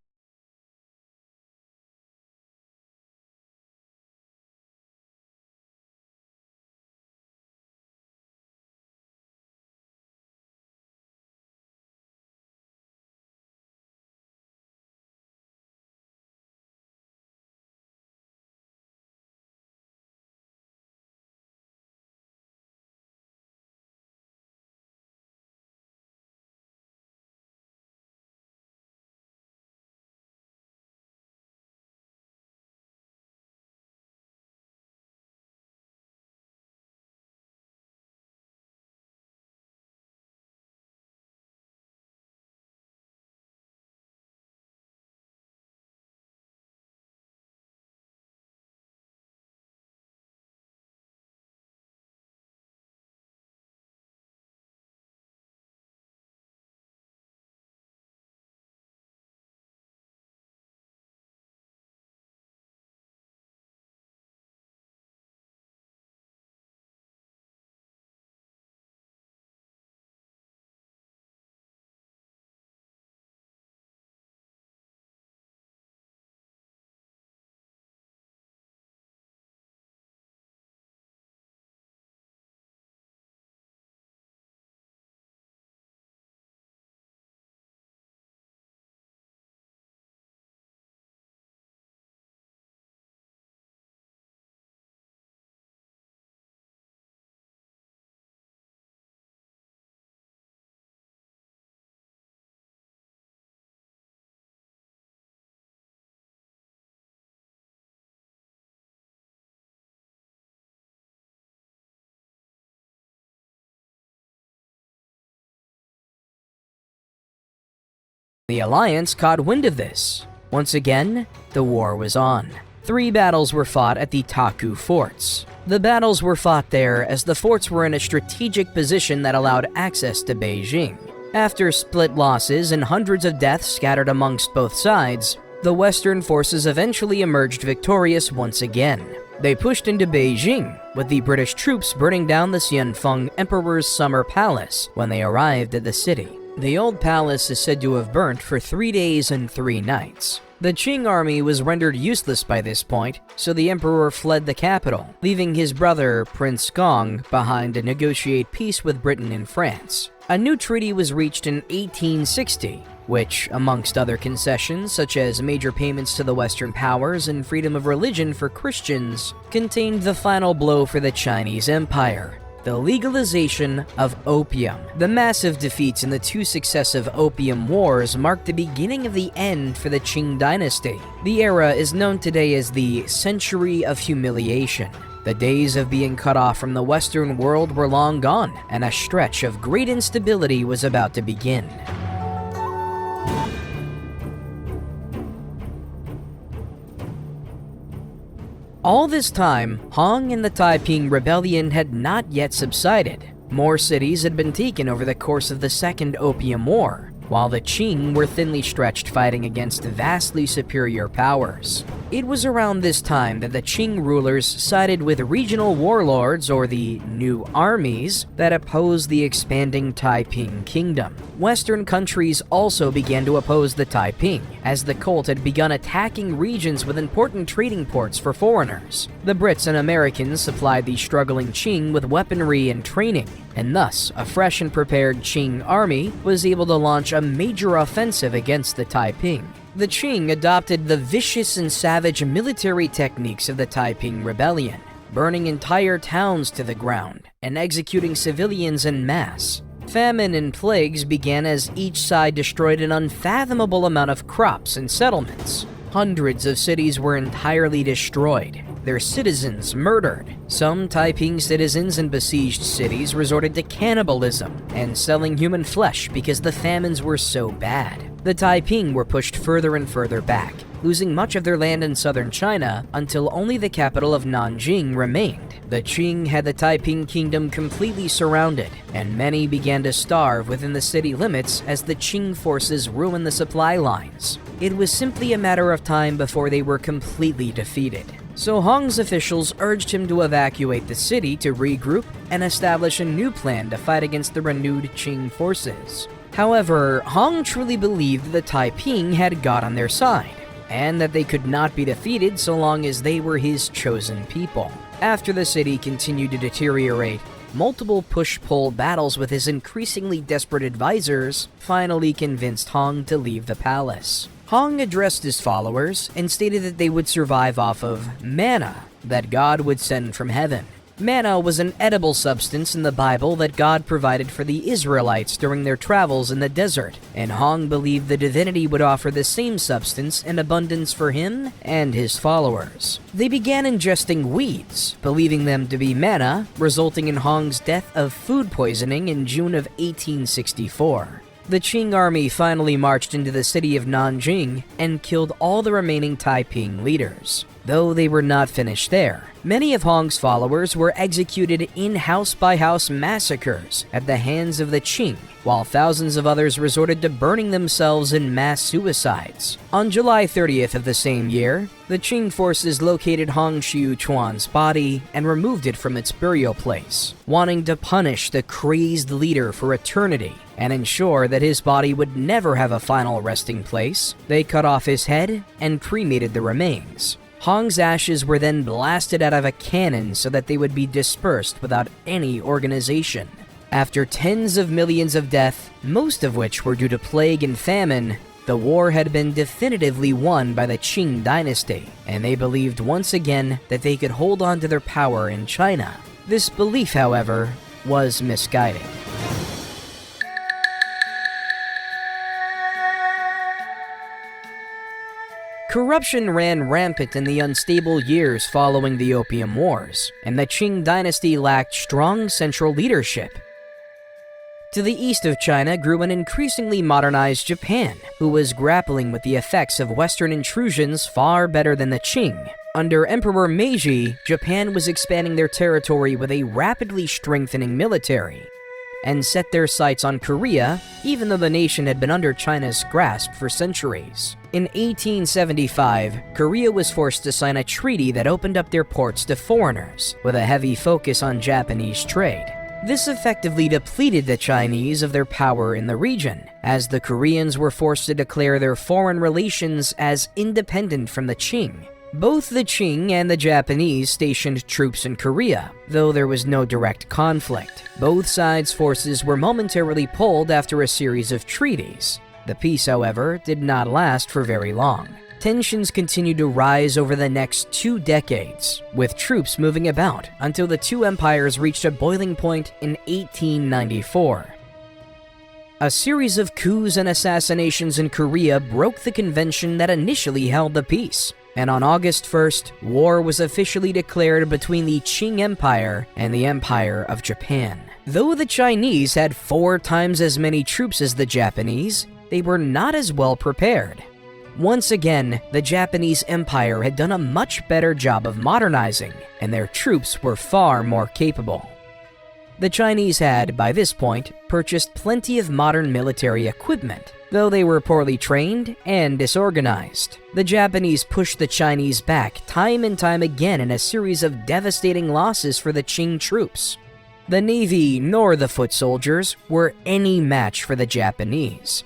The alliance caught wind of this. Once again, the war was on. 3 battles were fought at the Taku forts. The battles were fought there as the forts were in a strategic position that allowed access to Beijing. After split losses and hundreds of deaths scattered amongst both sides, The Western forces eventually emerged victorious once again. They pushed into Beijing, with the British troops burning down the Xianfeng Emperor's summer palace when they arrived at the city. The old palace is said to have burnt for 3 days and 3 nights. The Qing army was rendered useless by this point, so the emperor fled the capital, leaving his brother, Prince Gong, behind to negotiate peace with Britain and France. A new treaty was reached in 1860, which, amongst other concessions such as major payments to the Western powers and freedom of religion for Christians, contained the final blow for the Chinese Empire: the legalization of opium. The massive defeats in the 2 successive Opium Wars marked the beginning of the end for the Qing Dynasty. The era is known today as the Century of Humiliation. The days of being cut off from the Western world were long gone, and a stretch of great instability was about to begin. All this time, Han and the Taiping Rebellion had not yet subsided. More cities had been taken over the course of the Second Opium War, while the Qing were thinly stretched fighting against vastly superior powers. It was around this time that the Qing rulers sided with regional warlords, or the new armies, that opposed the expanding Taiping kingdom. Western countries also began to oppose the Taiping, as the cult had begun attacking regions with important trading ports for foreigners. The Brits and Americans supplied the struggling Qing with weaponry and training, and thus a fresh and prepared Qing army was able to launch a major offensive against the Taiping. The Qing adopted the vicious and savage military techniques of the Taiping Rebellion, burning entire towns to the ground and executing civilians en masse. Famine and plagues began as each side destroyed an unfathomable amount of crops and settlements. Hundreds of cities were entirely destroyed, their citizens murdered. Some Taiping citizens in besieged cities resorted to cannibalism and selling human flesh because the famines were so bad. The Taiping were pushed further and further back, losing much of their land in southern China until only the capital of Nanjing remained. The Qing had the Taiping kingdom completely surrounded, and many began to starve within the city limits as the Qing forces ruined the supply lines. It was simply a matter of time before they were completely defeated. So Hong's officials urged him to evacuate the city to regroup and establish a new plan to fight against the renewed Qing forces. However, Hong truly believed that the Taiping had God on their side, and that they could not be defeated so long as they were his chosen people. After the city continued to deteriorate, multiple push-pull battles with his increasingly desperate advisors finally convinced Hong to leave the palace. Hong addressed his followers and stated that they would survive off of manna that God would send from heaven. Manna was an edible substance in the Bible that God provided for the Israelites during their travels in the desert, and Hong believed the divinity would offer the same substance in abundance for him and his followers. They began ingesting weeds, believing them to be manna, resulting in Hong's death of food poisoning in June of 1864. The Qing army finally marched into the city of Nanjing and killed all the remaining Taiping leaders. Though they were not finished there, many of Hong's followers were executed in house-by-house massacres at the hands of the Qing, while thousands of others resorted to burning themselves in mass suicides. On July 30th of the same year, the Qing forces located Hong Xiuquan's body and removed it from its burial place, wanting to punish the crazed leader for eternity and ensure that his body would never have a final resting place. They cut off his head and cremated the remains. Hong's ashes were then blasted out of a cannon so that they would be dispersed without any organization. After tens of millions of deaths, most of which were due to plague and famine, the war had been definitively won by the Qing Dynasty, and they believed once again that they could hold on to their power in China. This belief, however, was misguided. Corruption ran rampant in the unstable years following the Opium Wars, and the Qing Dynasty lacked strong central leadership. To the east of China grew an increasingly modernized Japan, who was grappling with the effects of Western intrusions far better than the Qing. Under Emperor Meiji, Japan was expanding their territory with a rapidly strengthening military. and set their sights on Korea, even though the nation had been under China's grasp for centuries. In 1875, Korea was forced to sign a treaty that opened up their ports to foreigners, with a heavy focus on Japanese trade. This effectively depleted the Chinese of their power in the region, as the Koreans were forced to declare their foreign relations as independent from the Qing. Both the Qing and the Japanese stationed troops in Korea, though there was no direct conflict. Both sides' forces were momentarily pulled after a series of treaties. The peace, however, did not last for very long. Tensions continued to rise over the next 2 decades, with troops moving about until the two empires reached a boiling point in 1894. A series of coups and assassinations in Korea broke the convention that initially held the peace, and on August 1st, war was officially declared between the Qing Empire and the Empire of Japan. Though the Chinese had 4 times as many troops as the Japanese, they were not as well prepared. Once again, the Japanese Empire had done a much better job of modernizing, and their troops were far more capable. The Chinese had, by this point, purchased plenty of modern military equipment, though they were poorly trained and disorganized. The Japanese pushed the Chinese back time and time again in a series of devastating losses for the Qing troops. The Navy nor the foot soldiers were any match for the Japanese.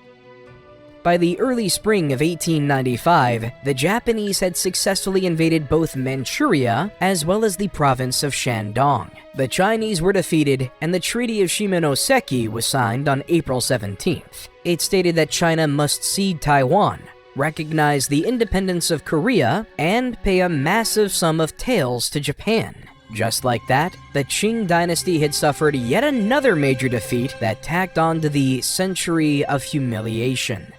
By the early spring of 1895, the Japanese had successfully invaded both Manchuria as well as the province of Shandong. The Chinese were defeated, and the Treaty of Shimonoseki was signed on April 17th. It stated that China must cede Taiwan, recognize the independence of Korea, and pay a massive sum of taels to Japan. Just like that, the Qing Dynasty had suffered yet another major defeat that tacked on to the century of humiliation.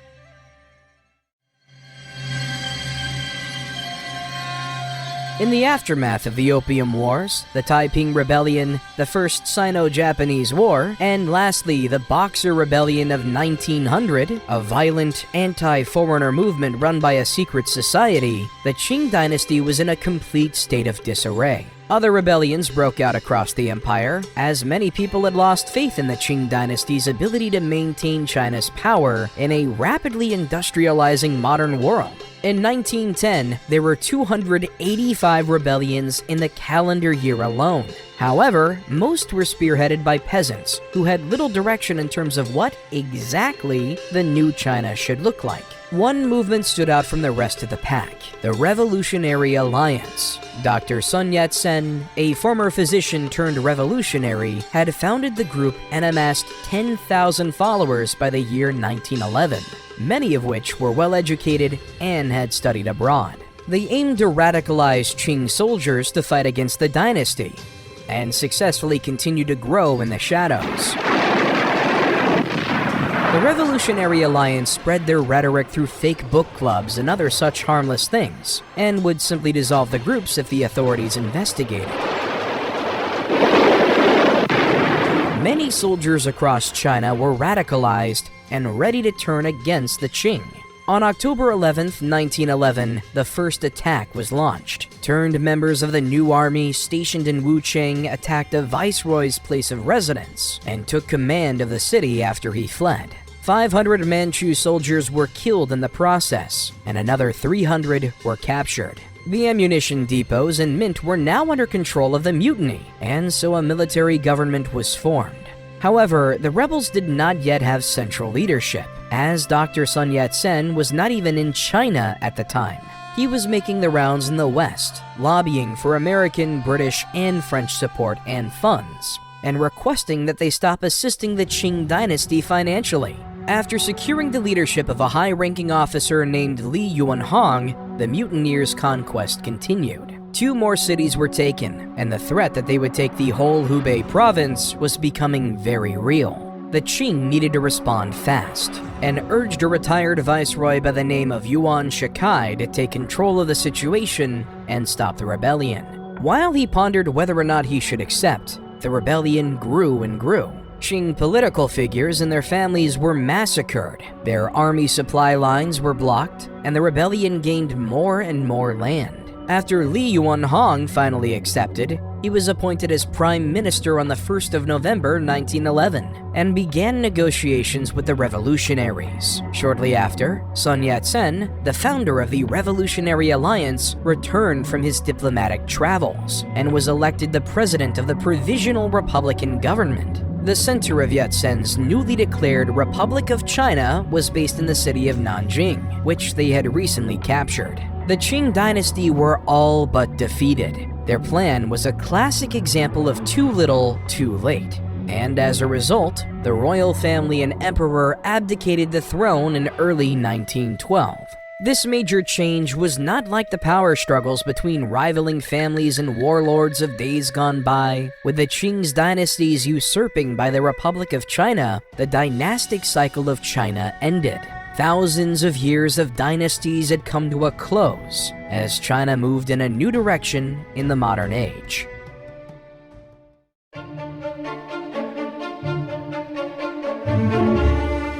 In the aftermath of the Opium Wars, the Taiping Rebellion, the First Sino-Japanese War, and lastly the Boxer Rebellion of 1900, a violent anti-foreigner movement run by a secret society, the Qing Dynasty was in a complete state of disarray. Other rebellions broke out across the empire, as many people had lost faith in the Qing Dynasty's ability to maintain China's power in a rapidly industrializing modern world. In 1910, there were 285 rebellions in the calendar year alone. However, most were spearheaded by peasants who had little direction in terms of what exactly the new China should look like. One movement stood out from the rest of the pack: the Revolutionary Alliance. Dr. Sun Yat-sen, a former physician turned revolutionary, had founded the group and amassed 10,000 followers by the year 1911, many of which were well-educated and had studied abroad. They aimed to radicalize Qing soldiers to fight against the dynasty, and successfully continued to grow in the shadows. The Revolutionary Alliance spread their rhetoric through fake book clubs and other such harmless things, and would simply dissolve the groups if the authorities investigated. Many soldiers across China were radicalized and ready to turn against the Qing. On October 11, 1911, the first attack was launched. Turned members of the new army stationed in Wuchang attacked a viceroy's place of residence and took command of the city after he fled. 500 Manchu soldiers were killed in the process, and another 300 were captured. The ammunition depots and mint were now under control of the mutiny, and so a military government was formed. However, the rebels did not yet have central leadership, as Dr. Sun Yat-sen was not even in China at the time. He was making the rounds in the West, lobbying for American, British, and French support and funds, and requesting that they stop assisting the Qing Dynasty financially. After securing the leadership of a high-ranking officer named Li Yuanhong, the mutineers' conquest continued. 2 more cities were taken, and the threat that they would take the whole Hubei province was becoming very real. The Qing needed to respond fast, and urged a retired viceroy by the name of Yuan Shikai to take control of the situation and stop the rebellion. While he pondered whether or not he should accept, the rebellion grew and grew. Qing political figures and their families were massacred, their army supply lines were blocked, and the rebellion gained more and more land. After Li Yuanhong finally accepted, He was appointed as Prime Minister on the 1st of November 1911 and began negotiations with the revolutionaries. Shortly after, Sun Yat-sen, the founder of the Revolutionary Alliance, returned from his diplomatic travels and was elected the president of the Provisional Republican Government. The center of Yat-sen's newly declared Republic of China was based in the city of Nanjing, which they had recently captured. The Qing dynasty were all but defeated. Their plan was a classic example of too little, too late. And as a result, the royal family and emperor abdicated the throne in early 1912. This major change was not like the power struggles between rivaling families and warlords of days gone by. With the Qing's dynasties usurping by the Republic of China, the dynastic cycle of China ended. Thousands of years of dynasties had come to a close as China moved in a new direction in the modern age.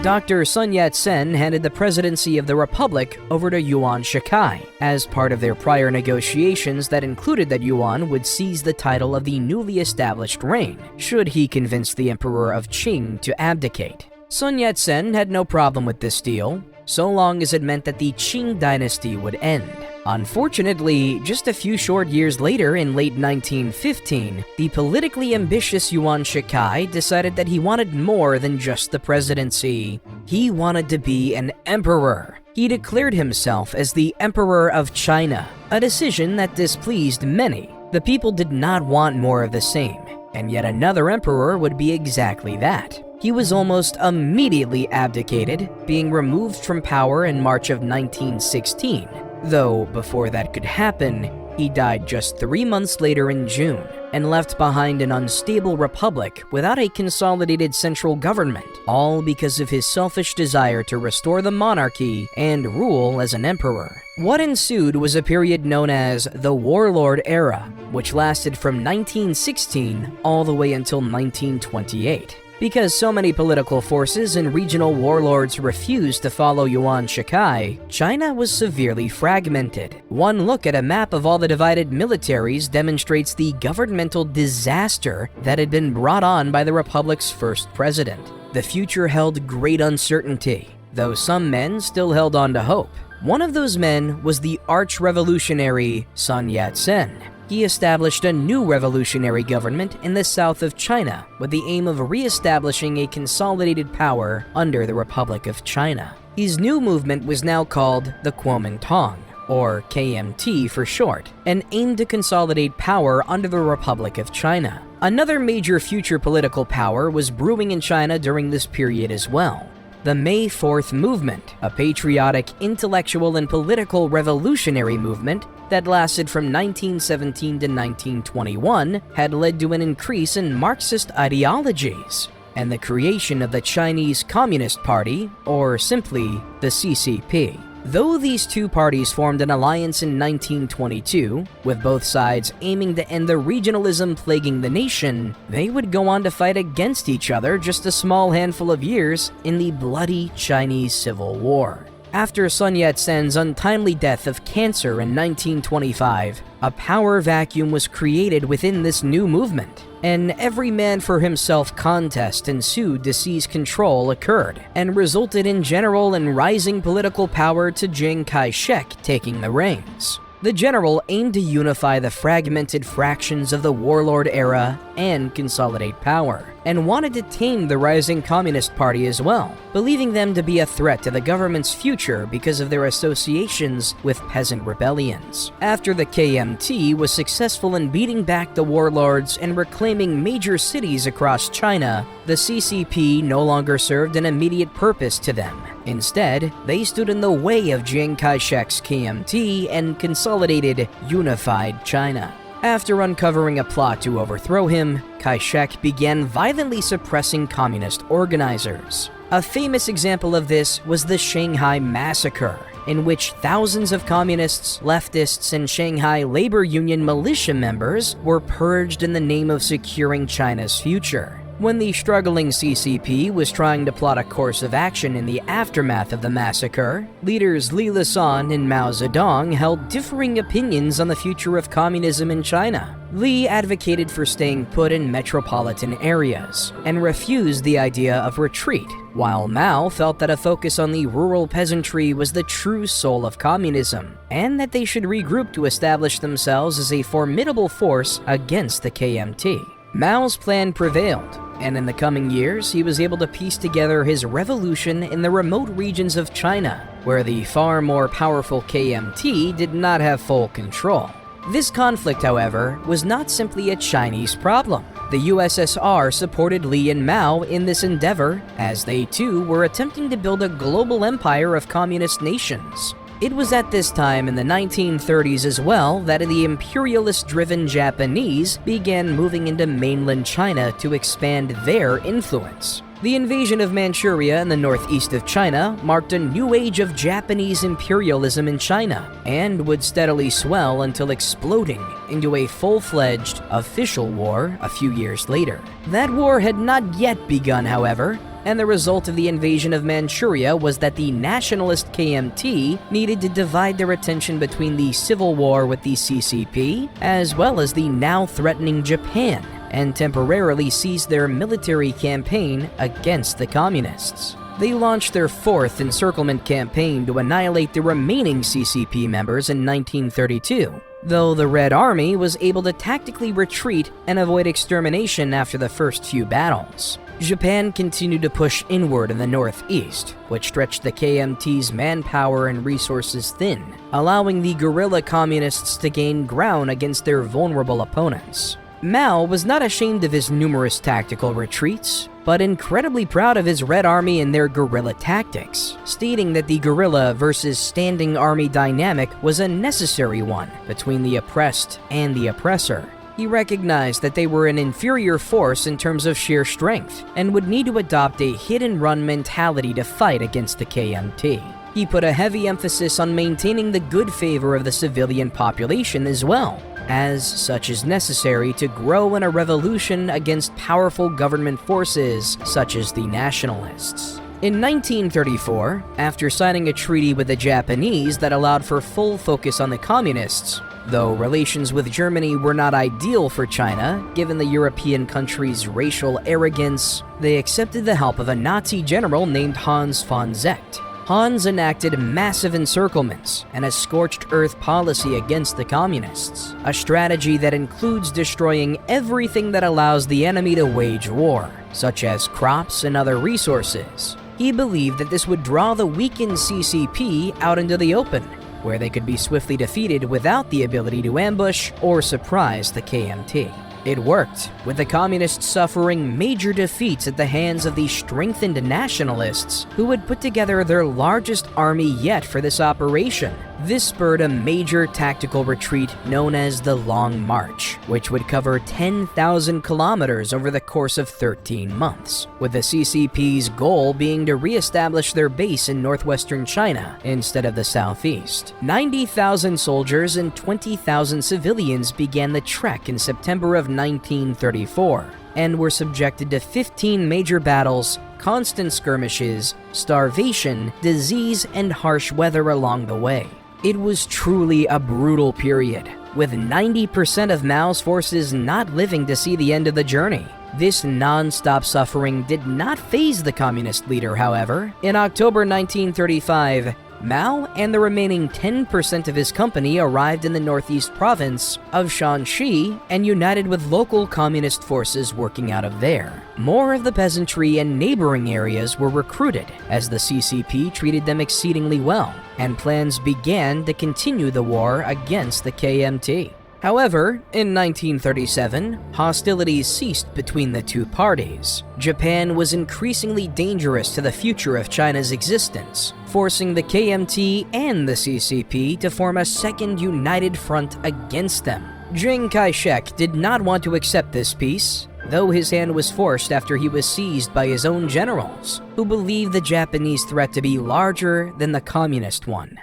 Dr. Sun Yat-sen handed the presidency of the Republic over to Yuan Shikai as part of their prior negotiations that included that Yuan would seize the title of the newly established reign should he convince the Emperor of Qing to abdicate. Sun Yat-sen had no problem with this deal, so long as it meant that the Qing dynasty would end. Unfortunately, just a few short years later, in late 1915, the politically ambitious Yuan Shikai decided that he wanted more than just the presidency. He wanted to be an emperor. He declared himself as the Emperor of China, a decision that displeased many. The people did not want more of the same, and yet another emperor would be exactly that. He was almost immediately abdicated, being removed from power in March of 1916. Though before that could happen, he died just 3 months later in June and left behind an unstable republic without a consolidated central government, all because of his selfish desire to restore the monarchy and rule as an emperor. What ensued was a period known as the Warlord Era, which lasted from 1916 all the way until 1928. Because so many political forces and regional warlords refused to follow Yuan Shikai, China was severely fragmented. One look at a map of all the divided militaries demonstrates the governmental disaster that had been brought on by the Republic's first president. The future held great uncertainty, though some men still held on to hope. One of those men was the arch-revolutionary Sun Yat-sen. He established a new revolutionary government in the south of China with the aim of re-establishing a consolidated power under the Republic of China. His new movement was now called the Kuomintang, or KMT for short, and aimed to consolidate power under the Republic of China. Another major future political power was brewing in China during this period as well. The May 4th movement, a patriotic, intellectual, and political revolutionary movement that lasted from 1917 to 1921, had led to an increase in Marxist ideologies and the creation of the Chinese Communist Party, or simply the CCP. Though these two parties formed an alliance in 1922, with both sides aiming to end the regionalism plaguing the nation, they would go on to fight against each other just a small handful of years in the bloody Chinese Civil War. After Sun Yat-sen's untimely death of cancer in 1925, a power vacuum was created within this new movement. An every-man-for-himself contest ensued to seize control occurred, and resulted in general and rising political power to Chiang Kai-shek taking the reins. The general aimed to unify the fragmented fractions of the warlord era and consolidate power, and wanted to tame the rising Communist Party as well, believing them to be a threat to the government's future because of their associations with peasant rebellions. After the KMT was successful in beating back the warlords and reclaiming major cities across China, the CCP no longer served an immediate purpose to them. Instead, they stood in the way of Chiang Kai-shek's KMT and consolidated unified China. After uncovering a plot to overthrow him, Kai-shek began violently suppressing communist organizers. A famous example of this was the Shanghai Massacre, in which thousands of communists, leftists, and Shanghai Labor Union militia members were purged in the name of securing China's future. When the struggling CCP was trying to plot a course of action in the aftermath of the massacre, leaders Li Lisan and Mao Zedong held differing opinions on the future of communism in China. Li advocated for staying put in metropolitan areas and refused the idea of retreat, while Mao felt that a focus on the rural peasantry was the true soul of communism, and that they should regroup to establish themselves as a formidable force against the KMT. Mao's plan prevailed, and in the coming years, he was able to piece together his revolution in the remote regions of China, where the far more powerful KMT did not have full control. This conflict, however, was not simply a Chinese problem. The USSR supported Li and Mao in this endeavor, as they too were attempting to build a global empire of communist nations. It was at this time in the 1930s as well that the imperialist-driven Japanese began moving into mainland China to expand their influence. The invasion of Manchuria in the northeast of China marked a new age of Japanese imperialism in China, and would steadily swell until exploding into a full-fledged official war a few years later. That war had not yet begun, however, and the result of the invasion of Manchuria was that the nationalist KMT needed to divide their attention between the civil war with the CCP, as well as the now threatening Japan, and temporarily cease their military campaign against the communists. They launched their fourth encirclement campaign to annihilate the remaining CCP members in 1932, though the Red Army was able to tactically retreat and avoid extermination after the first few battles. Japan continued to push inward in the northeast, which stretched the KMT's manpower and resources thin, allowing the guerrilla communists to gain ground against their vulnerable opponents. Mao was not ashamed of his numerous tactical retreats, but incredibly proud of his Red Army and their guerrilla tactics, stating that the guerrilla versus standing army dynamic was a necessary one between the oppressed and the oppressor. He recognized that they were an inferior force in terms of sheer strength, and would need to adopt a hit-and-run mentality to fight against the KMT. He put a heavy emphasis on maintaining the good favor of the civilian population as well, as such is necessary to grow in a revolution against powerful government forces such as the nationalists. In 1934, after signing a treaty with the Japanese that allowed for full focus on the communists, though relations with Germany were not ideal for China, given the European country's racial arrogance, they accepted the help of a Nazi general named Hans von Zecht. Hans enacted massive encirclements and a scorched earth policy against the communists, a strategy that includes destroying everything that allows the enemy to wage war, such as crops and other resources. He believed that this would draw the weakened CCP out into the open, where they could be swiftly defeated without the ability to ambush or surprise the KMT. It worked, with the communists suffering major defeats at the hands of the strengthened nationalists, who had put together their largest army yet for this operation. This spurred a major tactical retreat known as the Long March, which would cover 10,000 kilometers over the course of 13 months, with the CCP's goal being to re-establish their base in northwestern China instead of the southeast. 90,000 soldiers and 20,000 civilians began the trek in September of 1934, and were subjected to 15 major battles, constant skirmishes, starvation, disease, and harsh weather along the way. It was truly a brutal period, with 90% of Mao's forces not living to see the end of the journey. This non-stop suffering did not faze the communist leader, however. In October 1935, Mao and the remaining 10% of his company arrived in the northeast province of Shanxi and united with local communist forces working out of there. More of the peasantry and neighboring areas were recruited, as the CCP treated them exceedingly well, and plans began to continue the war against the KMT. However, in 1937, hostilities ceased between the two parties. Japan was increasingly dangerous to the future of China's existence, forcing the KMT and the CCP to form a second united front against them. Chiang Kai-shek did not want to accept this peace, though his hand was forced after he was seized by his own generals, who believed the Japanese threat to be larger than the communist one.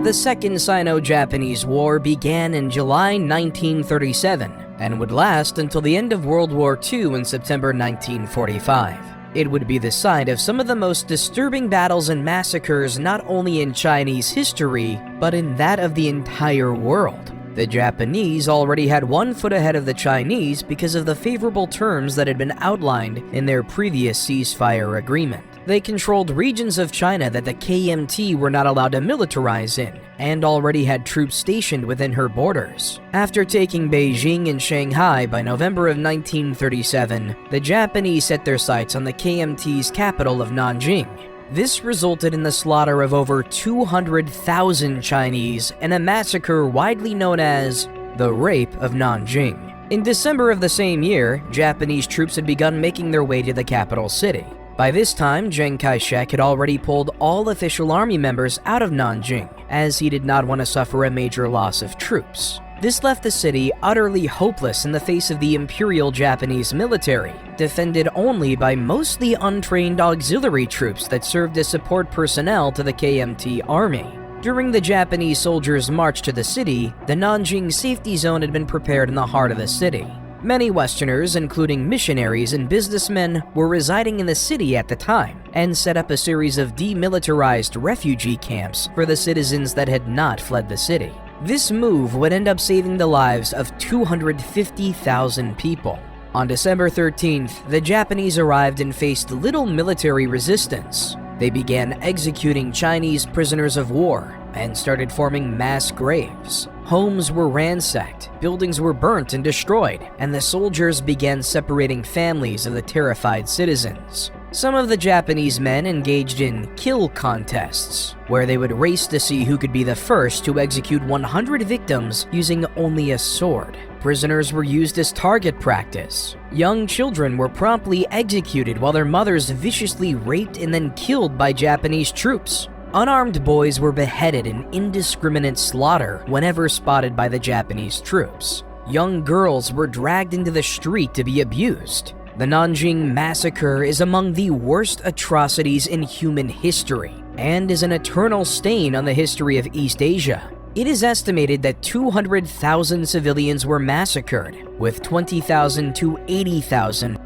The Second Sino-Japanese War began in July 1937 and would last until the end of World War II in September 1945. It would be the site of some of the most disturbing battles and massacres not only in Chinese history, but in that of the entire world. The Japanese already had one foot ahead of the Chinese because of the favorable terms that had been outlined in their previous ceasefire agreement. They controlled regions of China that the KMT were not allowed to militarize in, and already had troops stationed within her borders. After taking Beijing and Shanghai by November of 1937, the Japanese set their sights on the KMT's capital of Nanjing. This resulted in the slaughter of over 200,000 Chinese and a massacre widely known as the Rape of Nanjing. In December of the same year, Japanese troops had begun making their way to the capital city. By this time, Chiang Kai-shek had already pulled all official army members out of Nanjing, as he did not want to suffer a major loss of troops. This left the city utterly hopeless in the face of the Imperial Japanese military, defended only by mostly untrained auxiliary troops that served as support personnel to the KMT army. During the Japanese soldiers' march to the city, the Nanjing safety zone had been prepared in the heart of the city. Many Westerners, including missionaries and businessmen, were residing in the city at the time, and set up a series of demilitarized refugee camps for the citizens that had not fled the city. This move would end up saving the lives of 250,000 people. On December 13th, the Japanese arrived and faced little military resistance. They began executing Chinese prisoners of war and started forming mass graves. Homes were ransacked, buildings were burnt and destroyed, and the soldiers began separating families of the terrified citizens. Some of the Japanese men engaged in kill contests, where they would race to see who could be the first to execute 100 victims using only a sword. Prisoners were used as target practice. Young children were promptly executed while their mothers viciously raped and then killed by Japanese troops. Unarmed boys were beheaded in indiscriminate slaughter whenever spotted by the Japanese troops. Young girls were dragged into the street to be abused. The Nanjing Massacre is among the worst atrocities in human history, and is an eternal stain on the history of East Asia. It is estimated that 200,000 civilians were massacred, with 20,000 to 80,000.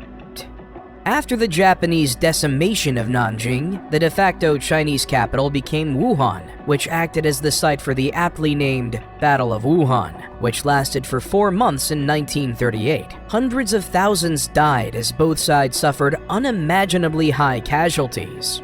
After the Japanese decimation of Nanjing, the de facto Chinese capital became Wuhan, which acted as the site for the aptly named Battle of Wuhan, which lasted for 4 months in 1938. Hundreds of thousands died as both sides suffered unimaginably high casualties.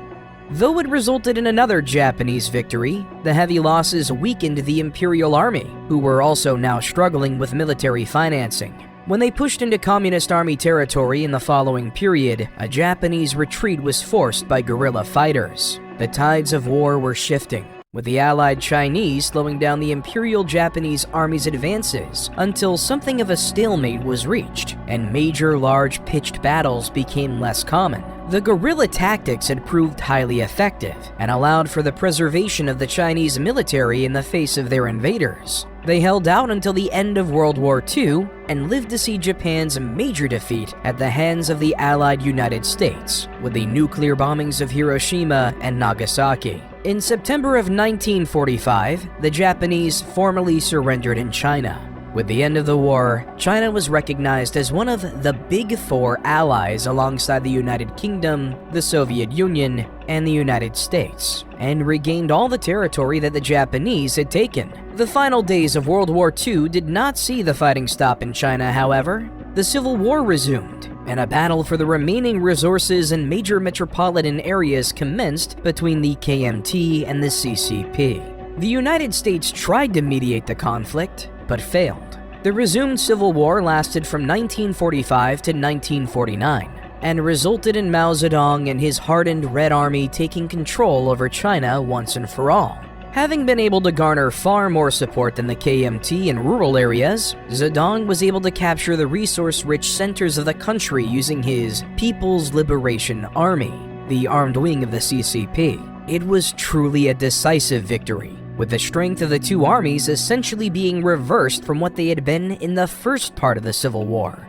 Though it resulted in another Japanese victory, the heavy losses weakened the Imperial Army, who were also now struggling with military financing. When they pushed into Communist Army territory in the following period, a Japanese retreat was forced by guerrilla fighters. The tides of war were shifting, with the allied Chinese slowing down the Imperial Japanese Army's advances until something of a stalemate was reached, and major large pitched battles became less common. The guerrilla tactics had proved highly effective and allowed for the preservation of the Chinese military in the face of their invaders. They held out until the end of World War II and lived to see Japan's major defeat at the hands of the Allied United States, with the nuclear bombings of Hiroshima and Nagasaki. In September of 1945, the Japanese formally surrendered in China. With the end of the war, China was recognized as one of the Big Four allies alongside the United Kingdom, the Soviet Union, and the United States, and regained all the territory that the Japanese had taken. The final days of World War II did not see the fighting stop in China, however. The Civil War resumed, and a battle for the remaining resources in major metropolitan areas commenced between the KMT and the CCP. The United States tried to mediate the conflict, but failed. The resumed civil war lasted from 1945 to 1949, and resulted in Mao Zedong and his hardened Red Army taking control over China once and for all. Having been able to garner far more support than the KMT in rural areas, Zedong was able to capture the resource-rich centers of the country using his People's Liberation Army, the armed wing of the CCP. It was truly a decisive victory, with the strength of the two armies essentially being reversed from what they had been in the first part of the Civil War.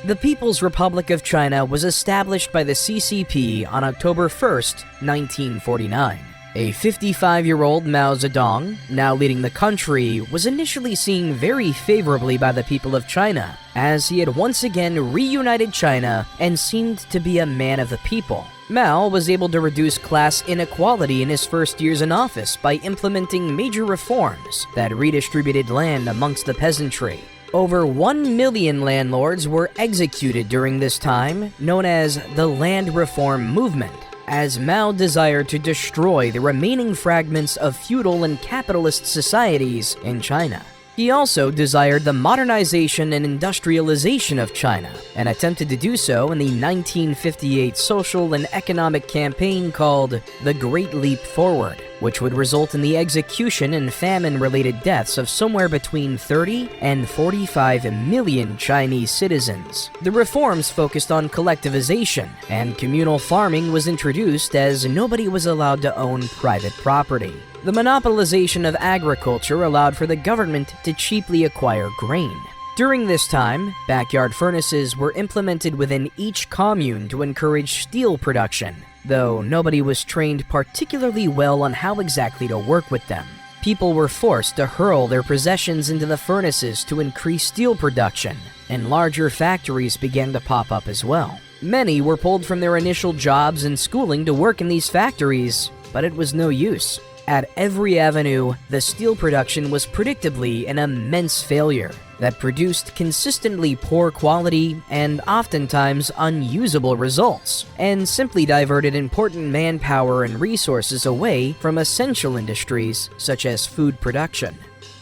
The People's Republic of China was established by the CCP on October 1st, 1949. A 55-year-old Mao Zedong, now leading the country, was initially seen very favorably by the people of China, as he had once again reunited China and seemed to be a man of the people. Mao was able to reduce class inequality in his first years in office by implementing major reforms that redistributed land amongst the peasantry. Over 1 million landlords were executed during this time, known as the Land Reform Movement, as Mao desired to destroy the remaining fragments of feudal and capitalist societies in China. He also desired the modernization and industrialization of China, and attempted to do so in the 1958 social and economic campaign called the Great Leap Forward, which would result in the execution and famine-related deaths of somewhere between 30 and 45 million Chinese citizens. The reforms focused on collectivization, and communal farming was introduced as nobody was allowed to own private property. The monopolization of agriculture allowed for the government to cheaply acquire grain. During this time, backyard furnaces were implemented within each commune to encourage steel production, though nobody was trained particularly well on how exactly to work with them. People were forced to hurl their possessions into the furnaces to increase steel production, and larger factories began to pop up as well. Many were pulled from their initial jobs and schooling to work in these factories, but it was no use. At every avenue, the steel production was predictably an immense failure that produced consistently poor quality and oftentimes unusable results, and simply diverted important manpower and resources away from essential industries such as food production.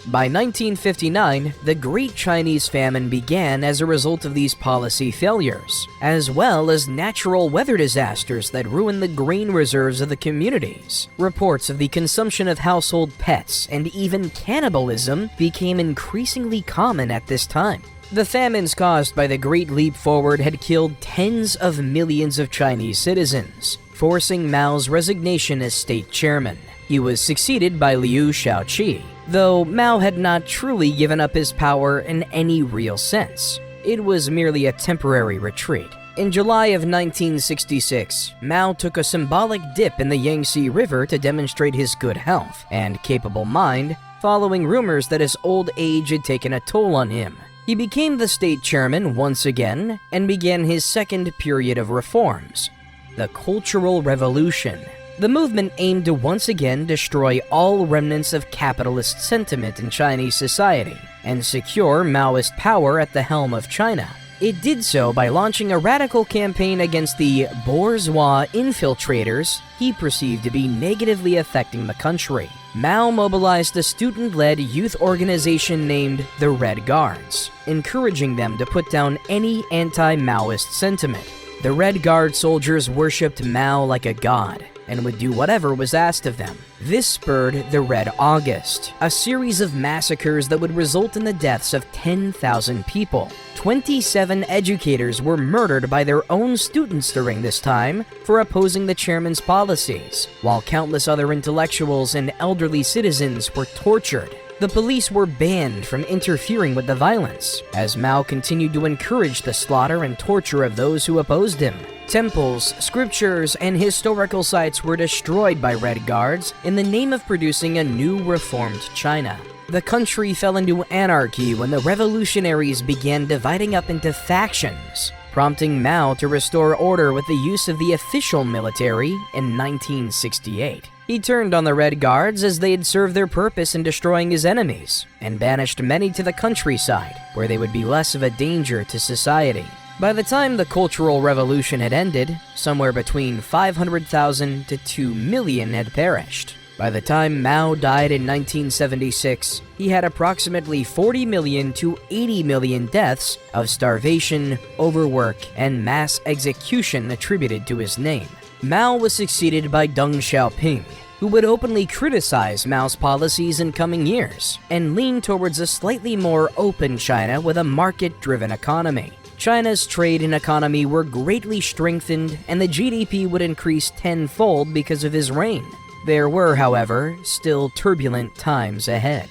By 1959, the Great Chinese Famine began as a result of these policy failures, as well as natural weather disasters that ruined the grain reserves of the communities. Reports of the consumption of household pets and even cannibalism became increasingly common at this time. The famines caused by the Great Leap Forward had killed tens of millions of Chinese citizens, forcing Mao's resignation as state chairman. He was succeeded by Liu Shaoqi, though Mao had not truly given up his power in any real sense. It was merely a temporary retreat. In July of 1966, Mao took a symbolic dip in the Yangtze River to demonstrate his good health and capable mind, following rumors that his old age had taken a toll on him. He became the state chairman once again and began his second period of reforms, the Cultural Revolution. The movement aimed to once again destroy all remnants of capitalist sentiment in Chinese society and secure Maoist power at the helm of China. It did so by launching a radical campaign against the bourgeois infiltrators he perceived to be negatively affecting the country. Mao mobilized a student-led youth organization named the Red Guards, encouraging them to put down any anti-Maoist sentiment. The Red Guard soldiers worshipped Mao like a god and would do whatever was asked of them. This spurred the Red August, a series of massacres that would result in the deaths of 10,000 people. 27 educators were murdered by their own students during this time for opposing the chairman's policies, while countless other intellectuals and elderly citizens were tortured. The police were banned from interfering with the violence, as Mao continued to encourage the slaughter and torture of those who opposed him. Temples, scriptures, and historical sites were destroyed by Red Guards in the name of producing a new reformed China. The country fell into anarchy when the revolutionaries began dividing up into factions, prompting Mao to restore order with the use of the official military in 1968. He turned on the Red Guards as they had served their purpose in destroying his enemies, and banished many to the countryside, where they would be less of a danger to society. By the time the Cultural Revolution had ended, somewhere between 500,000 to 2 million had perished. By the time Mao died in 1976, he had approximately 40 million to 80 million deaths of starvation, overwork, and mass execution attributed to his name. Mao was succeeded by Deng Xiaoping, who would openly criticize Mao's policies in coming years, and lean towards a slightly more open China with a market-driven economy. China's trade and economy were greatly strengthened, and the GDP would increase tenfold because of his reign. There were, however, still turbulent times ahead.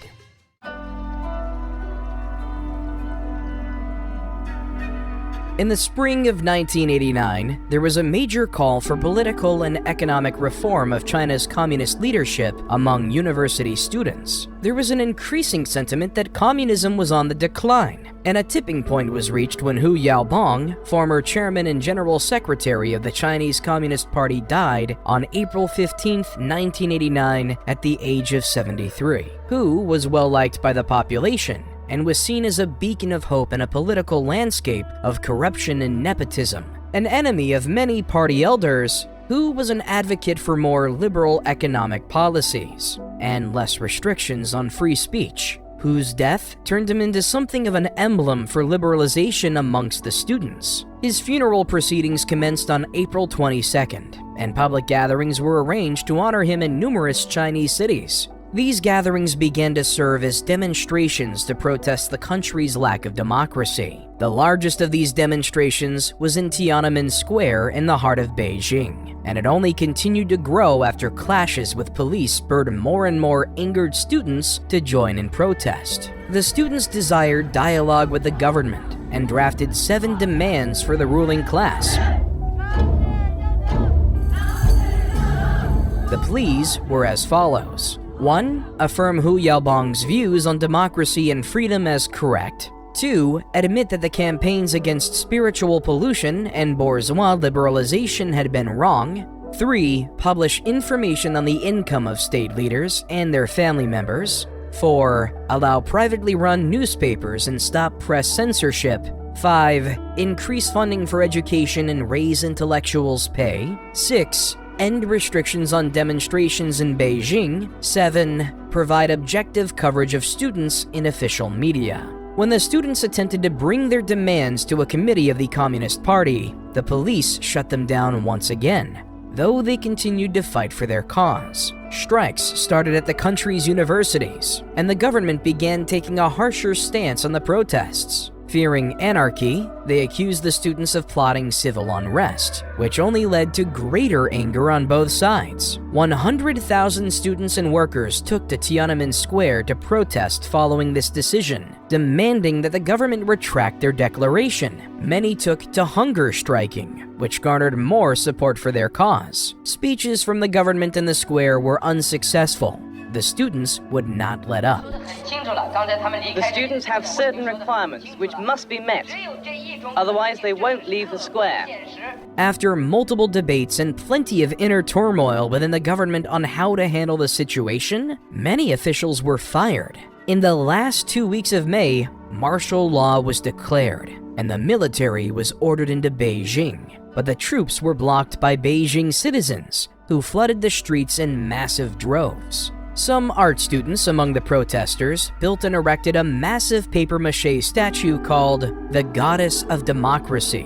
In the spring of 1989, there was a major call for political and economic reform of China's communist leadership among university students. There was an increasing sentiment that communism was on the decline, and a tipping point was reached when Hu Yaobang, former chairman and general secretary of the Chinese Communist Party, died on April 15, 1989, at the age of 73. Hu was well liked by the population and was seen as a beacon of hope in a political landscape of corruption and nepotism. An enemy of many party elders, Hu was an advocate for more liberal economic policies and less restrictions on free speech. Hu's death turned him into something of an emblem for liberalization amongst the students. His funeral proceedings commenced on April 22nd, and public gatherings were arranged to honor him in numerous Chinese cities. These gatherings began to serve as demonstrations to protest the country's lack of democracy. The largest of these demonstrations was in Tiananmen Square in the heart of Beijing, and it only continued to grow after clashes with police spurred more and more angered students to join in protest. The students desired dialogue with the government and drafted 7 demands for the ruling class. The pleas were as follows. 1. Affirm Hu Yaobang's views on democracy and freedom as correct. 2. Admit that the campaigns against spiritual pollution and bourgeois liberalization had been wrong. 3. Publish information on the income of state leaders and their family members. 4. Allow privately run newspapers and stop press censorship. 5. Increase funding for education and raise intellectuals' pay. 6. End restrictions on demonstrations in Beijing. 7. Provide objective coverage of students in official media. When the students attempted to bring their demands to a committee of the Communist Party, the police shut them down once again, though they continued to fight for their cause. Strikes started at the country's universities, and the government began taking a harsher stance on the protests. Fearing anarchy, they accused the students of plotting civil unrest, which only led to greater anger on both sides. 100,000 students and workers took to Tiananmen Square to protest following this decision, demanding that the government retract their declaration. Many took to hunger striking, which garnered more support for their cause. Speeches from the government in the square were unsuccessful. The students would not let up. The students have certain requirements which must be met, otherwise they won't leave the square. After multiple debates and plenty of inner turmoil within the government on how to handle the situation, many officials were fired. In the last 2 weeks of May, martial law was declared, and the military was ordered into Beijing. But the troops were blocked by Beijing citizens, who flooded the streets in massive droves. Some art students among the protesters built and erected a massive papier-mâché statue called the Goddess of Democracy,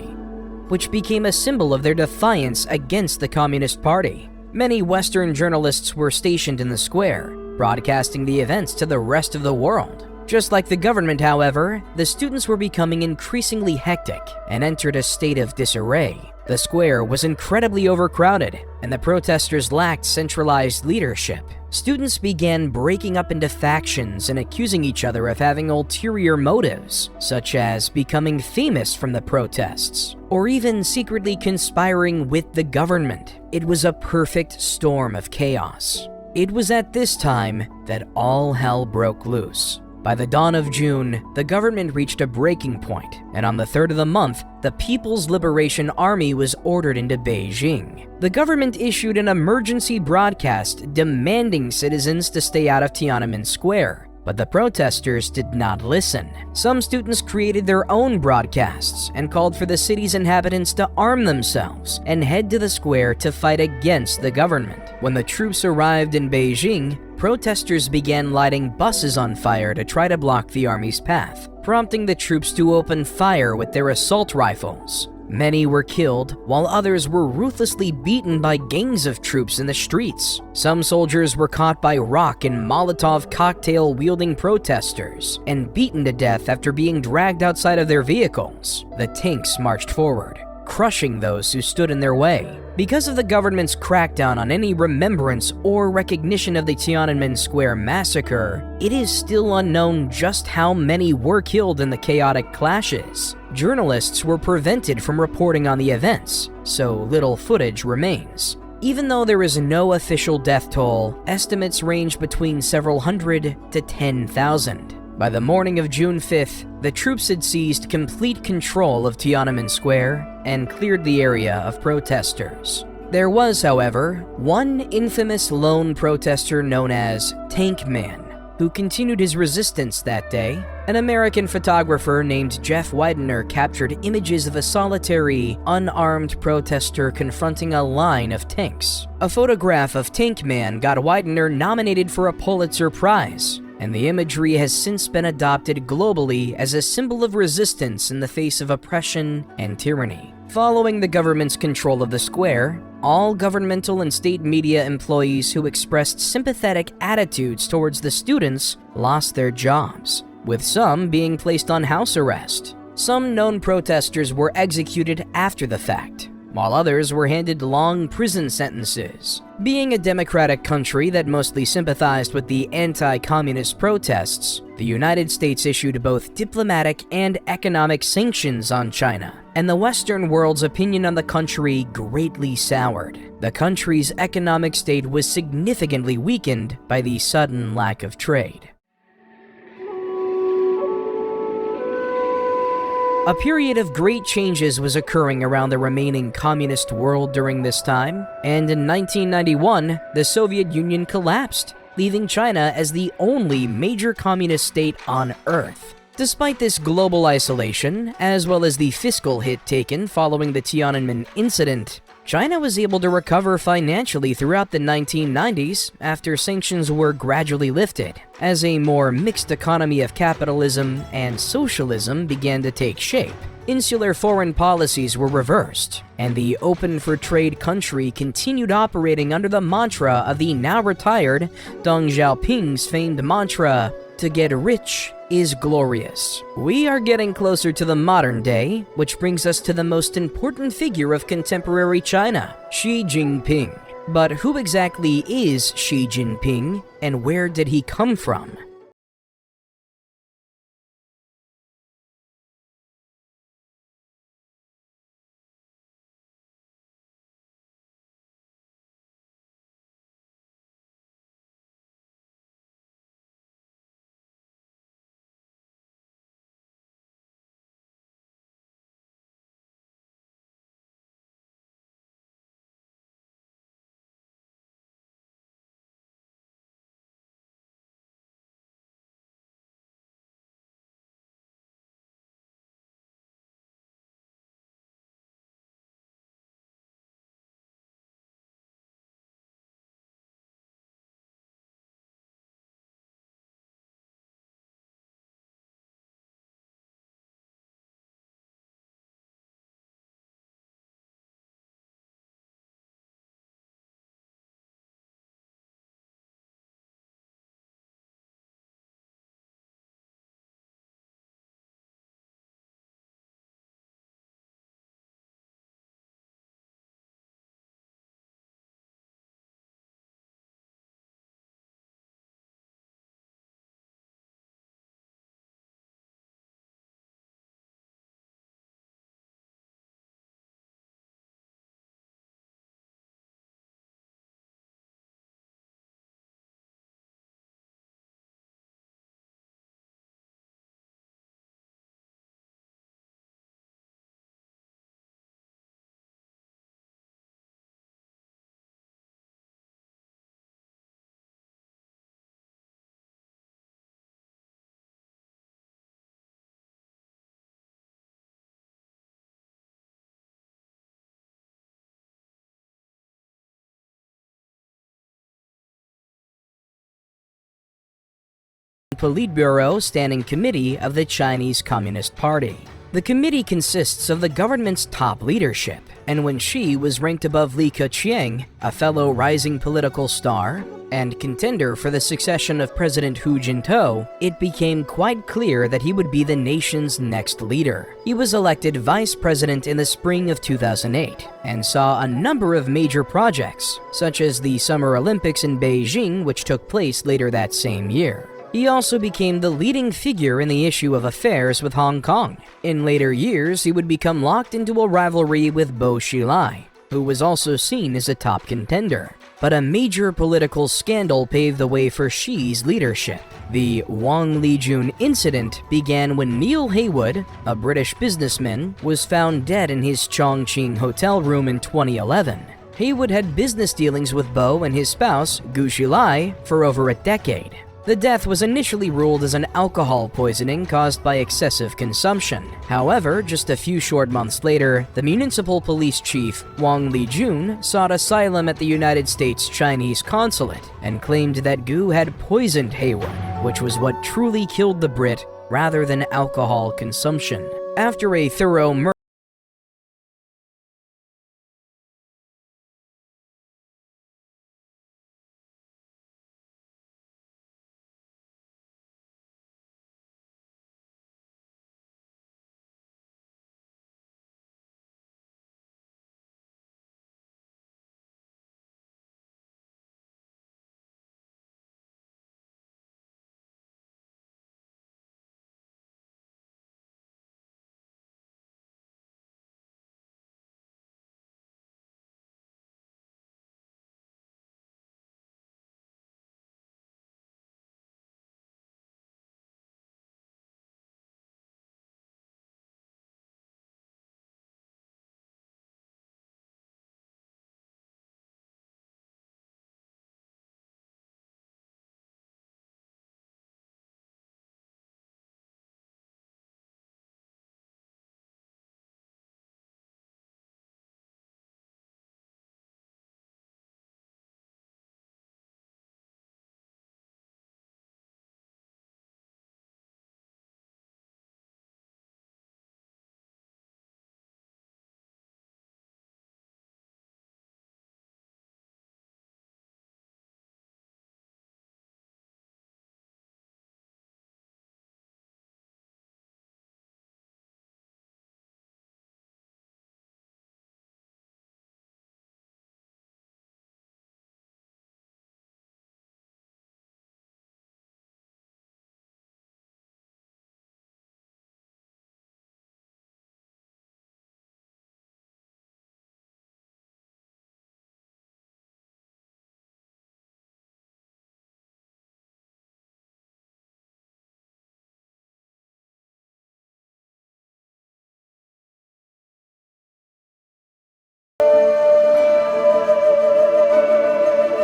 which became a symbol of their defiance against the Communist Party. Many Western journalists were stationed in the square, broadcasting the events to the rest of the world. Just like the government, however, the students were becoming increasingly hectic and entered a state of disarray. The square was incredibly overcrowded, and the protesters lacked centralized leadership. Students began breaking up into factions and accusing each other of having ulterior motives, such as becoming famous from the protests, or even secretly conspiring with the government. It was a perfect storm of chaos. It was at this time that all hell broke loose. By the dawn of June, the government reached a breaking point, and on the 3rd of the month, the People's Liberation Army was ordered into Beijing. The government issued an emergency broadcast demanding citizens to stay out of Tiananmen Square, but the protesters did not listen. Some students created their own broadcasts and called for the city's inhabitants to arm themselves and head to the square to fight against the government. When the troops arrived in Beijing, protesters began lighting buses on fire to try to block the army's path, prompting the troops to open fire with their assault rifles. Many were killed, while others were ruthlessly beaten by gangs of troops in the streets. Some soldiers were caught by rock and Molotov cocktail-wielding protesters and beaten to death after being dragged outside of their vehicles. The tanks marched forward, crushing those who stood in their way. Because of the government's crackdown on any remembrance or recognition of the Tiananmen Square massacre, it is still unknown just how many were killed in the chaotic clashes. Journalists were prevented from reporting on the events, so little footage remains. Even though there is no official death toll, estimates range between several hundred to 10,000. By the morning of June 5th, the troops had seized complete control of Tiananmen Square and cleared the area of protesters. There was, however, one infamous lone protester known as Tang Man, who continued his resistance that day. An American photographer named Jeff Widener captured images of a solitary, unarmed protester confronting a line of tanks. A photograph of Tang Man got Widener nominated for a Pulitzer Prize, and the imagery has since been adopted globally as a symbol of resistance in the face of oppression and tyranny. Following the government's control of the square, all governmental and state media employees who expressed sympathetic attitudes towards the students lost their jobs, with some being placed on house arrest. Some known protesters were executed after the fact, while others were handed long prison sentences. Being a democratic country that mostly sympathized with the anti-communist protests, the United States issued both diplomatic and economic sanctions on China, and the Western world's opinion on the country greatly soured. The country's economic state was significantly weakened by the sudden lack of trade. A period of great changes was occurring around the remaining communist world during this time, and in 1991, the Soviet Union collapsed, leaving China as the only major communist state on Earth. Despite this global isolation, as well as the fiscal hit taken following the Tiananmen incident, China was able to recover financially throughout the 1990s after sanctions were gradually lifted, as a more mixed economy of capitalism and socialism began to take shape. Insular foreign policies were reversed, and the open-for-trade country continued operating under the mantra of the now-retired Deng Xiaoping's famed mantra, "To get rich is glorious." We are getting closer to the modern day, which brings us to the most important figure of contemporary China, Xi Jinping. But who exactly is Xi Jinping, and where did he come from? Politburo Standing Committee of the Chinese Communist Party. The committee consists of the government's top leadership, and when Xi was ranked above Li Keqiang, a fellow rising political star, and contender for the succession of President Hu Jintao, it became quite clear that he would be the nation's next leader. He was elected vice president in the spring of 2008 and saw a number of major projects, such as the Summer Olympics in Beijing, which took place later that same year. He also became the leading figure in the issue of affairs with Hong Kong. In later years, he would become locked into a rivalry with Bo Xilai, who was also seen as a top contender. But a major political scandal paved the way for Xi's leadership. The Wang Lijun incident began when Neil Heywood, a British businessman, was found dead in his Chongqing hotel room in 2011. Heywood had business dealings with Bo and his spouse, Gu Xilai, for over a decade. The death was initially ruled as an alcohol poisoning caused by excessive consumption. However, just a few short months later, the municipal police chief, Wang Lijun, sought asylum at the United States Chinese consulate and claimed that Gu had poisoned Heywood, which was what truly killed the Brit rather than alcohol consumption. After a thorough murder,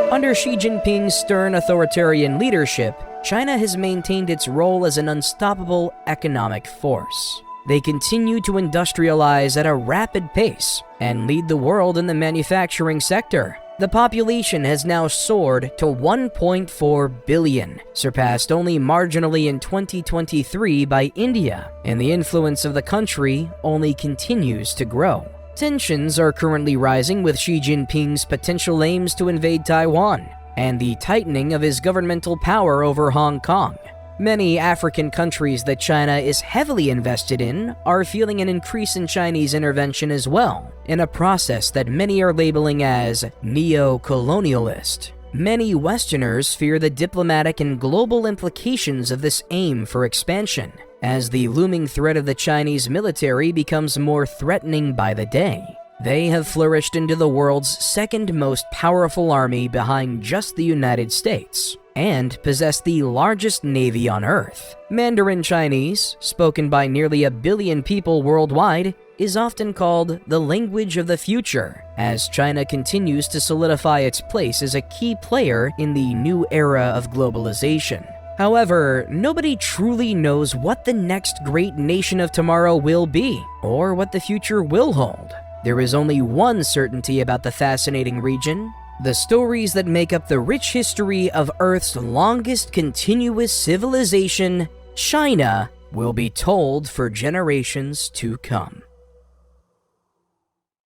under Xi Jinping's stern authoritarian leadership, China has maintained its role as an unstoppable economic force. They continue to industrialize at a rapid pace and lead the world in the manufacturing sector. The population has now soared to 1.4 billion, surpassed only marginally in 2023 by India, and the influence of the country only continues to grow. Tensions are currently rising with Xi Jinping's potential aims to invade Taiwan and the tightening of his governmental power over Hong Kong. Many African countries that China is heavily invested in are feeling an increase in Chinese intervention as well, in a process that many are labeling as neo-colonialist. Many Westerners fear the diplomatic and global implications of this aim for expansion, as the looming threat of the Chinese military becomes more threatening by the day. They have flourished into the world's second most powerful army behind just the United States, and possess the largest navy on Earth. Mandarin Chinese, spoken by nearly 1 billion people worldwide, is often called the language of the future, as China continues to solidify its place as a key player in the new era of globalization. However, nobody truly knows what the next great nation of tomorrow will be, or what the future will hold. There is only one certainty about the fascinating region: the stories that make up the rich history of Earth's longest continuous civilization, China, will be told for generations to come.